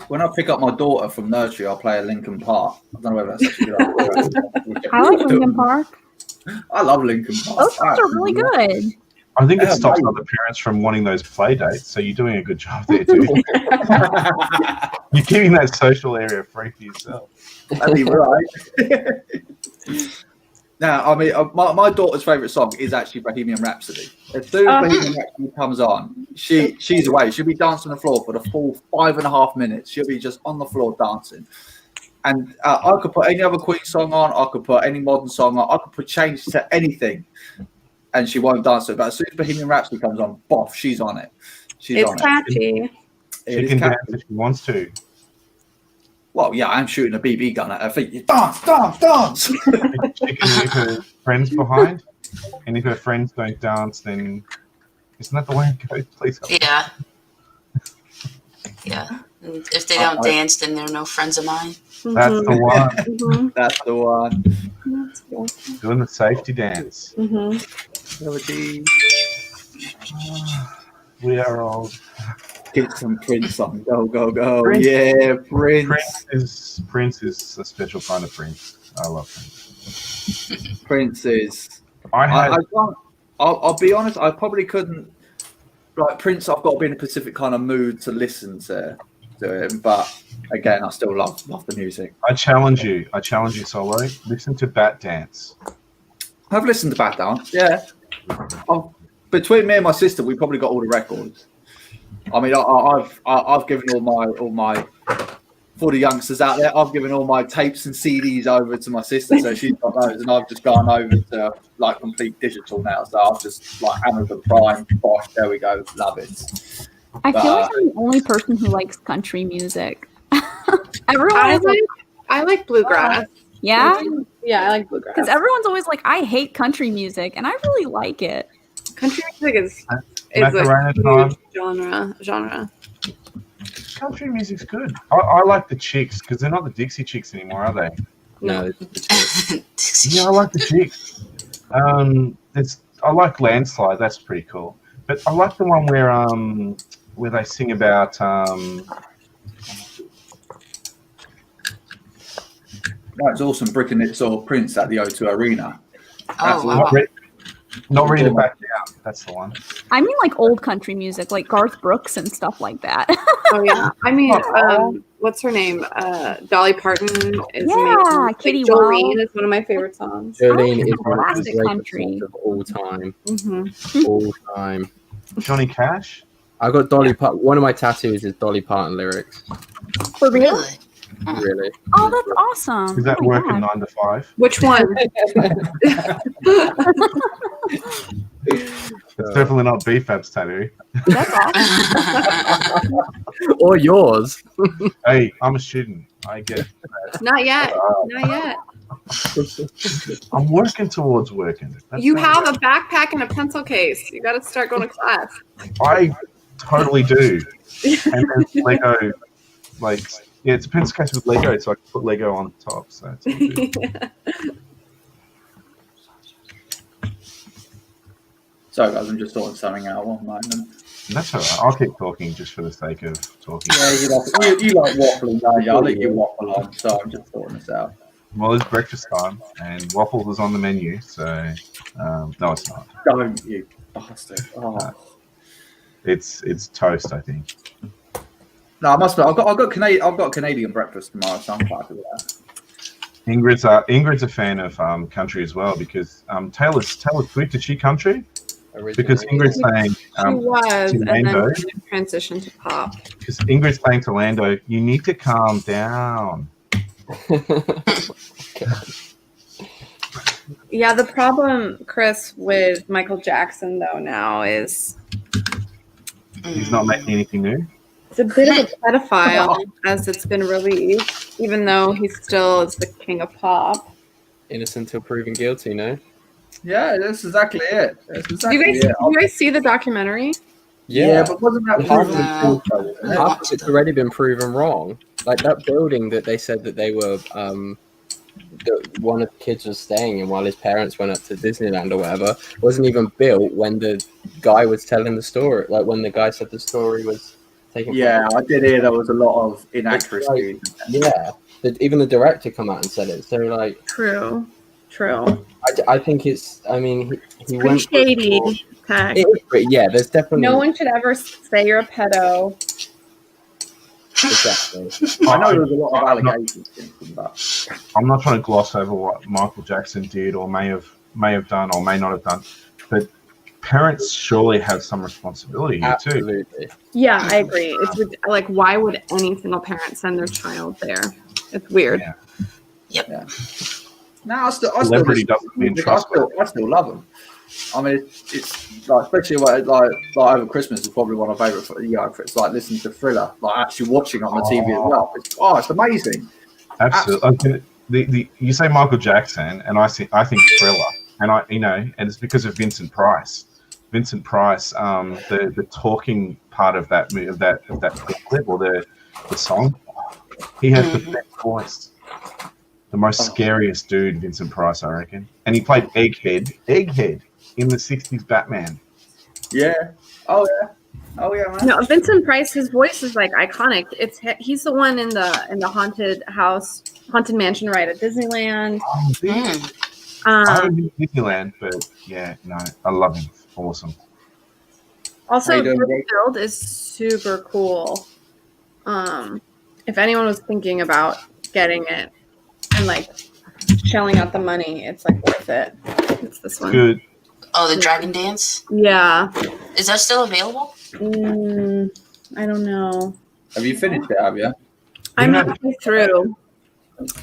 when I pick up my daughter from nursery, I'll play a Linkin Park. I don't know whether that's a good idea. I like Linkin Park. I love Linkin Park. Those songs are really good. I think it stops other parents from wanting those play dates, so you're doing a good job there, too. You're keeping that social area free for yourself. That'd be right. Now, I mean, my daughter's favourite song is actually Bohemian Rhapsody. As soon as Bohemian Rhapsody comes on, she's away. She'll be dancing on the floor for the full 5.5 minutes. She'll be just on the floor dancing. And I could put any other Queen song on. I could put any modern song on. I could put change to anything. And she won't dance to it. But as soon as Bohemian Rhapsody comes on, boff, she's on it. It's catchy. She can dance if she wants to. Well, yeah, I'm shooting a BB gun at her feet. Dance, dance, dance. She can leave her friends behind. And if her friends don't dance, then isn't that the way it goes? Please help. Yeah. Yeah. And if they don't dance, then they're no friends of mine. That's the one. Mhm. That's the one. That's good. Doing the safety dance. Mhm. We are old. Get some Prince on. Go, go, go. Prince. Yeah, Prince. Prince is a special kind of Prince. I love Prince. Prince is. I had I can't. I'll be honest. I probably couldn't. Like Prince, I've got to be in a specific kind of mood to listen to him. But again, I still love the music. I challenge you, Solo. Listen to Bat Dance. I've listened to Bat Dance. Yeah. Between me and my sister, we probably got all the records. I mean, I've given all my for the youngsters out there, I've given all my tapes and CDs over to my sister, so she's got those, and I've just gone over to like complete digital now. So I've just like Amazon Prime, Bosch, there we go, love it. I feel like I'm the only person who likes country music. Everyone I is like, like bluegrass. yeah, Yeah, I like bluegrass. because everyone's always like, I hate country music, and I really like it. Country music is Macarena a time. huge genre. Country music's good. I like the Chicks because they're not the Dixie Chicks anymore, are they? No. Yeah, I like the Chicks. I like Landslide. That's pretty cool. But I like the one where they sing about. That's awesome. Bricking it saw Prince at the O2 Arena. That's Oh, wow. Not ready to back down. That's the one. I mean, like old country music, like Garth Brooks and stuff like that. Oh yeah, I mean, what's her name? Dolly Parton is Yeah, amazing. Kitty Like, Jolene Wild. is one of my favorite songs. Jolene is Oh, one of classic the greatest country. songs of all time. Mhm. All time. Johnny Cash. I got Dolly Parton. One of my tattoos is Dolly Parton lyrics. For real? Really? Really? Oh, that's awesome. Is that Oh my working God. 9 to 5? Which one? It's definitely not BFAB's tattoo. That's awesome. Or yours. Hey, I'm a student. I get it. Not yet. Not yet. I'm working towards working. That's You not- have a backpack and a pencil case. You got to start going to class. I totally do. And there's Lego, like, yeah, it's a pencil case with Lego, so I can put Lego on top. So it's all good. Sorry, guys, I'm just sorting something out. One moment. That's all right. I'll keep talking just for the sake of talking. Yeah, you like waffling, don't you? I'll let you waffle on, so I'm just sorting this out. Well, it's breakfast time, and waffles is on the menu, so no, it's not. Don't you bastard. Oh. It's toast, I think. No, I must be. I've got Canadian breakfast tomorrow, so I'm quite good with that. Ingrid's a fan of country as well because Taylor Swift, is she country? Because Ingrid's saying She was, to and then Lando, she transitioned to pop. because Ingrid's saying to Lando, you need to calm down. Yeah, the problem, Chris, with Michael Jackson though now is He's not making anything new. it's a bit of a pedophile as it's been released, even though he still is the king of pop. Innocent till proven guilty, no? Yeah, that's exactly it. That's Do exactly you guys, it. do you guys see the documentary? Yeah, but wasn't that Half proven of false, though, wasn't it? Half of it's already been proven wrong. Like that building that they said that they were, that one of the kids was staying in while his parents went up to Disneyland or whatever, wasn't even built when the guy was telling the story. Like when the guy said the story was taking place. Yeah, I did hear there was a lot of inaccuracy. Yeah, even the director come out and said it. So like, True. I think it's. I mean, he Pretty went shady. Heck. It is pretty, yeah, there's definitely No one should ever say you're a pedo. exactly. I know there was a lot of allegations against him, but I'm not trying to gloss over what Michael Jackson did or may have done or may not have done, but parents surely have some responsibility here too. Absolutely. Yeah, I agree. It's like, why would any single parent send their child there? It's weird. Yeah. no, I still Celebrity listen to doesn't mean music. trustworthy. I still love them. I mean, it's like, especially like over Christmas is probably one of my favorite. You know, it's like listening to Thriller, like actually watching on the TV as well. It's amazing. Absolutely. Okay, you say Michael Jackson, and I think Thriller, and and it's because of Vincent Price. Vincent Price, the talking part of that clip, or the song. He has the best voice. The most scariest dude, Vincent Price, I reckon. And he played Egghead in the 60s Batman. Yeah. Oh yeah, man. No, Vincent Price, his voice is like iconic. He's the one in the haunted mansion ride at Disneyland. Oh, I haven't been to Disneyland, but yeah, no, I love him. Awesome. Also, this build is super cool. If anyone was thinking about getting it and like shelling out the money, it's like worth it. It's this one. Good. Oh, the Dragon Dance? Yeah. Is that still available? I don't know. Have you finished it, have you? I'm halfway through.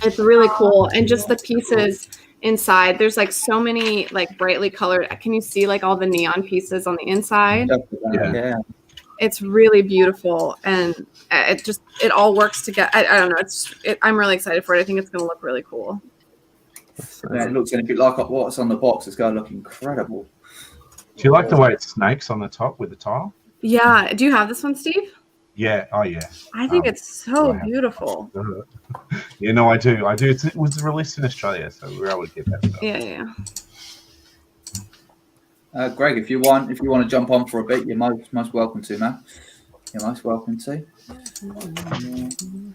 It's really cool. And just the pieces inside, there's like so many like brightly colored. Can you see like all the neon pieces on the inside? Yeah. It's really beautiful, and it all works together. I don't know. I'm really excited for it. I think it's going to look really cool. Yeah, it looks going to be like what's on the box. It's going to look incredible. Do you like the way it snakes on the top with the tile? Yeah. Do you have this one, Steve? Yeah. Oh, yeah. I think it's so beautiful. Yeah, no, I do. It was released in Australia, so we were able to get that stuff. Yeah. Greg, if you want to jump on for a bit, you're most welcome to, man. You're most welcome to.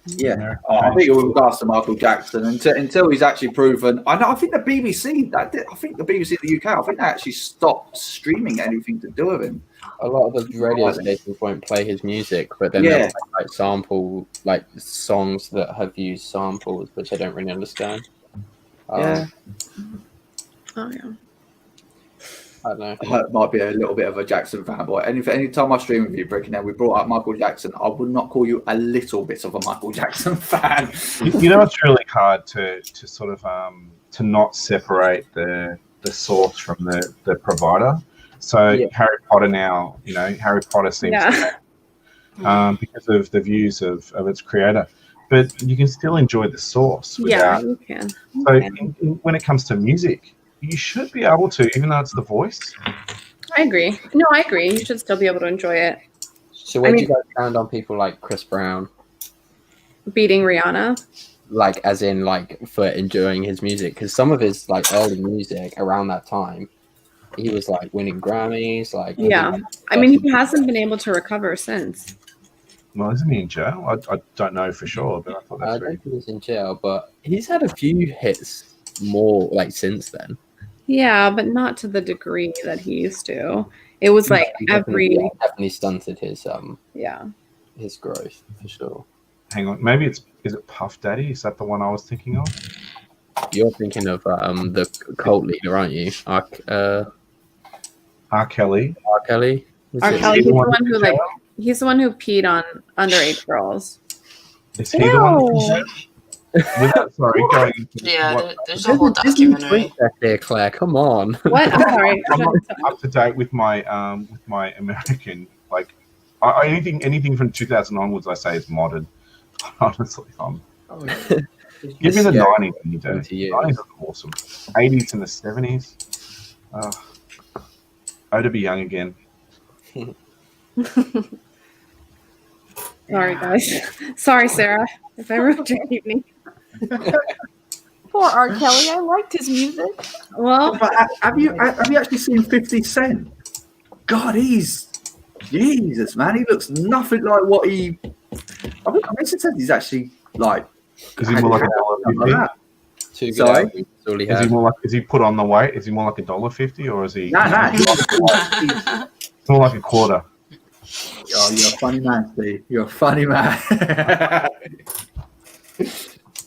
Yeah, I think with regards to Michael Jackson, until he's actually proven, I think the BBC, in the UK, I think they actually stopped streaming anything to do with him. A lot of the radio stations won't play his music, but then they'll like sample like songs that have used samples, which I don't really understand. Oh yeah. I don't know. I might be a little bit of a Jackson fanboy. Any time I stream with you, Brick, and we brought up Michael Jackson, I would not call you a little bit of a Michael Jackson fan. You know, it's really hard to sort of to not separate the source from the provider. So Harry Potter now, Harry Potter seems to because of the views of its creator. But you can still enjoy the source. Yeah, you can. So when it comes to music, you should be able to, even though it's the voice. I agree. No, I agree. You should still be able to enjoy it. So where do you guys stand on people like Chris Brown? Beating Rihanna? Like, as in, like, for enjoying his music? Because some of his, like, early music around that time, he was, like, winning Grammys. Like, yeah. I mean, he hasn't been able to recover since. Well, isn't he in jail? I don't know for sure, but I thought that's I don't think he's in jail, but he's had a few hits more, like, since then. Yeah, but not to the degree that he used to. It was like definitely stunted his his growth for sure. Hang on, maybe is it Puff Daddy? Is that the one I was thinking of? You're thinking of the cult leader, aren't you? R. Kelly. R. Kelly. R. Kelly. He's the one who peed on underage girls. Is he the one? Sorry, going into there's a whole documentary. There, Claire, come on. What? I'm sorry. I'm not up to date with my American, like anything from 2000 onwards. I say is modern. Honestly, give me the 90s any day. 90s are awesome. 80s and the 70s. Oh, to be young again. Sorry, guys. Sorry, Sarah, if I ruined your evening. Poor R. Kelly. I liked his music. Well, but have you actually seen 50 Cent? God, Jesus, man. He looks nothing like what he. I mean, Vincent said he's actually like. Is he more like $1.50? Sorry. Is he put on the weight? Is he more like $1.50 or is he? No. It's more like a quarter. Oh, you're a funny man, Steve. You're a funny man.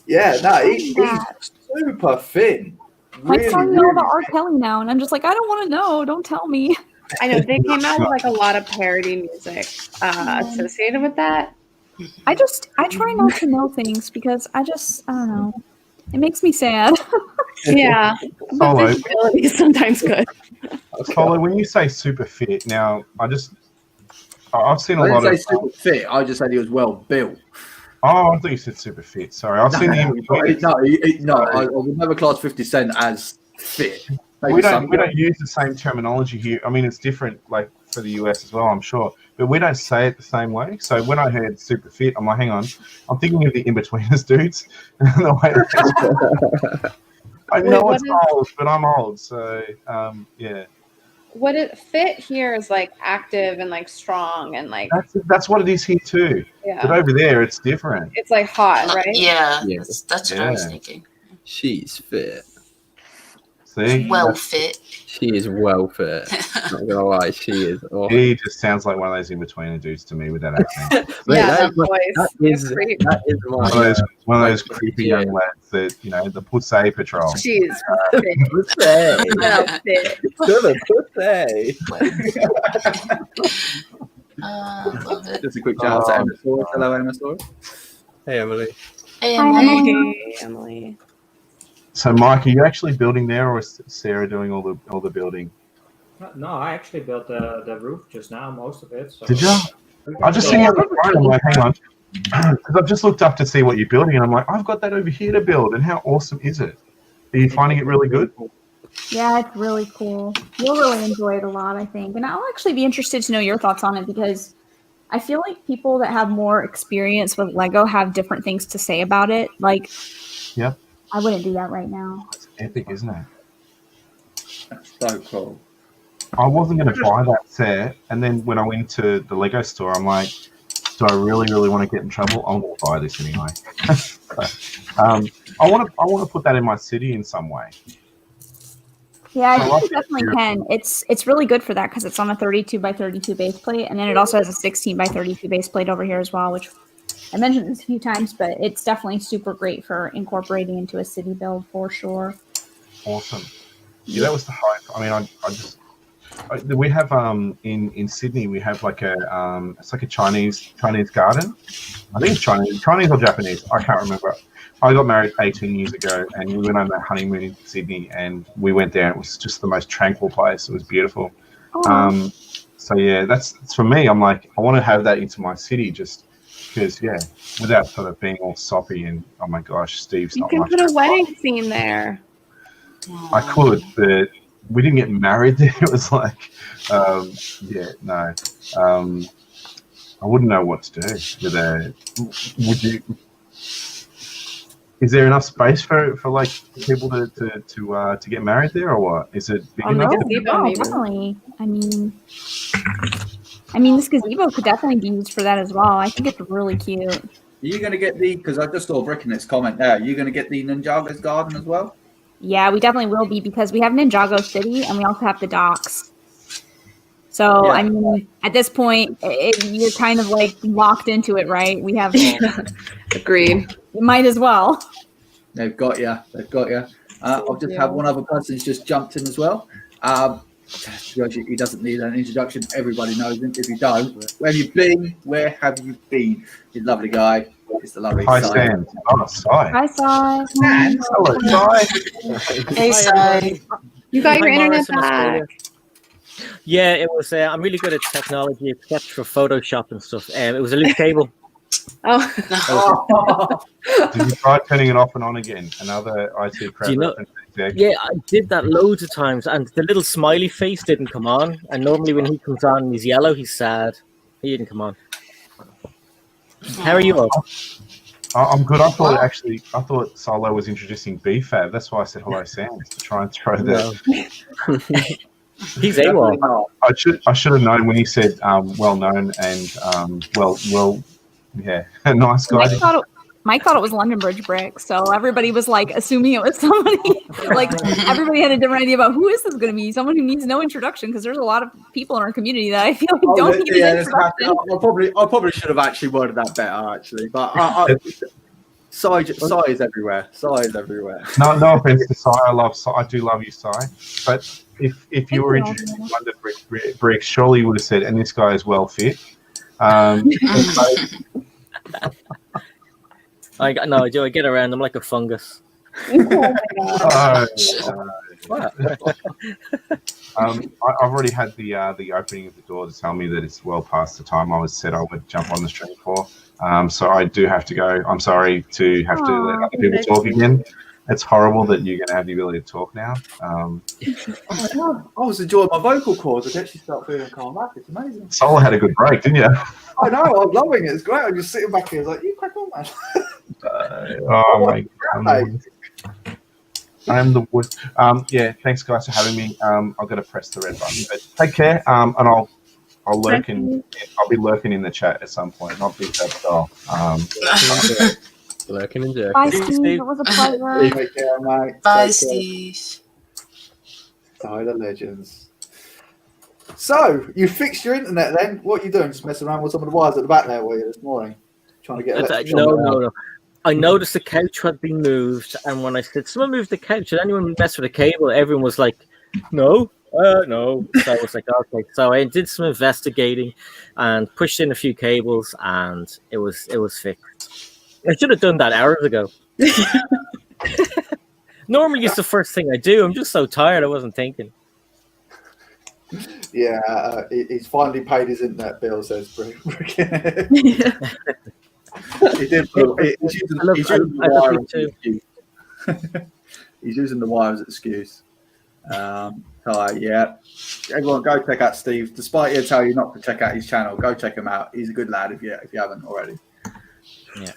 Yeah, no, he's super thin. Really, telling me all about R. Kelly now, and I'm just like, I don't want to know. Don't tell me. I know they came out with like a lot of parody music associated with that. I try not to know things because I don't know. It makes me sad. Yeah, but visibility is sometimes good. Solo, when you say super fit, now I've seen a lot of. I didn't say super fit. I just said he was well built. Oh, I thought you said super fit. Sorry, I've seen him. No, I would never class 50 Cent as fit. we don't use the same terminology here. I mean, it's different, like for the US as well, I'm sure, but we don't say it the same way. So when I heard super fit, I'm like, hang on, I'm thinking of the in-betweeners dudes. The way I know it's old, but I'm old, so yeah. What it fit here is like active and like strong and like that's what it is here too. Yeah. But over there, it's different. It's like hot, right? Yeah, that's what I was thinking. She's fit. See? Well fit. She is well fit. Not gonna lie, she is. Oh. He just sounds like one of those in-betweener dudes to me with that accent. That voice. That is one of those creepy young lads that, you know, the Pussy Patrol. She's fit. Well fit. Love it. Just a quick shout out to Emma Source. Hello, Emma Source. Hey, Emily. Hey, Emily. Hey, Emily. So, Mike, are you actually building there, or is Sarah doing all the building? No, I actually built the roof just now, most of it. So Did you? I just seen you on the phone. I'm like, hang on, because I've just looked up to see what you're building, and I'm like, I've got that over here to build, and how awesome is it? Are you finding it really good? Yeah, it's really cool. You'll really enjoy it a lot, I think. And I'll actually be interested to know your thoughts on it because I feel like people that have more experience with Lego have different things to say about it. Like, yep. I wouldn't do that right now. It's epic, isn't it? That's so cool. I wasn't going to buy that set, and then when I went to the Lego store, I'm like, do I really want to get in trouble? I'm going to buy this anyway. I want to put that in my city in some way. Yeah, I think you definitely can. It's really good for that because it's on a 32 by 32 base plate, and then it also has a 16 by 32 base plate over here as well, which I mentioned this a few times, but it's definitely super great for incorporating into a city build for sure. Awesome. Yeah, that was the hype. I mean, we have in Sydney we have like a it's like a Chinese garden. I think it's Chinese or Japanese. I can't remember. I got married 18 years ago, and we went on that honeymoon in Sydney, and we went there. It was just the most tranquil place. It was beautiful. So yeah, that's for me. I'm like, I want to have that into my city, just because, yeah, without sort of being all soppy and oh my gosh, Steve's not much. You can put a wedding scene there. I could, but we didn't get married there. It was like, yeah, no. I wouldn't know what to do with a. Would you? Is there enough space for like people to get married there, or what? Is it big enough? Definitely. I mean, this gazebo could definitely be used for that as well. I think it's really cute. Are you going to get because I just saw Brick in its comment there, are you going to get the Ninjago's garden as well? Yeah, we definitely will be because we have Ninjago City and we also have the docks. So, yeah. I mean, at this point, you're kind of like locked into it, right? We have... Agreed. You might as well. They've got you. I'll just have one other person who's just jumped in as well. He doesn't need an introduction. Everybody knows him. If you don't, where have you been? Where have you been? He's a lovely guy. He's the lovely Hi, Sai. Stan. Oh, Sai. Hi, Sai. Hello, Sai. Hey, Sai. You got your internet back. Yeah, it was. I'm really good at technology, except for Photoshop and stuff. It was a loose cable. Oh. Did you try turning it off and on again? Another IT crap. Yeah, I did that loads of times, and the little smiley face didn't come on. And normally when he comes on and he's yellow, he's sad. He didn't come on. How are you all? I'm good. I thought Solo was introducing BFAB. That's why I said hello, Sam, to try and throw that. He's AWOL. I should have known when he said well known and well, yeah, nice guy. Mike thought it was London Bridge Brick, so everybody was like assuming it was somebody. Like everybody had a different idea about who is this going to be? Someone who needs no introduction, because there's a lot of people in our community that I feel like don't need an introduction. I probably should have actually worded that better, actually. But Sai is everywhere. Sai is everywhere. No offense to Sai. I do love you, Sai. But if you were introduced to London Brick, surely you would have said, and this guy is well fit. I do. I get around. I'm like a fungus. I've already had the opening of the door to tell me that it's well past the time I was said I would jump on the stream for. So I do have to go. I'm sorry to have to let other people talk again. It's horrible that you're going to have the ability to talk now. Oh my God. I was enjoying my vocal cords. I can actually start feeling calm back. It's amazing. Solo had a good break, didn't you? I know. I'm loving it. It's great. I'm just sitting back here. I was like, you crack on, man. Oh my God. I'm the wood. Yeah, thanks guys for having me. I've got to press the red button, but take care. And I'll lurk in. I'll be lurking in the chat at some point. Not big that style. Lurking and jerking. Bye, Steve. It was a pleasure. Take care, mate. Bye, Take care. Steve. Tyler Legends. So you fixed your internet then? What are you doing? Just messing around with some of the wires at the back there, were you, this morning? Trying to get No. I noticed the couch had been moved, and when I said, someone moved the couch, did anyone mess with the cable? Everyone was like, no. So I was like, okay. So I did some investigating and pushed in a few cables, and it was fixed. I should have done that hours ago. Normally, it's the first thing I do. I'm just so tired. I wasn't thinking. Yeah, he's finally paid his internet bill, says Brick. He did. He's using the wire as an excuse. Yeah. Everyone, go check out Steve. Despite he tell you not to check out his channel, go check him out. He's a good lad if you haven't already. Yeah.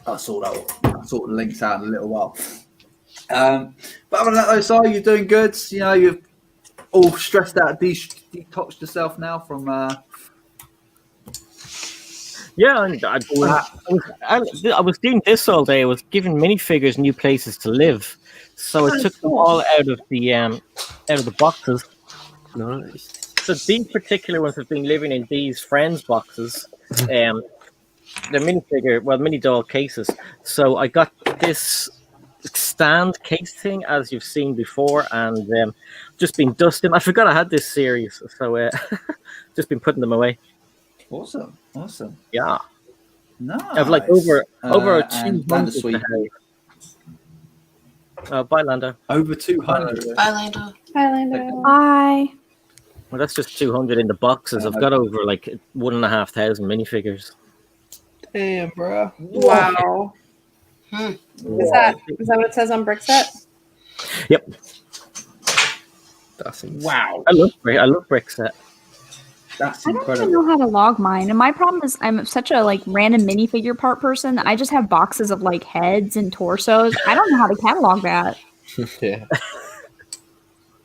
I'll sort the links out in a little while. But other than that, though, Si, you're doing good. You know, you're all stressed out, detoxed yourself now from. Yeah, and I was doing this all day. I was giving minifigures new places to live, so I took them all out of the boxes. Nice. So these particular ones have been living in these friends boxes. They're mini doll cases. So I got this stand case thing, as you've seen before, and just been dusting. I forgot I had this series, so just been putting them away. Awesome. Yeah. Nice. I've like over and 200. Sweet. Bye, Lando. Over 200. Bye, Lando. Hi, Lando. Bye. Well, that's just 200 in the boxes. I've got over like 1,500 minifigures. Damn, bro. Wow. Is that what it says on Brickset? Yep. That's insane. Wow. I love Brickset. That's I don't even incredible. know how to log mine, and my problem is I'm such a like random minifigure part person that I just have boxes of like heads and torsos. I don't know how to catalog that. Yeah.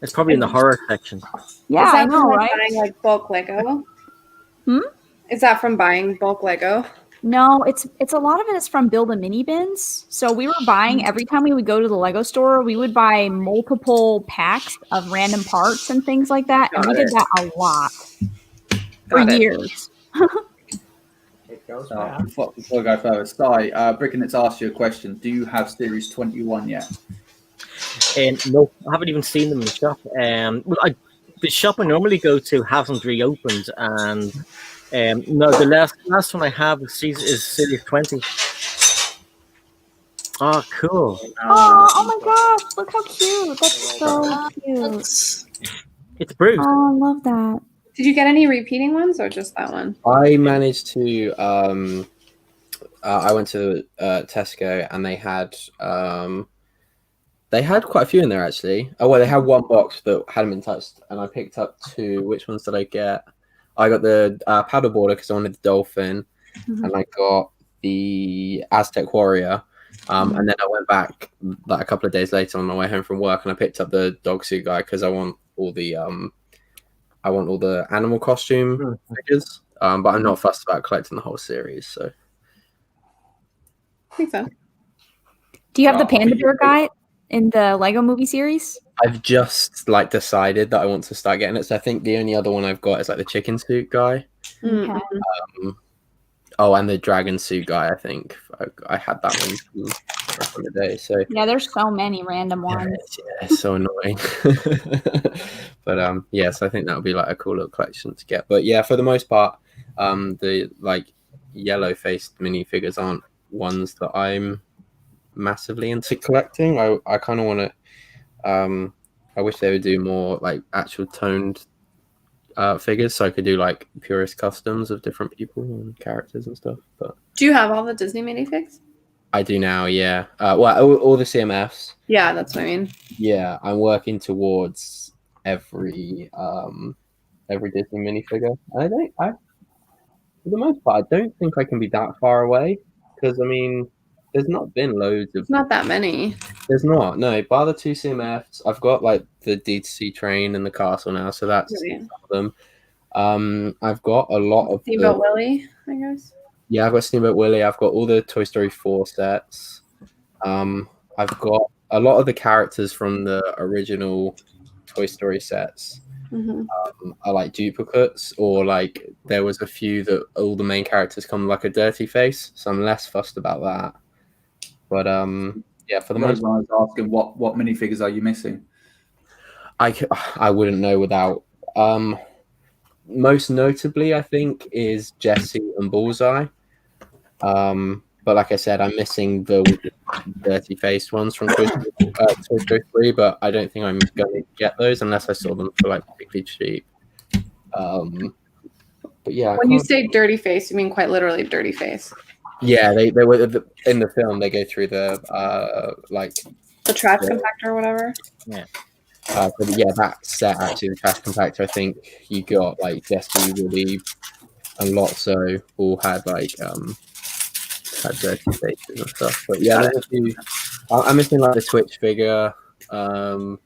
It's probably in the horror section. Yeah, Is that I know, from right? buying like bulk Lego? Hmm? Is that from buying bulk Lego? No, it's a lot of it is from Build a Mini Bins. So we were buying every time we would go to the Lego store, we would buy multiple packs of random parts and things like that, and we did that a lot for years. It goes Before I go further, Si, Brickenit's asked you a question. Do you have Series 21 yet? No, I haven't even seen them in the shop. The shop I normally go to hasn't reopened, and no, the last one I have is Series 20. Oh, cool! Oh my gosh, look how cute! That's so cute. It's Bruce. Oh, I love that. Did you get any repeating ones or just that one? I managed to. I went to Tesco and they had quite a few in there actually. Oh well, they had one box that hadn't been touched, and I picked up two. Which ones did I get? I got the paddleboarder because I wanted the dolphin, and I got the Aztec warrior. And then I went back like a couple of days later on my way home from work, and I picked up the dog suit guy because I want all the animal costume figures. But I'm not fussed about collecting the whole series. So, I think so. Do you have the Panda Bear guy in the Lego Movie series? I've just like decided that I want to start getting it. So I think the only other one I've got is like the chicken suit guy. Okay. Oh, and the dragon suit guy. I think I had that one from the day. So Yeah, there's so many random ones. yeah, it's so annoying. But yeah, so I think that would be like a cool little collection to get. But yeah, for the most part, the like yellow faced minifigures aren't ones that I'm massively into collecting. I kind of want to. I wish they would do more like actual toned figures, so I could do like purist customs of different people and characters and stuff. But Do you have all the Disney minifigs? I do now. Yeah. Well, all the CMFs. Yeah, that's what I mean. Yeah, I'm working towards every Disney minifigure. And for the most part, I don't think I can be that far away because I mean, there's not been loads of. It's not that many. There's not. No, bar the 2 CMFs. I've got like the D2C train and the castle now, so that's them. I've got a lot of Steamboat Willie, I guess. Yeah, I've got Steamboat Willie. I've got all the Toy Story 4 sets. I've got a lot of the characters from the original Toy Story sets. Are like duplicates, or like there was a few that all the main characters come like a dirty face, so I'm less fussed about that. But yeah, for the most part, I was asking what minifigures are you missing? I wouldn't know without. Most notably, I think, is Jessie and Bullseye. But like I said, I'm missing the dirty faced ones from Toy Story 3, but I don't think I'm going to get those unless I saw them for like particularly cheap. But yeah, when you say dirty face, you mean quite literally dirty face? Yeah, they were in the film. They go through the like the trash compactor or whatever. Yeah. But yeah, that set actually, the trash compactor. I think you got like Jessie, Willie, and Lotso all had like had dirty faces and stuff. But yeah, there's a few. I'm missing like the Twitch figure, and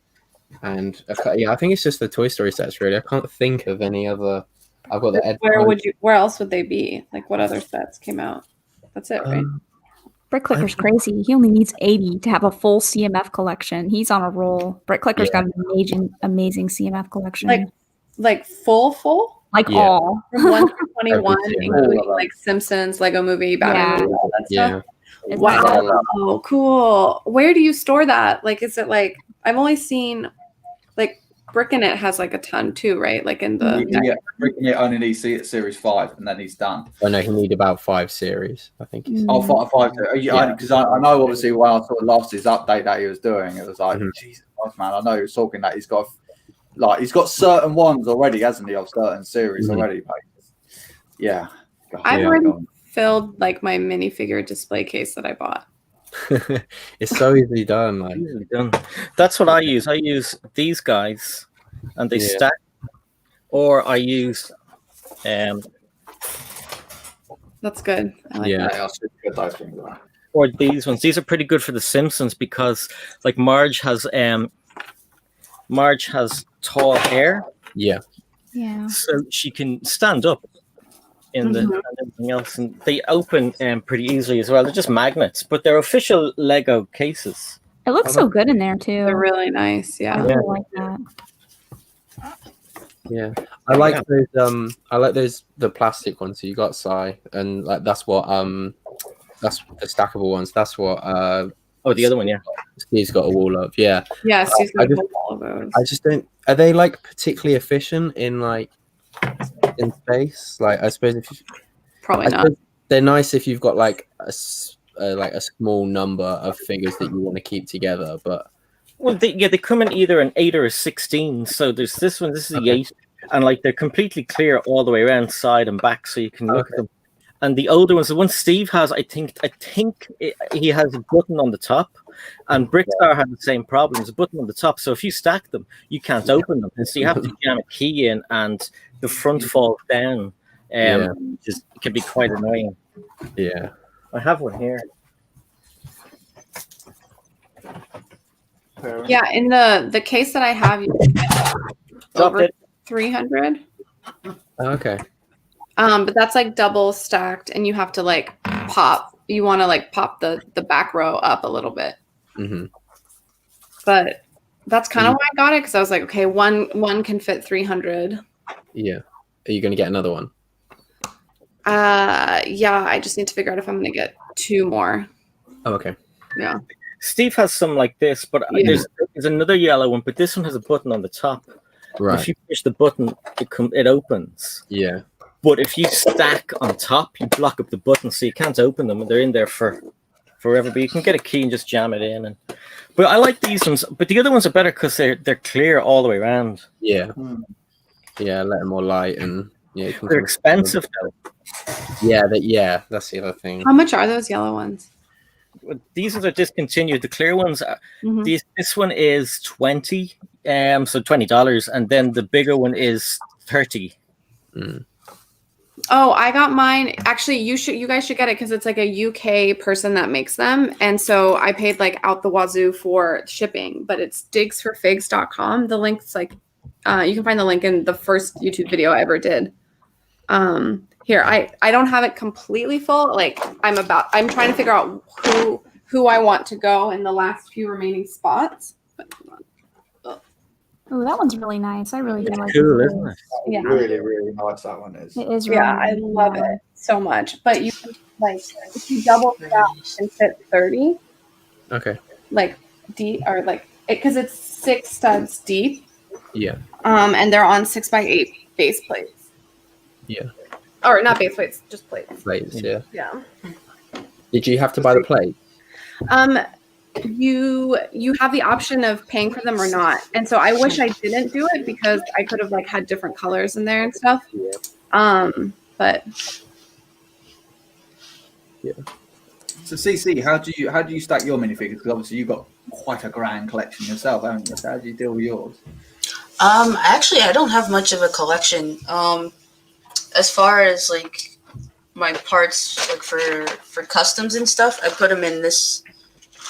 yeah, I think it's just the Toy Story sets really. I can't think of any other. I've got the Ed. Where else would they be? Like what other sets came out? That's it, right? Brick Clicker's crazy. He only needs 80 to have a full CMF collection. He's on a roll. Brick Clicker's got an amazing CMF collection. Like full? Like all. From 1 through 21, including like Simpsons, Lego Movie, Batman Movie, all that stuff. Wow. Oh, cool. Where do you store that? Like, is it like, I've only seen, like, Brickinit has like a ton too, right? Like in the. Yeah, Brickinit only needs series 5 and then he's done. I know he need about 5 series, I think. Oh, 5. Yeah, because I know obviously when I sort of lost his update that he was doing, it was like, Jesus Christ, man. I know he was talking that he's got certain ones already, hasn't he, of certain series already, mate. Yeah. God, I've already filled like my minifigure display case that I bought. It's so easily done. Like easily done. That's what I use. I use these guys, and they stack. Or I use. That's good. I like that. Or these ones. These are pretty good for the Simpsons because, like, Marge has tall hair. Yeah. Yeah. So she can stand up in the and everything else, and they open pretty easily as well. They're just magnets, but they're official Lego cases. It looks so good in there too. They're really nice. Yeah, I really like that. Yeah, I like those. I like those the plastic ones. So you got Sai, and like that's what that's the stackable ones. That's what the other one, yeah. Steve's got a wall of, yeah. Yeah, Steve's got a wall of those. I just don't. Are they like particularly efficient in space? Like I suppose if you, probably not. They're nice if you've got like a small number of figures that you want to keep together, but. Well, they come in either an 8 or a 16. So there's this one. This is the 8, and like they're completely clear all the way around, side and back, so you can look at them. And the older ones, the one Steve has, I think he has a button on the top, and Brickstar had the same problem. There's a button on the top, so if you stack them, you can't open them, and so you have to jam a key in, and the front falls down. Which can be quite annoying. Yeah, I have one here. Yeah, in the case that I have, you can get over 300. Okay. But that's like double stacked, and you have to like pop. You want to like pop the back row up a little bit. Mm-hmm. But that's kind of why I got it, because I was like, okay, one can fit 300. Yeah. Are you going to get another one? Yeah. I just need to figure out if I'm going to get 2 more. Oh, okay. Yeah. Steve has some like this, but there's another yellow one, but this one has a button on the top. Right. If you push the button, it opens. Yeah. But if you stack on top, you block up the button, so you can't open them, and they're in there for forever. But you can get a key and just jam it in. But I like these ones. But the other ones are better because they're clear all the way around. Yeah. Yeah, let them more light and yeah. They're expensive though. Yeah, that's the other thing. How much are those yellow ones? these ones are discontinued. The clear ones, Mhm. this one is 20, so $20, and then the bigger one is 30. Oh, I got mine. Actually, you guys should get it because it's like a UK person that makes them. And so I paid like out the wazoo for shipping, but it's digsforfigs.com. The link's like you can find the link in the first YouTube video I ever did. Here, I don't have it completely full. Like I'm trying to figure out who I want to go in the last few remaining spots. But hold on. Oh, that one's really nice. I really do like Cool, it. isn't it? Yeah. Really, really nice that one is. It is really Yeah, I nice. love it so much. But you like if you double that and fit 30, Okay. like deep or like because it's 6 studs deep. Yeah. And they're on 6x8 base plates. Yeah. Or not base plates, just plates. Plates. Yeah. Yeah. Did you have to buy the plate? You have the option of paying for them or not. And so I wish I didn't do it because I could have like had different colors in there and stuff. Yeah. But Yeah. So CC, how do you stack your minifigures? Because obviously you've got quite a grand collection yourself, haven't you? So how do you deal with yours? Actually, I don't have much of a collection. As far as like my parts, like for customs and stuff, I put them in this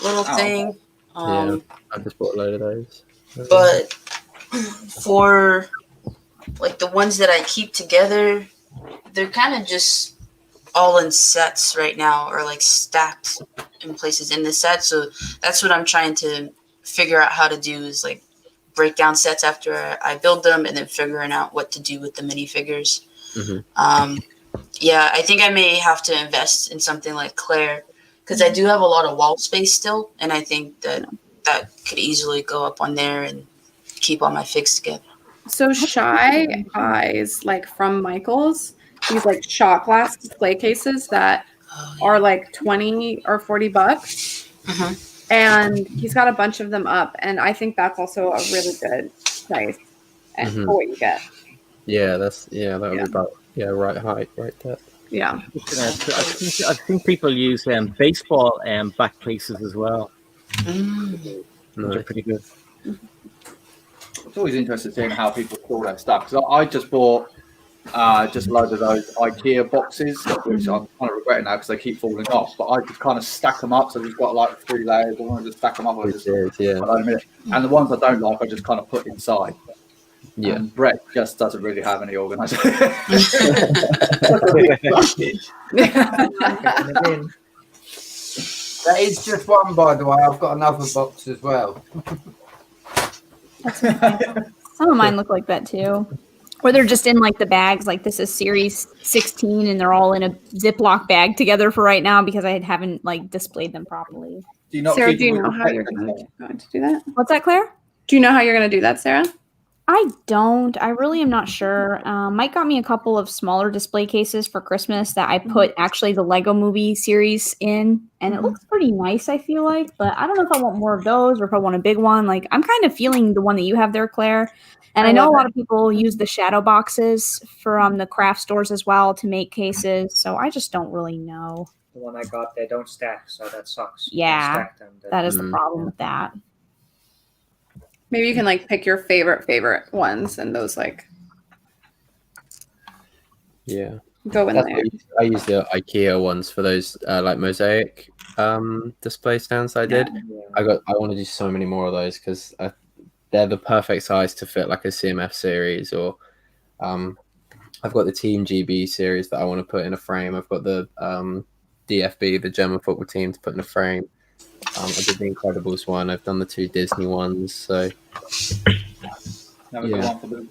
little thing. Yeah. I just bought a load of those. But for like the ones that I keep together, they're kind of just all in sets right now, or like stacked in places in the set. So that's what I'm trying to figure out how to do, is like break down sets after I build them, and then figuring out what to do with the minifigures. Mm-hmm. Yeah, I think I may have to invest in something like Claire, because I do have a lot of wall space still, and I think that could easily go up on there and keep all my figs together. so Shy buys like from Michaels these like shot glass display cases that are like 20 or 40 bucks. And he's got a bunch of them up, and I think that's also a really good price and for what you get. Yeah, that would be about right height, right there. Yeah. I've seen people use baseball back places as well. Which are pretty good. It's always interesting seeing how people store their stuff. Because I just bought just a load of those IKEA boxes, which I'm kind of regretting now because they keep falling off. But I just kind of stack them up, so I've just got like 3 layers. I want to just stack them up. And the ones I don't like, I just kind of put inside. Yeah. And Brett just doesn't really have any organisation. That is just one, by the way. I've got another box as well. Some of mine look like that too. Or they're just in like the bags, like this is series 16 and they're all in a Ziploc bag together for right now because I haven't like displayed them properly. Sarah, do you know how you're going to do that? What's that, Claire? Do you know how you're going to do that, Sarah? I don't. I really am not sure. Mike got me a couple of smaller display cases for Christmas that I put actually the Lego Movie series in, and it looks pretty nice, I feel like. But I don't know if I want more of those or if I want a big one. Like, I'm kind of feeling the one that you have there, Claire. And I know a lot of people use the shadow boxes from the craft stores as well to make cases. So I just don't really know. The one I got, they don't stack, so that sucks. Yeah, Stack them, that is the problem with that. Maybe you can like pick your favorite ones and those like Yeah. go in there. I use the IKEA ones for those like mosaic display stands I did. I want to do so many more of those because they're the perfect size to fit like a CMF series, or I've got the Team GB series that I want to put in a frame. I've got the DFB, the German football team, to put in a frame. I did the Incredibles one. I've done the 2 Disney ones. So Now we've got one for the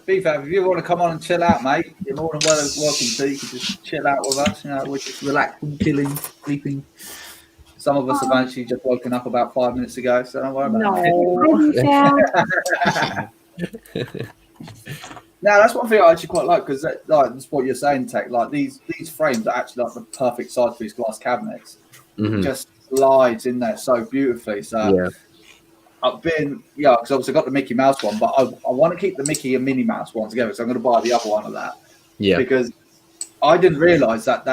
BFAB, if you want to come on and chill out, mate, you're more than welcome to. You can just chill out with us. You know, we're just relaxing, chilling, sleeping. Some of us have actually just woken up about 5 minutes ago, so don't worry about it. Now, that's one thing I actually quite like, because like that's what you're saying, Tech. Like these frames are actually like the perfect size for these glass cabinets. Just slides in there so beautifully. So I've been, because obviously I got the Mickey Mouse one, but I want to keep the Mickey and Minnie Mouse one together, so I'm going to buy the other one of that. Yeah. Because I didn't realise that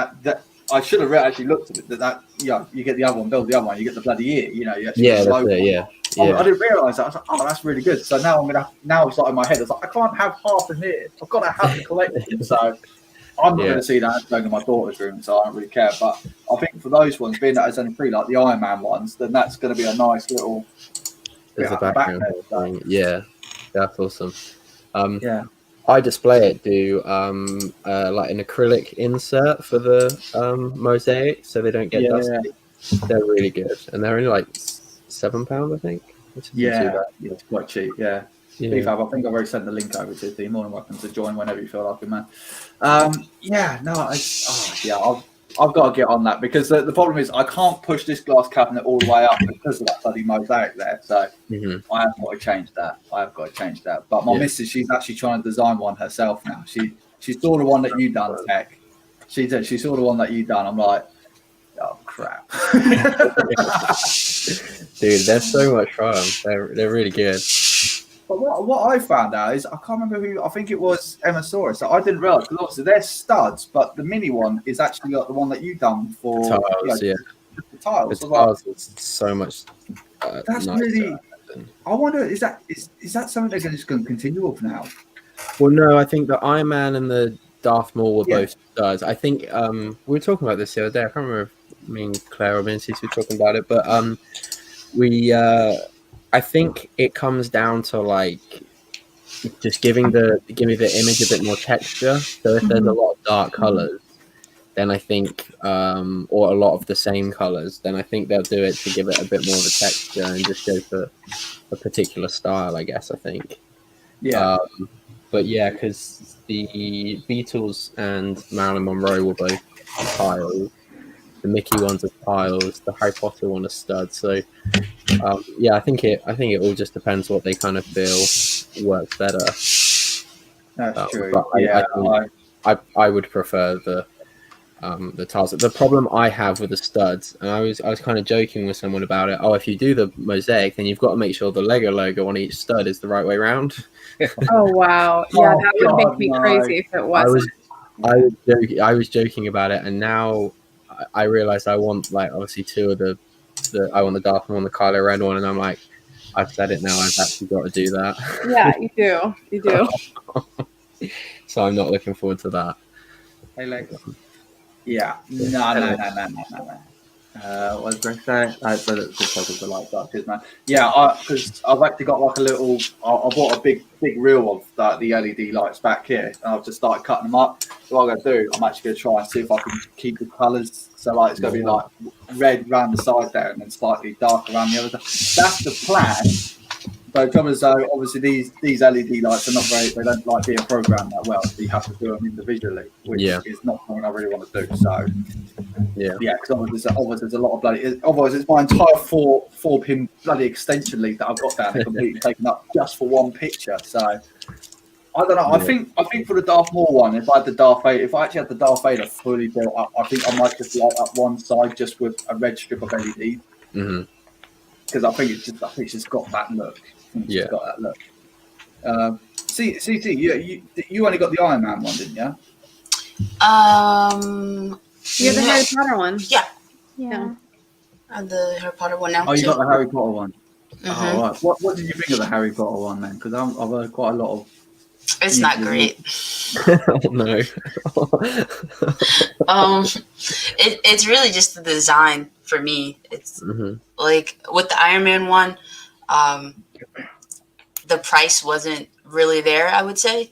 I should have actually looked at it. That you get the other one, build the other one, you get the bloody ear. You know, you actually Yeah, get the that's logo. it. Yeah. I Yeah. didn't realise that. I was like, oh, that's really good. So now now it's like in my head. It's like, I can't have half in here. I've got to have the collection. So I'm not going to see that going in my daughter's room. So I don't really care. But I think for those ones, being that it's only 3, like the Iron Man ones, then that's going to be a nice little There's bit a at the back background there, so. thing. Yeah, that's awesome. Yeah. I display it do like an acrylic insert for the mosaic, so they don't get dusty. They're really good, and they're only like £7, I think. Which isn't too bad. It's quite cheap. Yeah. Prefab, I think I've already sent the link over to you. You're more than welcome to join whenever you feel like it, man. I've got to get on that because the problem is I can't push this glass cabinet all the way up because of that bloody mosaic there. So I have got to change that. But my missus, she's actually trying to design one herself now. She saw the one that you done, Tech. She saw the one that you done. I'm like, oh crap. Dude, they're so much fun. They're really good. But what I found out is I can't remember who. I think it was Emma Saura. So I didn't realize because obviously they're studs, but the mini one is actually like the one that you done for tiles. The tiles. The tiles is so much. That's nicer. really. I wonder is that something they're just going to continue with now? Well, no, I think the Iron Man and the Darth Maul were both studs. I think we were talking about this the other day. I can't remember if me and Claire or Mincy were talking about it, but I think it comes down to like just give me the image a bit more texture. So if there's a lot of dark colors, then I think, or a lot of the same colors, then I think they'll do it to give it a bit more of a texture and just go for a particular style, I guess. I think. Yeah. But yeah, because the Beatles and Marilyn Monroe were both tiles. The Mickey ones are tiles. The Harry Potter one is studs. So yeah, I think it all just depends what they kind of feel works better. That's true. But I would prefer the tiles. The problem I have with the studs, and I was kind of joking with someone about it. Oh, if you do the mosaic, then you've got to make sure the Lego logo on each stud is the right way around. Oh wow! Yeah, that would make me crazy if it wasn't. I was joking about it, and now I realized I want like obviously 2 of the I want the Darth one, the Kylo Ren one, and I'm like, I've said it now. I've actually got to do that. Yeah, you do. So I'm not looking forward to that. Hey, Lex. Yeah. No. What was I going to say? The light dark, man. Yeah, because I've actually got like a little. I bought a big reel of the LED lights back here, and I've just started cutting them up. So what I'm going to do, I'm actually going to try and see if I can keep the colours. So like it's going to be like red around the side there, and then slightly dark around the other side. That's the plan. So the trouble is, obviously these LED lights are not they don't like being programmed that well. So you have to do them individually, which is not something I really want to do. So because otherwise there's a lot of bloody. Otherwise, it's my entire four pin bloody extension lead that I've got down there completely taken up just for one picture. So I don't know. I think for the Darth Maul one, if I actually had the Darth Vader fully built up, I think I might just light up one side just with a red strip of LED. Because I think it's just got that look. Got that look. CT, you only got the Iron Man one, didn't you? You have the Harry Potter one. Yeah. And the Harry Potter one now. Oh, you got the Harry Potter one. Mm-hmm. Oh, right. What did you think of the Harry Potter one then? Because I've heard quite a lot of. It's not great. No. It's really just the design for me. It's like with the Iron Man one, the price wasn't really there, I would say.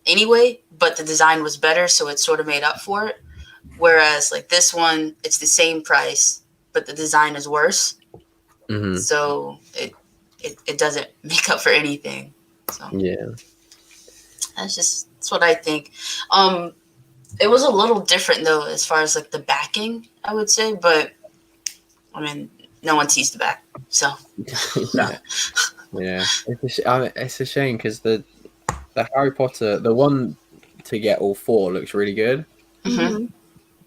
Anyway, but the design was better, so it sort of made up for it. Whereas like this one, it's the same price, but the design is worse. So it doesn't make up for anything. So that's what I think. It was a little different though, as far as like the backing, I would say, but I mean, no one sees the back, so. Yeah, it's a shame because the Harry Potter, the one to get all 4 looks really good,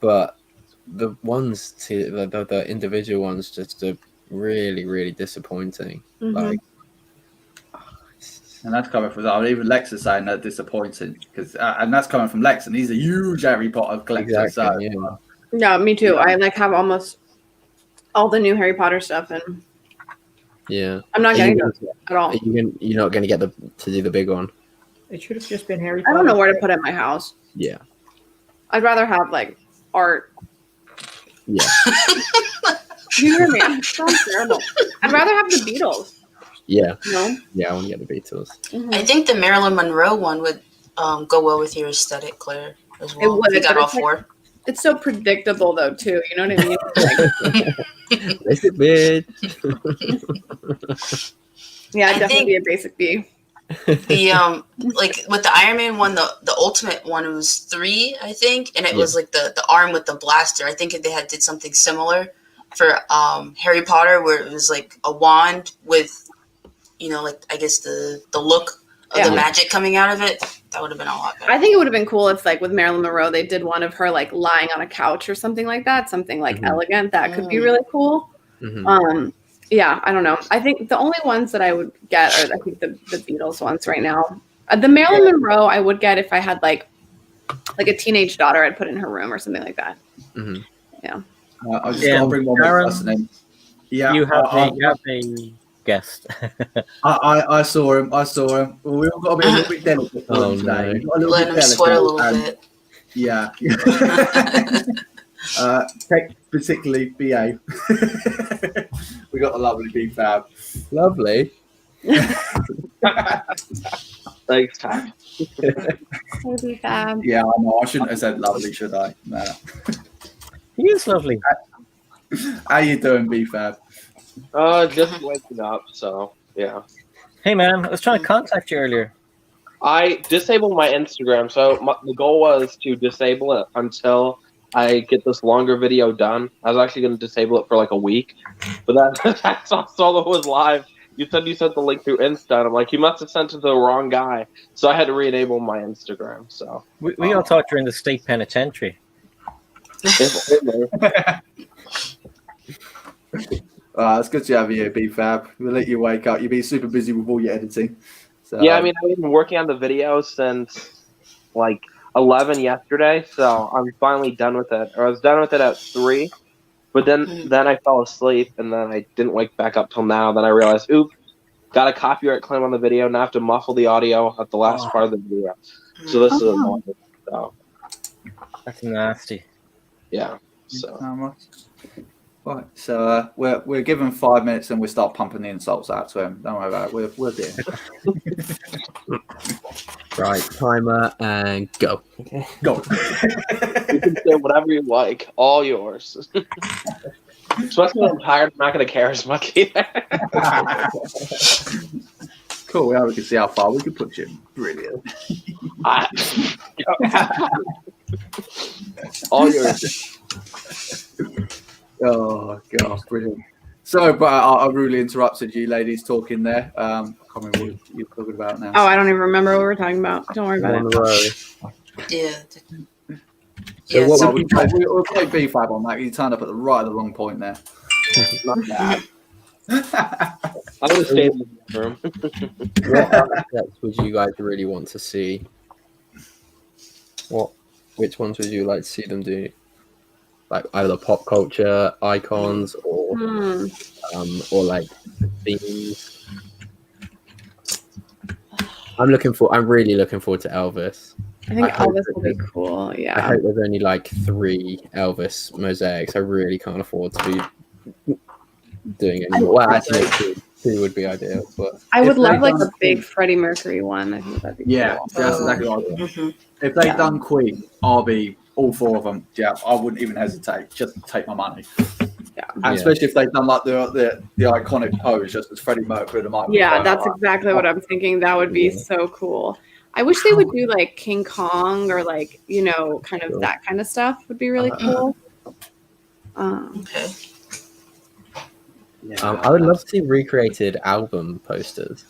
but the ones to the individual ones just are really, really disappointing. Like. And that's coming from even Lex is saying that disappointing because, and that's coming from Lex, and he's a huge Harry Potter collector. Exactly, Yeah, me too. I like have almost all the new Harry Potter stuff, and Yeah. I'm not getting those at all. You're not going to get to do the big one. It should have just been Harry I Potter. don't know where to put it in my house. Yeah. I'd rather have like art. Yeah. You hear me? It sounds terrible. I'd rather have the Beatles. Yeah. No. Yeah, I want to get the Beatles. I think the Marilyn Monroe one would go well with your aesthetic, Claire, as well. It would. You got but all it's, like, four. it's so predictable though, too. You know what I mean? Like, Basic bitch. yeah, I I'd definitely think- be a basic B. The like with the Iron Man one, the ultimate one, it was 3, I think, and it was like the arm with the blaster. I think they did something similar for Harry Potter, where it was like a wand with, like I guess the look of the magic coming out of it. That would have been a lot better. I think it would have been cool if, like, with Marilyn Monroe, they did one of her like lying on a couch or something like that, something like elegant. That could be really cool. Yeah, I don't know. I think the only ones that I would get are I think the Beatles ones right now. The Marilyn Monroe I would get if I had like a teenage daughter I'd put in her room or something like that. Yeah. I just got to bring one more person in. Yeah, You have a guest. I saw him. Well, we all got to be a little bit delicate for him today. No. Let him sweat a little bit. Yeah. Particularly BA. We got the lovely B-Fab. Lovely. Thanks, Ty. Maybe Fab. Yeah, I know. I shouldn't have said lovely, should I? No. He is lovely. How you doing, B-Fab? Just waking up, so yeah. Hey man, I was trying to contact you earlier. I disabled my Instagram, so the goal was to disable it until I get this longer video done. I was actually going to disable it for like a week, but that's all that was live. You said you sent the link through Insta, and I'm like, you must have sent it to the wrong guy. So I had to re-enable my Instagram. So We all thought you were in the state penitentiary. It's good to have you here, B-Fab. We'll let you wake up. You'll be super busy with all your editing. So, yeah, I mean, I've been working on the video since like 11 yesterday, so I'm finally done with it. Or I was done with it at 3, but then I fell asleep, and then I didn't wake back up till now. Then I realized, oops, got a copyright claim on the video, and I have to muffle the audio at the last part of the video. So this is annoying. So That's nasty. yeah. So Right, so we're given 5 minutes and we start pumping the insults out to him. Don't worry about it. We're there. Right, timer and go. Okay. Go. You can say whatever you like, all yours. Especially when I'm tired, I'm not going to care as much either. Cool. Yeah, we can see how far we can push him. Brilliant. All yours. Oh god, brilliant. So, but I really interrupted you ladies talking there. I can't remember what you're talking about now. Oh, I don't even remember what we were talking about. Don't worry about it. Yeah. So we'll play B-Fab on that. You turned up at the wrong point there. Not bad. I would have stayed in the room. What aspects would you guys really want to see? Which ones would you like to see them do? Like either pop culture icons or like themes. I'm really looking forward to Elvis. I think Elvis will be cool. Yeah. I hope there's only like 3 Elvis mosaics. I really can't afford to be doing any more. Well, actually, 2 would be ideal. But I would love like a big Freddie Mercury one. I think that'd be cool. That's exactly what I think. If they'd done Queen, I'll be all 4 of them. Yeah, I wouldn't even hesitate. Just take my money. Yeah. And especially if they've done like the iconic pose, just as Freddie Mercury. Yeah, that's exactly what I'm thinking. That would be so cool. I wish they would do like King Kong or like, kind of that kind of stuff would be really cool. Okay. I would love to see recreated album posters.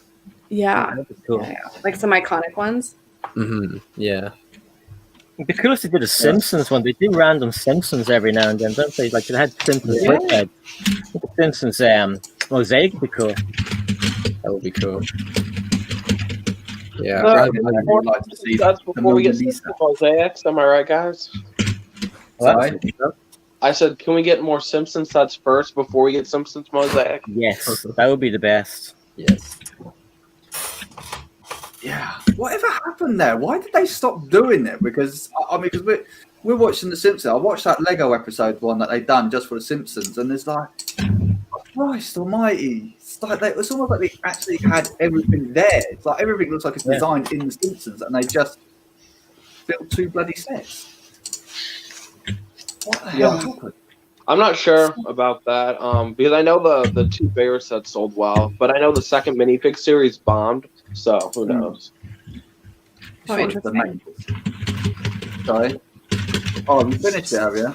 Yeah. That'd be cool. Yeah. Like some iconic ones. Yeah. It'd be cool if they did a Simpsons one. They do random Simpsons every now and then, don't they? Like they had Simpsons Footbed. The Simpsons mosaic would be cool. That would be cool. Yeah. That's before we get to mosaics. Am I right, guys? Sorry? I said, can we get more Simpsons sets first before we get Simpsons Mosaic? Yes, that would be the best. Yes. Yeah. Whatever happened there? Why did they stop doing it? Because I mean, because we're watching The Simpsons. I watched that Lego episode one that they done just for The Simpsons, and it's like, Christ Almighty! It's almost like they actually had everything there. It's like everything looks like it's designed in The Simpsons, and they just built 2 bloody sets. What the hell happened? I'm not sure about that because I know the 2 Bear sets sold well, but I know the second minifig series bombed, so who knows? Oh, interesting. Sorry. Oh, you finished it, have you?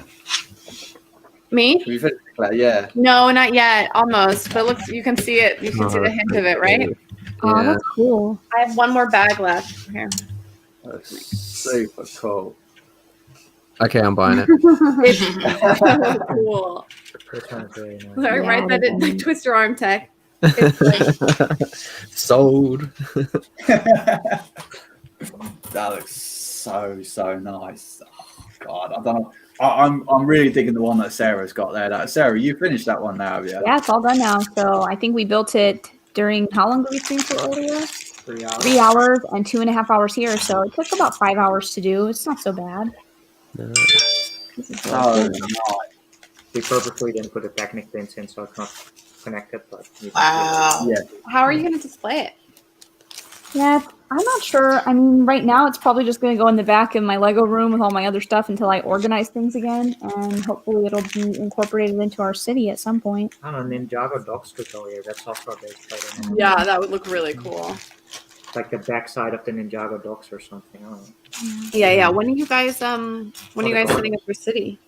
Me? You finished it, Claire? Yeah. No, not yet. Almost, but look, you can see it. You can see the hint of it, right? Oh, that's cool. I have one more bag left here. That's super cool. Okay, I'm buying it. It's so cool. First one is very nice. Sorry, right? That didn't twist your arm, Tech. Sold. That looks so nice. Oh, God, I don't know. I'm really digging the one that Sarah's got there. Sarah, you finished that one now, have you? Yeah, it's all done now. So I think we built it during, how long did we stream for earlier? 3 hours. 3 hours and 2.5 hours here. So it took about 5 hours to do. It's not so bad. Oh, We purposely didn't put the Technic pins in, so it's not connected. But Wow. Yeah. How are you going to display it? Yeah, I'm not sure. I mean, right now it's probably just going to go in the back of my Lego room with all my other stuff until I organize things again, and hopefully it'll be incorporated into our city at some point. I don't know, Ninjago Docs tutorial. That's also a big title. Yeah, that would look really cool. Like the backside of the Ninjago Docs or something. I don't know. Yeah. When are you guys setting up your city?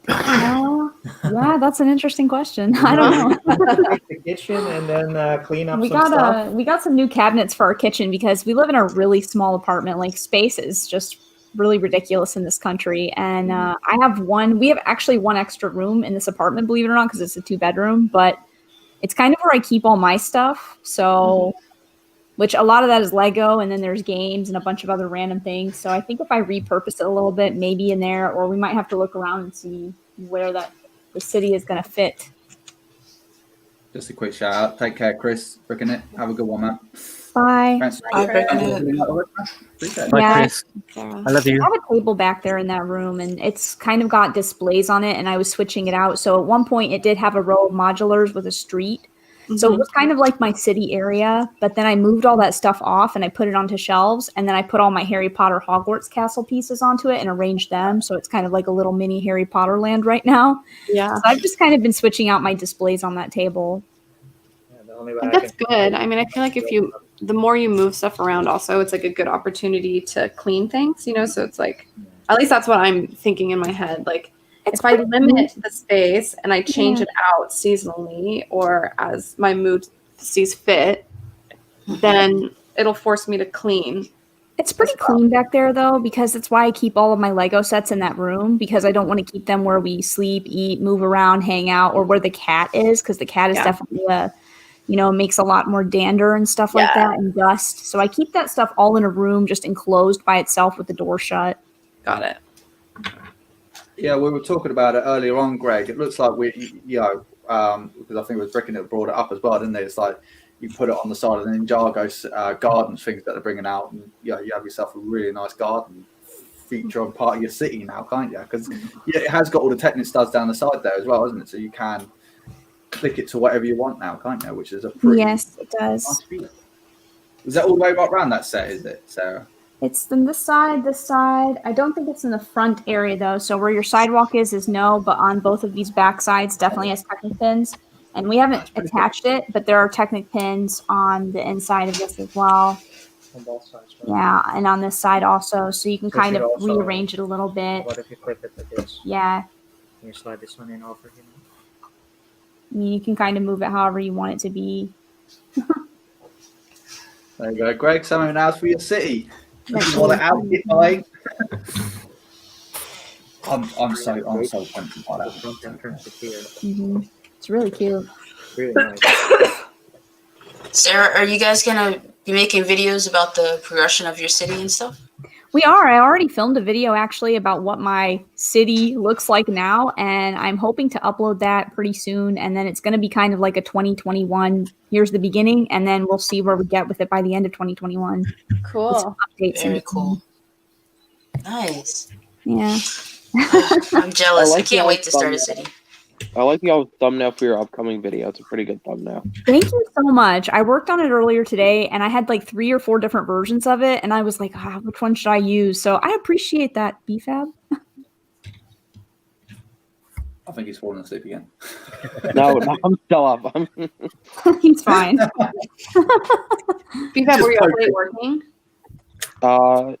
Yeah, that's an interesting question. I don't know. The kitchen and then clean up some stuff. We got some new cabinets for our kitchen because we live in a really small apartment. Like, space is just really ridiculous in this country. And we have actually one extra room in this apartment, believe it or not, because it's a 2-bedroom, but it's kind of where I keep all my stuff. So, which a lot of that is Lego, and then there's games and a bunch of other random things. So I think if I repurpose it a little bit, maybe in there, or we might have to look around and see where the city is going to fit. Just a quick shout out. Take care, Chris. Bricking it. Have a good one, man. Bye. Thanks. Bye, Bricking It. Bye, Yeah. Chris. I love you. I have a table back there in that room, and it's kind of got displays on it, and I was switching it out. So at one point, it did have a row of modulars with a street. So it was kind of like my city area, but then I moved all that stuff off and I put it onto shelves, and then I put all my Harry Potter Hogwarts castle pieces onto it and arranged them. So it's kind of like a little mini Harry Potter land right now. Yeah. So I've just kind of been switching out my displays on that table. Yeah, the only way I That's can- good. I mean, I feel like the more you move stuff around, also, it's like a good opportunity to clean things, So it's like, at least that's what I'm thinking in my head. Like, if I limit the space and I change it out seasonally or as my mood sees fit, then it'll force me to clean. It's pretty clean back there, though, because it's why I keep all of my Lego sets in that room, because I don't want to keep them where we sleep, eat, move around, hang out, or where the cat is, because the cat is definitely makes a lot more dander and stuff like that, and dust. So I keep that stuff all in a room, just enclosed by itself with the door shut. Got it. Yeah, we were talking about it earlier on, Greg. It looks like because I think it was Bricking that brought it up as well, didn't they? It's like you put it on the side of the Ninjago gardens things that they're bringing out, and you have yourself a really nice garden feature on part of your city now, can't you? Because it has got all the Technic studs down the side there as well, isn't it? So you can click it to whatever you want now, can't you? Which is a pretty Yes, it does. nice feature. Is that all the way right around that set? Is it, Sarah? It's in this side. I don't think it's in the front area, though. So where your sidewalk is no, but on both of these back sides definitely has Technic pins. And we haven't attached it, but there are Technic pins on the inside of this as well. On both sides. Right? Yeah, and on this side also. So you can So kind you of also- rearrange it a little bit. What if you clip it like this? Yeah, You slide this one in over here. you can kind of move it however you want it to be. There you go, Greg. Something else for your city. That's You want it really out, cool. get buying. I'm so tempted by The that. front entrance is here. It's really cute. Really nice. Sarah, are you guys gonna be making videos about the progression of your city and stuff? We are. I already filmed a video actually about what my city looks like now, and I'm hoping to upload that pretty soon. And then it's going to be kind of like a 2021. Here's the beginning, and then we'll see where we get with it by the end of 2021. Cool. With some updates. Very cool. Nice. Yeah. I'm jealous. I like can't the wait to start a thumbnail. city. I like the thumbnail for your upcoming video. It's a pretty good thumbnail. Thank you so much. I worked on it earlier today, and I had like 3 or 4 different versions of it, and I was like, which one should I use? So I appreciate that, BFAB. I think he's falling asleep again. No, I'm still up. He's fine. BFAB, were you up late working?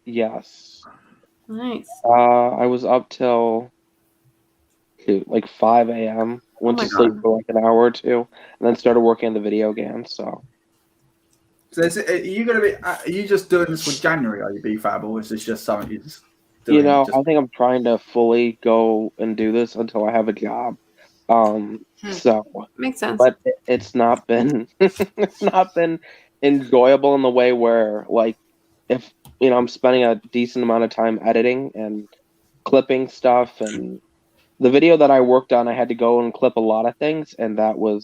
Yes. Nice. I was up till like 5 a.m. Went Oh to my sleep God. for like an hour or two, and then started working on the video again. So So are you going to be? Are you just doing this for January? Are you BFAB, or is this just something you just doing? you know, I think I'm trying to fully go and do this until I have a job. So Makes sense. but it's not been it's not been enjoyable in the way where, like, if I'm spending a decent amount of time editing and clipping stuff, and the video that I worked on, I had to go and clip a lot of things, and that was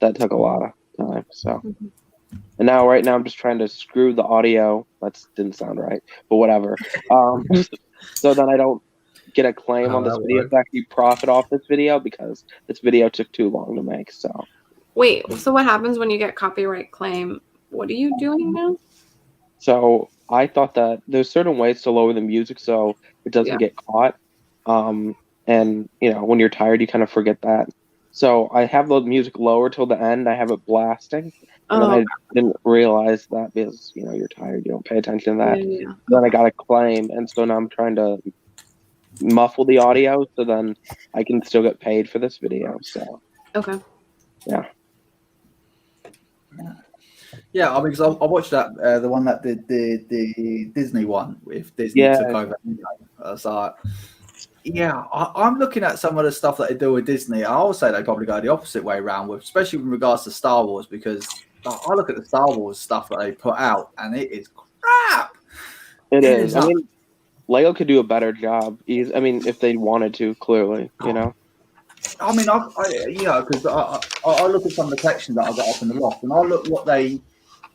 that took a lot of time. So and right now I'm just trying to screw the audio. That didn't sound right, but whatever. So then I don't get a claim on this that video works. to actually profit off this video, because this video took too long to make. So Wait, so what happens when you get copyright claim? What are you doing now? So I thought that there's certain ways to lower the music so it doesn't Yeah. get caught. And when you're tired, you kind of forget that. So I have the music lower till the end. I have it blasting. And then I didn't realize that because, you're tired. You don't pay attention to that. Yeah. Then I got a claim. And so now I'm trying to muffle the audio so then I can still get paid for this video. So, Okay. yeah. Yeah, I mean, 'cause I watched that the one that did the Disney one with Disney Yeah. took over. I was like, yeah, I'm looking at some of the stuff that they do with Disney. I would say they probably go the opposite way around with, especially in regards to Star Wars, because I look at the Star Wars stuff that they put out, and it is crap. It It is. is I not- mean, Lego could do a better job. If they wanted to, clearly, I mean, because I look at some of the collections that I got up in the loft, and I look what they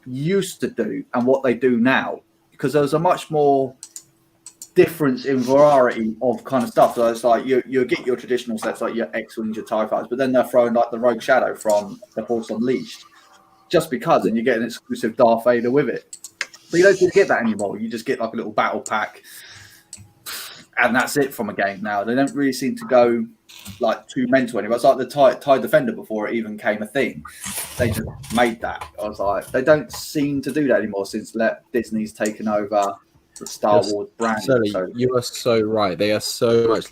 used to do and what they do now, because there's a much more difference in variety of kind of stuff. So it's like you get your traditional sets like your X-Wings, your TIE Fighters, but then they're throwing like the Rogue Shadow from The Force Unleashed, just because, and you get an exclusive Darth Vader with it. But you don't just get that anymore. You just get like a little battle pack, and that's it from a game now. They don't really seem to go like too mental anymore. It's like the TIE Defender before it even came a thing. They just made that. I was like, they don't seem to do that anymore since Disney's taken over the Star Yes, Wars brand. Sully, So you are so right. They are so much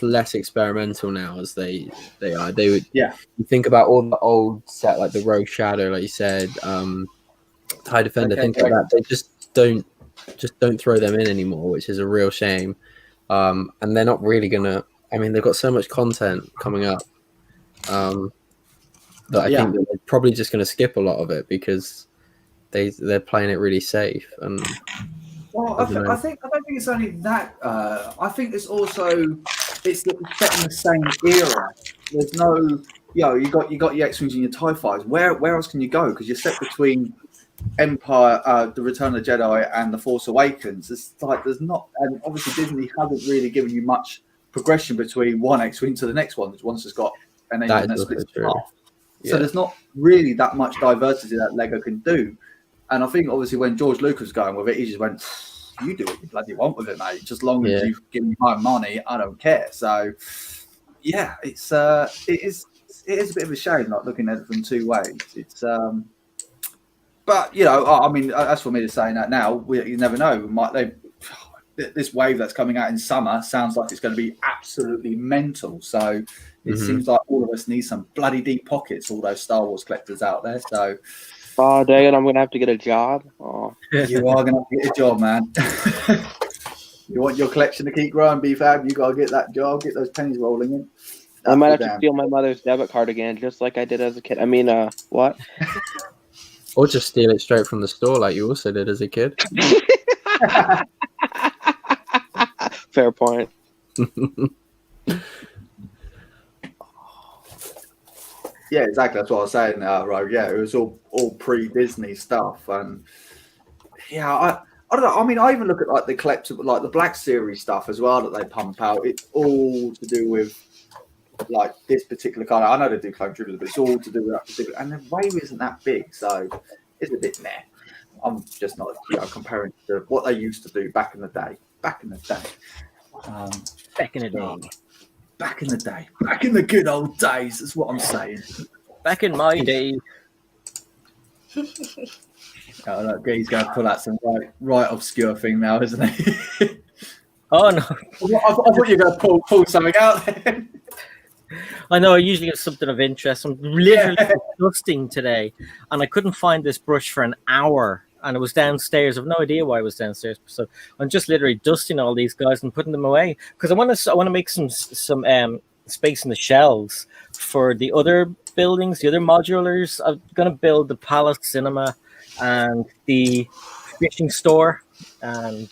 less experimental now as they are. They would, yeah. You think about all the old set like the Rogue Shadow, like you said, TIE Defender, Okay, things like that. They just don't throw them in anymore, which is a real shame. And they're not really gonna. I mean, they've got so much content coming up that I think that they're probably just going to skip a lot of it because they're playing it really safe. And well, I don't think it's only that. I think it's also it's set in the same era. There's no, you got your X-Wings and your TIE Fighters. Where else can you go? Because you're set between Empire, The Return of the Jedi, and The Force Awakens. It's like there's not, and obviously Disney hasn't really given you much progression between one X-Wing to the next one. Once it's got an engine that splits in half. So there's not really that much diversity that Lego can do. And I think obviously when George Lucas was going with it, he just went, "You do what you bloody want with it, mate. Just long as you give me my money, I don't care." So yeah, it is a bit of a shame, like looking at it from two ways. It's but I mean, as for me to saying that now, you never know. This wave that's coming out in summer sounds like it's going to be absolutely mental. So it seems like all of us need some bloody deep pockets, all those Star Wars collectors out there. So, oh, dang it, I'm going to have to get a job. Oh. You are going to have to get a job, man. You want your collection to keep growing, BFAB, you got to get that job, get those pennies rolling in. I might have to steal my mother's debit card again, just like I did as a kid. I mean, what? Or just steal it straight from the store like you also did as a kid. Fair point. Yeah, exactly. That's what I was saying. Right? Yeah, it was all pre-Disney stuff, and yeah, I don't know. I mean, I even look at like the collectible, like the Black Series stuff as well that they pump out. It's all to do with like this particular kind. I know they do clone troopers, but it's all to do with that particular. And the wave isn't that big, so it's a bit meh. I'm just not, comparing to what they used to do back in the day. Back in the day. Back in the day. Back in the day. Back in the good old days. That's what I'm saying. Back in my day. Oh, look, he's going to pull out some right obscure thing now, isn't he? Oh no! I thought you were going to pull something out. I know. I usually get something of interest. I'm literally dusting today, and I couldn't find this brush for an hour, and it was downstairs. I've no idea why it was downstairs. So I'm just literally dusting all these guys and putting them away because I want to make some space in the shelves for the other buildings, the other modulars. I'm going to build the Palace Cinema and the fishing store, and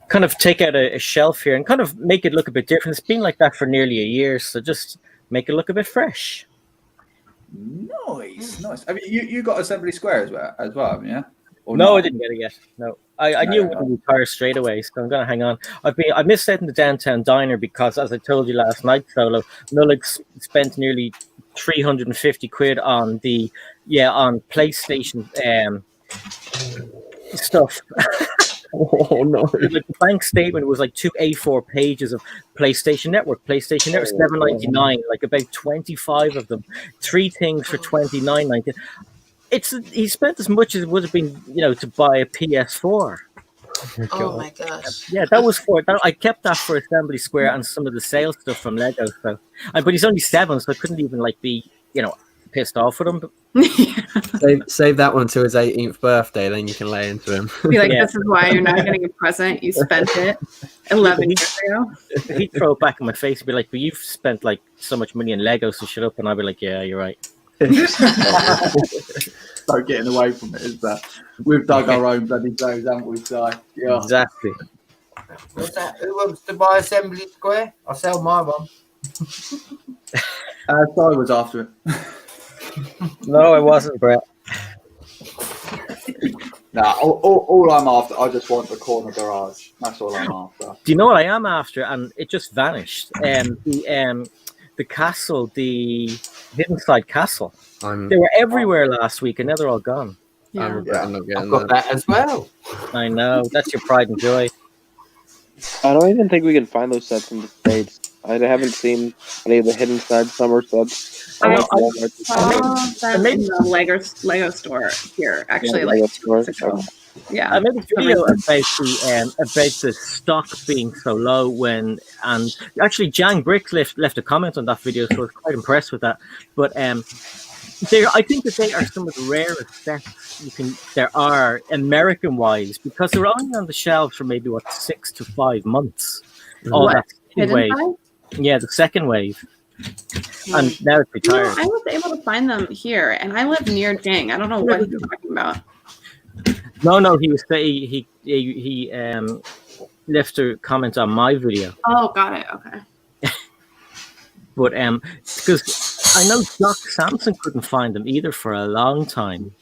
kind of take out a shelf here and kind of make it look a bit different. It's been like that for nearly a year, so just make it look a bit fresh. Nice. I mean, you got Assembly Square as well, haven't you? Or no, not? I didn't get it yet. No, I knew it wouldn't retire straight away, so I'm gonna hang on. I missed out in the downtown diner because, as I told you last night, Solo, Nullig spent nearly 350 quid on on PlayStation stuff. Oh no! Like the bank statement was like 2 A4 pages of PlayStation Network, $7.99, like about 25 of them, 3 things for $29.99. He spent as much as it would have been, to buy a PS4. Oh my gosh! Yeah, that was for that. I kept that for Assembly Square and some of the sales stuff from Lego. So, but he's only 7, so I couldn't even be, pissed off with him. Save that one to his 18th birthday, then you can lay into him. Be like, this is why you're not getting a present. You spent it 11 years ago. He'd throw it back in my face and be like, but you've spent so much money in Lego, so shut up. And I'd be like, yeah, you're right. So getting away from it is that we've dug our own bloody graves, haven't we? So, yeah. Exactly. What's that? Who wants to buy Assembly Square? I'll sell my one. Sorry, was after it. No, I wasn't, Brett. Nah, all I'm after, I just want the corner garage. That's all I'm after. Do you know what I am after? And it just vanished. The castle, the Hidden Side Castle. They were everywhere last week, and now they're all gone. Yeah. I've got that as well. I know. That's your pride and joy. I don't even think we can find those sets in the States. I haven't seen any of the Hidden Side summer sets. I saw them in the Lego store here, actually, like 2 weeks ago. Yeah, I made a video about the stock being so low and actually Jan Brick left a comment on that video, so I was quite impressed with that. But I think that they are some of the rarest sets there are American wise, because they're only on the shelves for maybe 6 to 5 months. Oh, that second wave. Yeah, the second wave. And now it's retired. I was able to find them here, and I live near Jing. I don't know what you're talking about. No, he was he left a comment on my video. Oh, got it. Okay. But because I know Doc Samson couldn't find them either for a long time.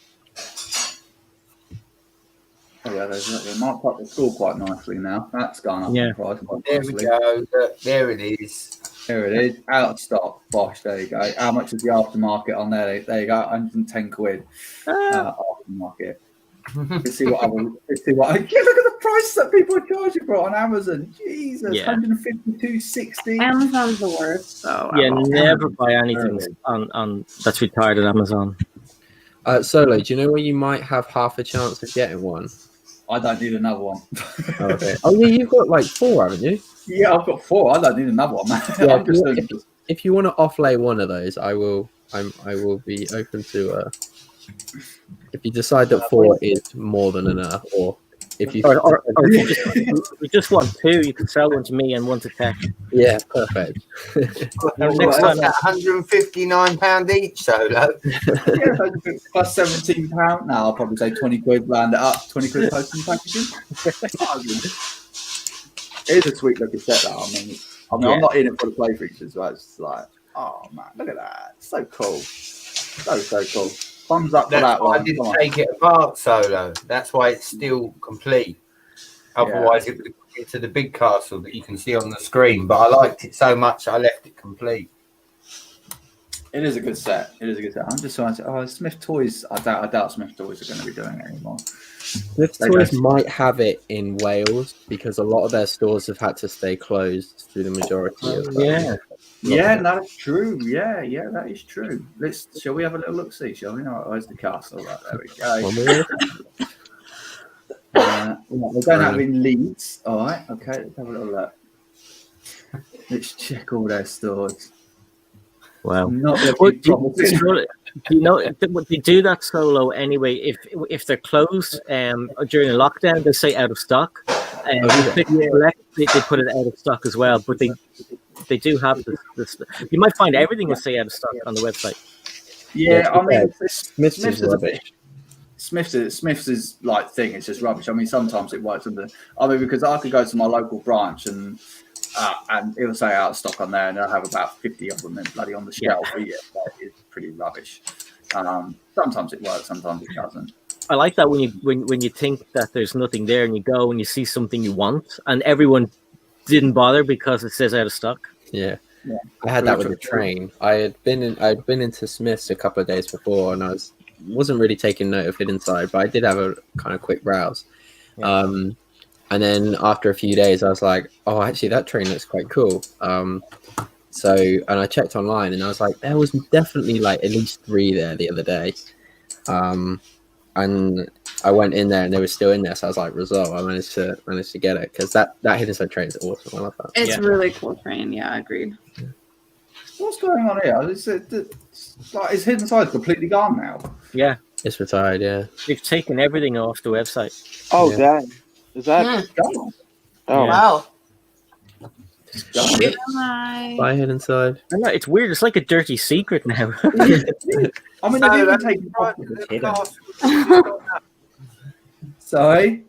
Oh yeah, they marked up the score quite nicely now. That's gone up in price quite There nicely. we go. Look, there it is. Here it is, out of stock. Bosh, there you go. How much is the aftermarket on there? There you go, 110 quid. Aftermarket. Let's see what yeah, look at the price that people are charging for it on Amazon. Jesus, Yeah. 152.60. Amazon's the worst, so Yeah, never buy anything on that's retired at Amazon. Solo, do you know where you might have half a chance of getting one? I don't need another one. Okay. Oh yeah, you've got 4, haven't you? Yeah, I've got 4. I don't need another one, man. Yeah, if you want to offlay one of those, I will be open to. If you decide that 4 is more than enough, or If you Or if you just want two, you can sell one to me and one to Tech. yeah, perfect. Next time, £159 each solo. Yeah, plus £17 now. I'll probably say 20 quid, round it up, 20 quid posting packaging. It is a sweet looking set, though. I mean, I'm not in it for the play features, but it's just like, oh man, look at that. It's so cool. So cool. Thumbs up for that why one. I didn't take it apart solo. That's why it's still complete. Otherwise, it would have gone into the big castle that you can see on the screen. But I liked it so much, I left it complete. It is a good set. It is a good set. I'm just trying to. Smith Toys. I doubt Smith Toys are going to be doing it anymore. Smith Toys might have it in Wales because a lot of their stores have had to stay closed through the majority of Yeah, that's true. Yeah, that is true. Shall we have a little look? See, shall we? Oh, where's the castle? Right, there we go. We're going out in Leeds. All right. Okay. Let's have a little look. Let's check all their stores. Wow. Not you know, they do that solo anyway. If they're closed during a lockdown, they say out of stock. They put it out of stock as well. But they do have this. You might find everything will say out of stock on the website. Yeah, I mean, Smith's is rubbish. Smith's is like thing. It's just rubbish. I mean, sometimes it works because I could go to my local branch and it will say out of stock on there, and they'll have about 50 of them bloody on the shelf. But yeah, that is pretty rubbish. Sometimes it works, sometimes it doesn't. I like that when you think that there's nothing there, and you go and you see something you want, and everyone didn't bother because it says out of stock. Yeah. I had that with the train. I'd been into Smith's a couple of days before, and I wasn't really taking note of it inside, but I did have a kind of quick browse. Yeah. And then after a few days, I was like, oh, actually, that train looks quite cool. And I checked online, and I was like, there was definitely like at least 3 there the other day. And I went in there, and they were still in there. So I was like, result, I managed to get it because that hidden side train is awesome. I love that. It's a really cool train. Yeah, agreed. What's going on here? Is hidden side completely gone now? Yeah, it's retired. Yeah, they've taken everything off the website. Oh, dang. Is that gone? Oh, wow. Bye, hidden side. I know, it's weird. It's like a dirty secret now. I mean, they've even taken Sorry?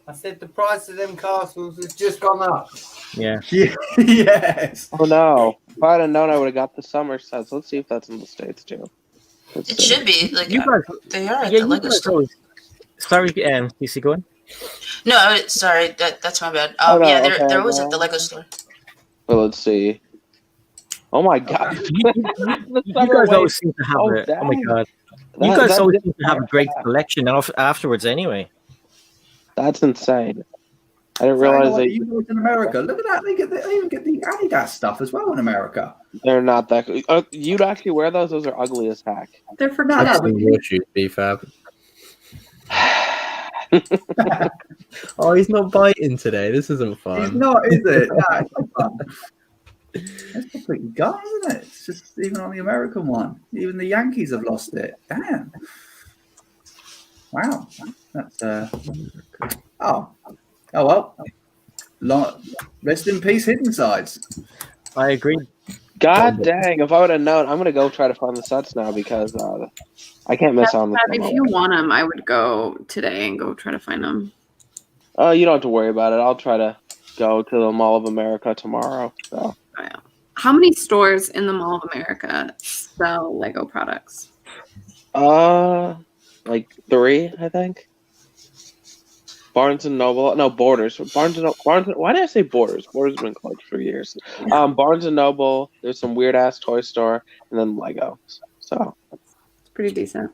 I said the price of them castles has just gone up. Yeah. Yes. Oh no! If I'd have known, I would have got the summer sets. Let's see if that's in the States too. It should be like You guys, they are at the Lego store. Sorry, DC, go on. No, sorry, that's my bad. Oh, no, yeah, okay, they're always at the Lego store. Well, let's see. Oh my god! You guys always seem to have oh my god! You guys always seem to have a great collection afterwards, anyway. That's insane. I didn't realize that. You guys in America, look at that! They even get the Adidas stuff as well in America. They're not that good. You'd actually wear those? Those are ugly as heck. They're for kids. That's your shoes, B-Fab. Oh, he's not biting today. This isn't fun. He's not, is it? No, it's not fun. It's completely gone, isn't it? It's just even on the American one. Even the Yankees have lost it. Damn. Wow. That's oh well. Rest in peace, hidden sides. I agree. God dang! If I would have known, I'm gonna go try to find the sets now because I can't miss on them. If you want them, I would go today and go try to find them. You don't have to worry about it. I'll try to go to the Mall of America tomorrow. So. How many stores in the Mall of America sell Lego products? Like 3, I think. Barnes and Noble, no Borders. Barnes and why did I say Borders? Borders have been closed for years. Barnes and Noble. There's some weird ass toy store, and then Lego. So it's pretty decent.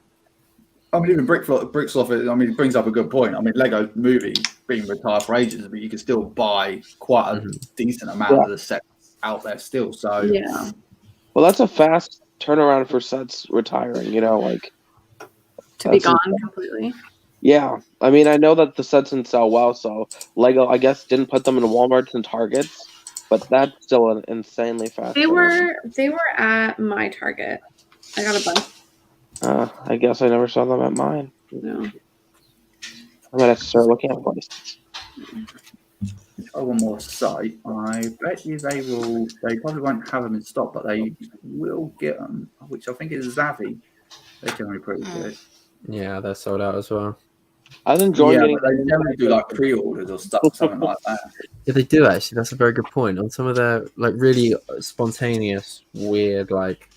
I mean, even Bricksloff, I mean, it brings up a good point. I mean, Lego Movie being retired for ages, but you can still buy quite a decent amount of the sets out there still. So yeah. Well, that's a fast turnaround for sets retiring. You know, like to be gone completely. Yeah, I mean, I know that the sets didn't sell well, so Lego, I guess, didn't put them in Walmarts and Targets, but that's still an insanely fast. They were at my Target. I got a bunch. I guess I never saw them at mine. No. I'm gonna start looking at prices. Try one more site. I bet you they will. They probably won't have them in stock, but they will get them. Which I think is Zavi. They're generally pretty good. Yeah, they're sold out as well. I was enjoying getting. But they generally do like pre-orders or stuff, something like that. Yeah, they do actually. That's a very good point. On some of their like really spontaneous, weird, like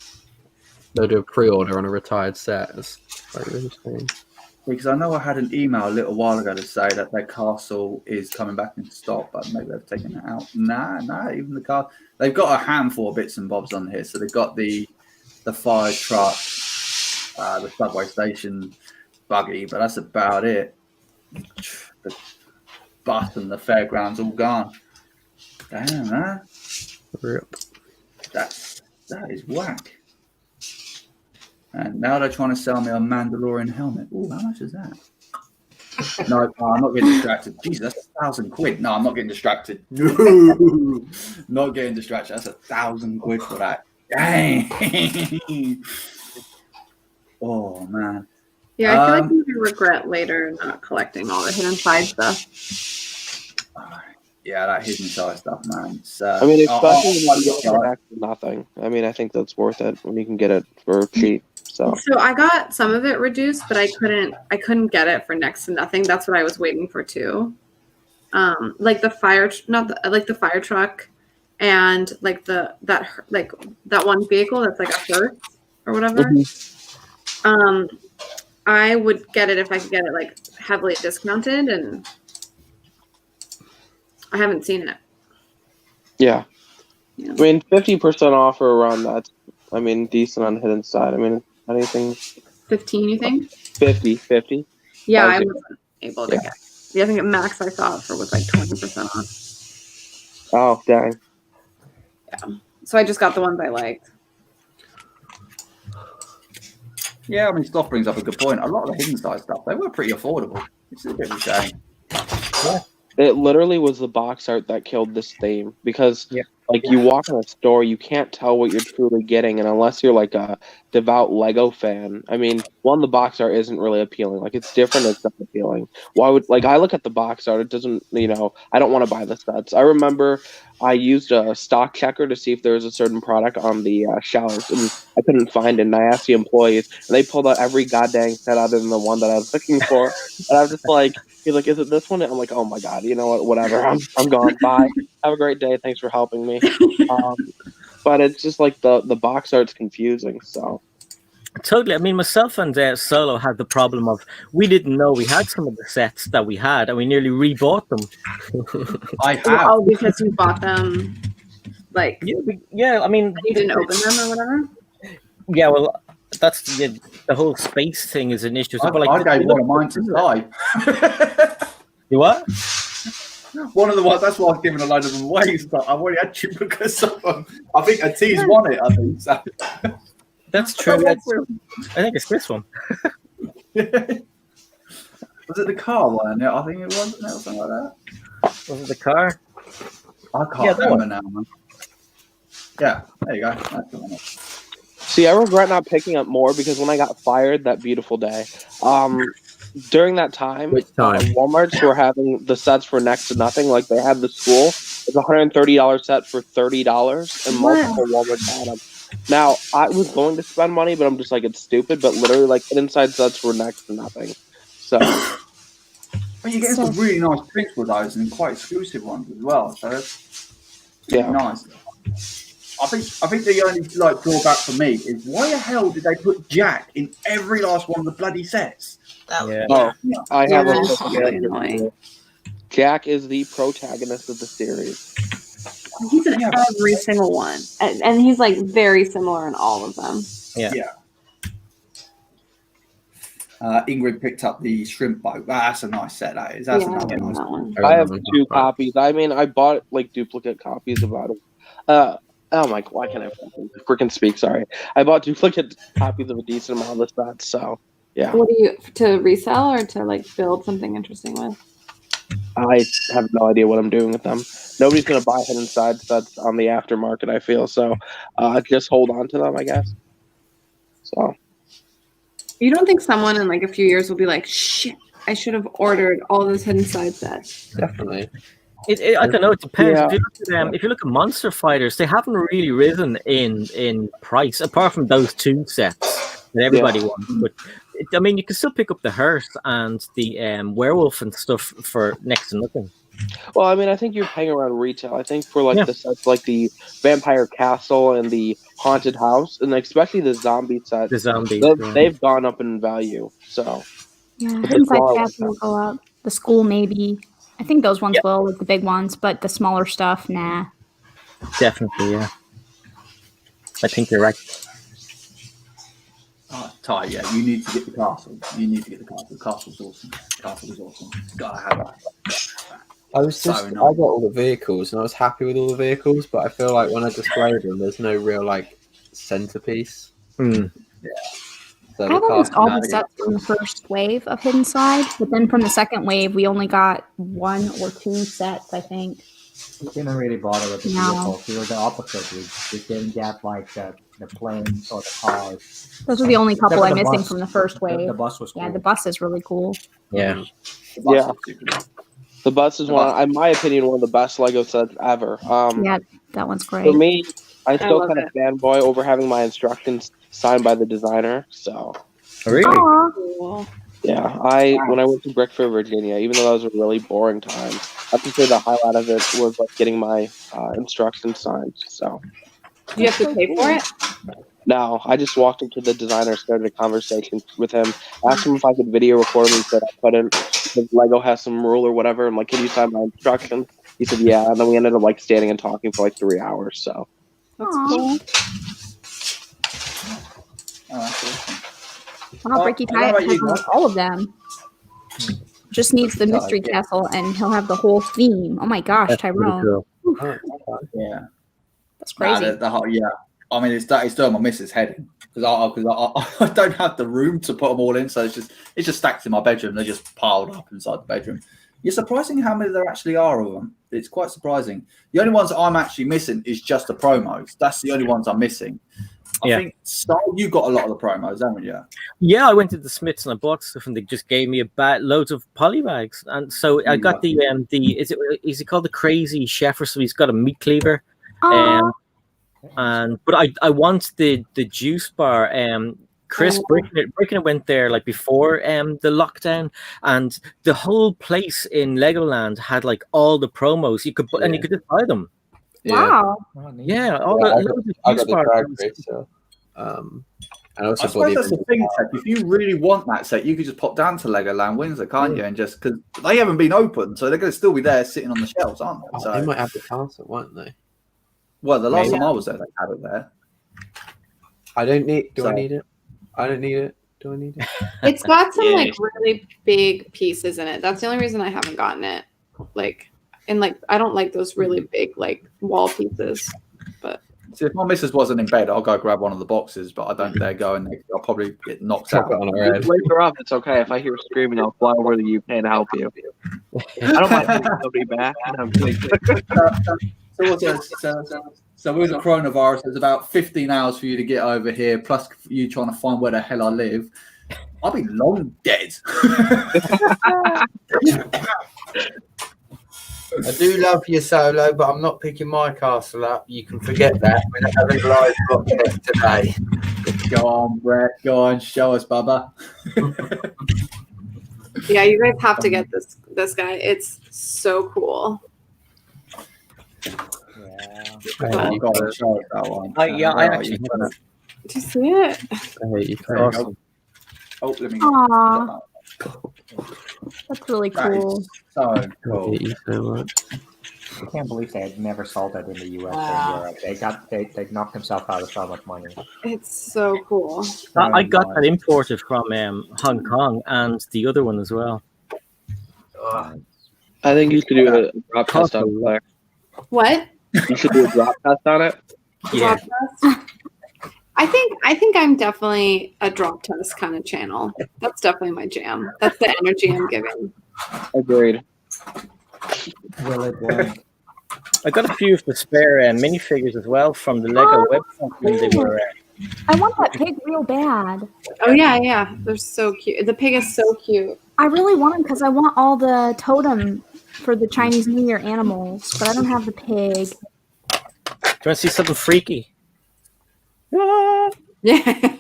they'll do a pre-order on a retired set. It's like really strange. Because I know I had an email a little while ago to say that their castle is coming back into stock, but maybe they've taken it out. Nah, even the car. They've got a handful of bits and bobs on here. So they've got the fire truck, the subway station buggy, but that's about it. The bus and the fairgrounds all gone. Damn, man. Rip. That is whack. And now they're trying to sell me a Mandalorian helmet. Oh, how much is that? No, I'm not getting distracted. Jesus, that's £1,000. No, I'm not getting distracted. No, not getting distracted. That's £1,000 for that. Dang. Oh, man. Yeah, I feel like you would regret later not collecting all the hidden side stuff. Yeah, that hidden side stuff, man. I mean, especially when you get it back for nothing. I mean, I think that's worth it when you can get it for cheap. So I got some of it reduced, but I couldn't get it for next to nothing. That's what I was waiting for too. Like the fire, like the fire truck, and like that one vehicle that's like a hearse or whatever. Mm-hmm. I would get it if I could get it like heavily discounted, and I haven't seen it. Yeah. I mean, 50% off or around that. I mean, decent on the hidden side. I mean, anything. 15, you think? 50. Yeah, I wasn't able to get. Yeah, I think at max I saw it for was like 20% off. Oh, dang. Yeah. So I just got the ones I liked. Yeah, I mean, Sloth brings up a good point. A lot of the hidden side stuff, they were pretty affordable. It's a bit of a shame. Yeah. It literally was the box art that killed this theme because, like, you walk in a store, you can't tell what you're truly getting, and unless you're like a devout Lego fan, I mean, the box art isn't really appealing. Like, it's different, it's not appealing. Why would I look at the box art? It doesn't, I don't want to buy the sets. I remember I used a stock checker to see if there was a certain product on the shelves, and I couldn't find it. And I asked the employees, and they pulled out every goddamn set other than the one that I was looking for. And I'm just like, he's like, "Is it this one?" And I'm like, "Oh my god, you know what? Whatever. I'm gone. Bye. Have a great day. Thanks for helping me." But it's just like the box art's confusing. So. Totally. I mean, myself and Solo had the problem of we didn't know we had some of the sets that we had, and we nearly rebought them. I have. Oh, because you bought them, like. Yeah. I mean, you didn't open them or whatever. Yeah. Well, that's the whole space thing is an issue. So, I gave one of mine to Ty. You what? One of the ones. That's why I was giving a load of them away. But I've already had duplicates of them. I think a T's won it. I think so. That's true. I think it's this one. Was it the car one? Yeah, I think it was, wasn't it, or something like that. Was it the car? I can't remember now, man. Yeah, there you go. That's the one. See, I regret not picking up more because when I got fired that beautiful day, during that time, Walmarts were having the sets for next to nothing. Like they had the school. It's a $130 set for $30, and multiple Walmarts had them. Now, I was going to spend money, but I'm just like, it's stupid. But literally, like, inside sets were next to nothing. So, but you get some really nice prints with those and quite exclusive ones as well. So that's nice. I think the only drawback for me is why the hell did they put Jack in every last one of the bloody sets? I have really annoying. Jack is the protagonist of the series. He's in every single one, and he's like very similar in all of them. Yeah. Ingrid picked up the shrimp boat. That's a nice set. That is. That's another nice one. I have 2 copies. I mean, I bought like duplicate copies about it. Oh my! Why can't I freaking speak? Sorry, I bought duplicate copies of a decent amount of the sets. So yeah. What do you to resell or to like build something interesting with? I have no idea what I'm doing with them. Nobody's going to buy hidden side sets on the aftermarket, I feel. So just hold on to them, I guess. So. You don't think someone in like a few years will be like, shit, I should have ordered all those Hidden Side sets. Definitely. I don't know. It depends. Yeah. If you look at Monster Fighters, they haven't really risen in price, apart from those 2 sets that everybody wants. But I mean, you can still pick up the hearse and the werewolf and stuff for next to nothing. Well, I mean, I think you're paying around retail. I think for like the sets like the Vampire Castle and the Haunted House, and especially the zombie sets, they've gone up in value. So yeah, Hidden Side Castle will go up. The school maybe. I think those ones will, like the big ones, but the smaller stuff, nah. Definitely, yeah. I think you're right. Ty, yeah, you need to get the castle. You need to get the castle. The castle's awesome. Castle is awesome. Gotta have that. I got all the vehicles and I was happy with all the vehicles, but I feel like when I displayed them, there's no real like centerpiece. Yeah. So I almost all the sets from the first wave of Hidden Side, but then from the second wave, we only got 1 or 2 sets, I think. We didn't really bother with the vehicles. We were the opposite. We didn't get like the planes or the cars. Those were the only couple Except I'm for the missing bus. from the first wave. The bus was cool. Yeah, the bus is really cool. Yeah. Yeah. The bus is one, in my opinion, one of the best Lego sets ever. Yeah, that one's great. For me, I still love kind of fanboy over having my instructions signed by the designer. So really, Cool. yeah, when I went to Brickford, Virginia, even though that was a really boring time, I have to say the highlight of it was like getting my instructions signed. So Do you have to pay for it? no, I just walked up to the designer, started a conversation with him, asked him if I could video record him. He said I couldn't because Lego has some rule or whatever. I'm like, can you sign my instructions? He said, yeah. And then we ended up like standing and talking for like 3 hours. So That's cool. Oh, that's awesome. Wow, Ricky Ty has all of them. Just needs the Mystery Castle, and he'll have the whole theme. Oh my gosh, Tyrone. Yeah. That's crazy. Yeah. I mean, it's doing my missus' head because I don't have the room to put them all in, so it's just stacked in my bedroom. They're just piled up inside the bedroom. It's surprising how many there actually are of them. It's quite surprising. The only ones I'm actually missing is just the promos. That's the only ones I'm missing. I think you got a lot of the promos, haven't you? Yeah, I went to the Smiths and I bought stuff, and they just gave me loads of polybags, and so I got the is it called the Crazy Chef or something? He's got a meat cleaver, but I want the juice bar. Chris Brickner went there like before the lockdown, and the whole place in Legoland had like all the promos you could and you could just buy them. Wow. Yeah, I got the drag race, so and also I suppose that's the thing, Ted. If you really want that set, you could just pop down to Legoland Windsor, can't you? And just because they haven't been open, so they're going to still be there sitting on the shelves, aren't they? So they might have the castle, won't they? Well, the last time I was there, they had it there. I don't need. Do I need it? I don't need it. Do I need it? It's got some like really big pieces in it. That's the only reason I haven't gotten it. Like, and like I don't like those really big like wall pieces. But see, if my missus wasn't in bed, I'll go grab one of the boxes, but I don't dare go, and I'll probably get knocked out. Later up, it's okay. If I hear screaming, I'll fly over to the UK to help you. I don't mind having somebody back. So with the coronavirus, there's about 15 hours for you to get over here, plus you trying to find where the hell I live. I'll be long dead. I do love your Solo, but I'm not picking my castle up. You can forget that. We're having a live podcast today. Go on, Brett. Go on, show us, Bubba. yeah, you guys have to get this guy. It's so cool. Yeah, you got to show us that one. I actually. Did you see it? Awesome. Oh, let me. Aww. That's really cool. So cool. I can't believe they had never sold that in the US or Europe. They knocked themselves out of so much money. It's so cool. I got that imported from Hong Kong and the other one as well. I think you should do a drop test on it, Claire. What? You should do a drop test on it. Yeah. I think I'm definitely a drop test kind of channel. That's definitely my jam. That's the energy I'm giving. Agreed. Will it work? I got a few of the spare minifigures as well from the Lego website when they were. I want that pig real bad. Oh yeah. They're so cute. The pig is so cute. I really want them because I want all the totem for the Chinese New Year animals, but I don't have the pig. Do you want to see something freaky? Yeah.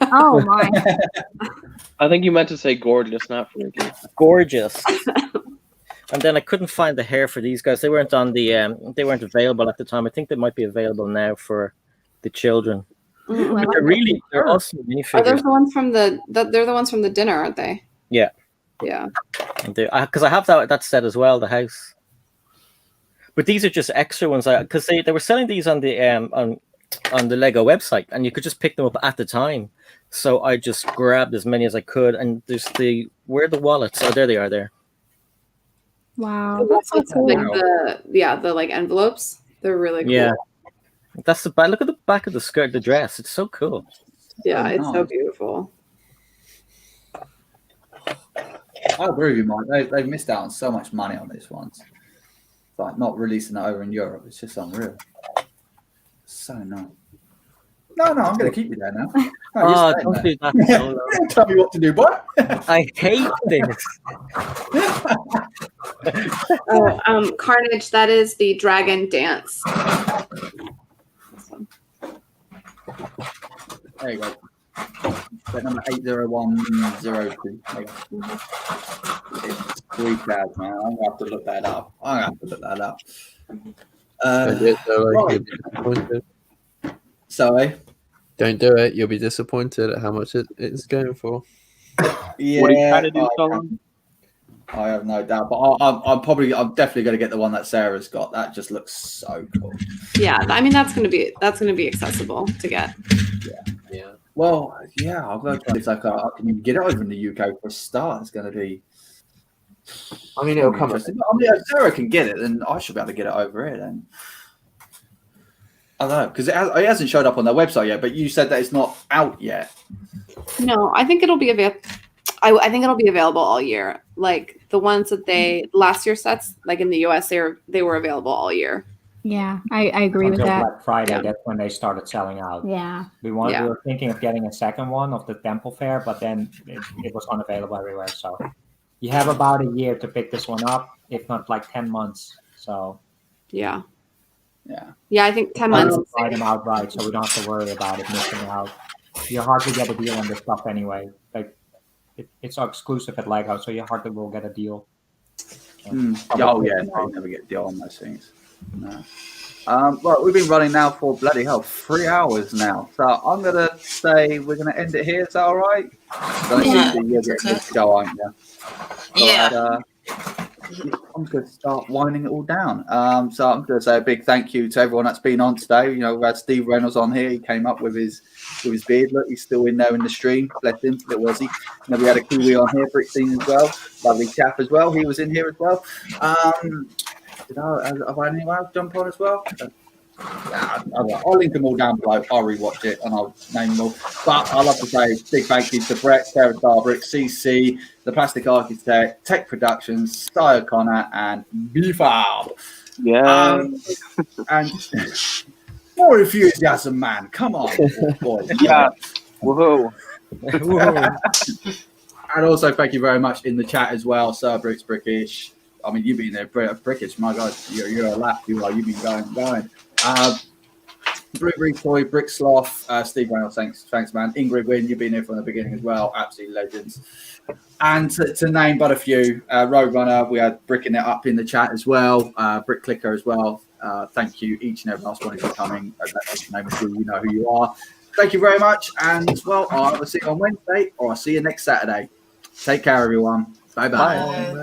Oh my! I think you meant to say gorgeous, not freaky. Gorgeous. And then I couldn't find the hair for these guys. They weren't on the. They weren't available at the time. I think they might be available now for the children. Mm, But they're awesome Are minifigures. those the ones from they're the ones from the dinner, aren't they? Yeah. Yeah. Because I have that set as well, the house. But these are just extra ones. Because they were selling these on the on the Lego website, and you could just pick them up at the time. So I just grabbed as many as I could. And there's where are the wallets? Oh, there they are. There. Wow, that's so cool. Like the like envelopes. They're really cool. Yeah. That's the back. Look at the back of the skirt, the dress. It's so cool. Yeah, it's so nice. beautiful. I agree with you, Mike. They've missed out on so much money on this one. It's like not releasing it over in Europe. It's just unreal. So nice. No, I'm going to keep you there now. No, Oh, you're don't staying do that. there. No, no. Don't tell me what to do, boy. I hate this. Oh, Carnage, that is the dragon dance. There you go. Set number 80102. There you go. It's 3,000, man. I'm going to have to look that up. Don't do it, Zoe. right. You'll be disappointed. Sorry. Don't do it. You'll be disappointed at how much it's going for. Yeah, What are you trying to do, Colin? I have no doubt, but I'm definitely going to get the one that Sarah's got. That just looks so cool. Yeah, I mean that's gonna be accessible to get. Yeah. Well, yeah, I've got it's like I can even get it over in the UK for a start. It's going to be. I mean, it'll come. Interesting. I mean, if Sarah can get it, then I should be able to get it over here. Then I don't know because it hasn't showed up on their website yet. But you said that it's not out yet. No, I think it'll be available. I think it'll be available all year. Like the ones that last year sets, like in the US, they were available all year. Yeah, I agree with Until that. Black Friday, Yeah. that's when they started selling out. Yeah. We Yeah. were thinking of getting a second one of the Temple Fair, but then it was unavailable everywhere. So you have about a year to pick this one up, if not like 10 months. So Yeah. Yeah. Yeah, I think 10 I months. will buy them outright, so we don't have to worry about it missing out. You hardly get a deal on this stuff anyway. Like it's exclusive at Lego, so you hardly will get a deal. Oh yeah, you never get a deal on those things. No. Well, we've been running now for bloody hell 3 hours now, so I'm gonna say we're gonna end it here. Is that all right? Yeah, You're getting to go, aren't you? Yeah. I'm going to start winding it all down. So I'm going to say a big thank you to everyone that's been on today. You know, we had Steve Reynolds on here. He came up with his beard. Look, he's still in there in the stream. Bless him. Little was he. And then we had a Kiwi on here, Brixine as well. Lovely chap as well. He was in here as well. Have anyone else jump on as well? I'll link them all down below. I'll rewatch it and I'll name them all. But I'd love to say big thank you to Brett, Sarah Starbrick, CC, The Plastic Architect, Tech Productions, Sty O'Connor, and Bifal. Yeah. And more enthusiasm, man. Come on, boys. Yeah. Woohoo. And also thank you very much in the chat as well, Sir Bricks Brickish. I mean, you've been there, Brickish. My God, you're a laugh. You've been going. Blueberry Toy, Brick Sloth, Steve Reynolds, thanks, man. Ingrid Wynn, you've been here from the beginning as well. Absolute legends. And to name but a few, Roadrunner, we had Bricking It Up in the chat as well. Brick Clicker as well. Thank you, each and every last one of you coming. Name sure you know who you are. Thank you very much. And, well, I'll either see you on Wednesday or I'll see you next Saturday. Take care, everyone. Bye-bye. Bye.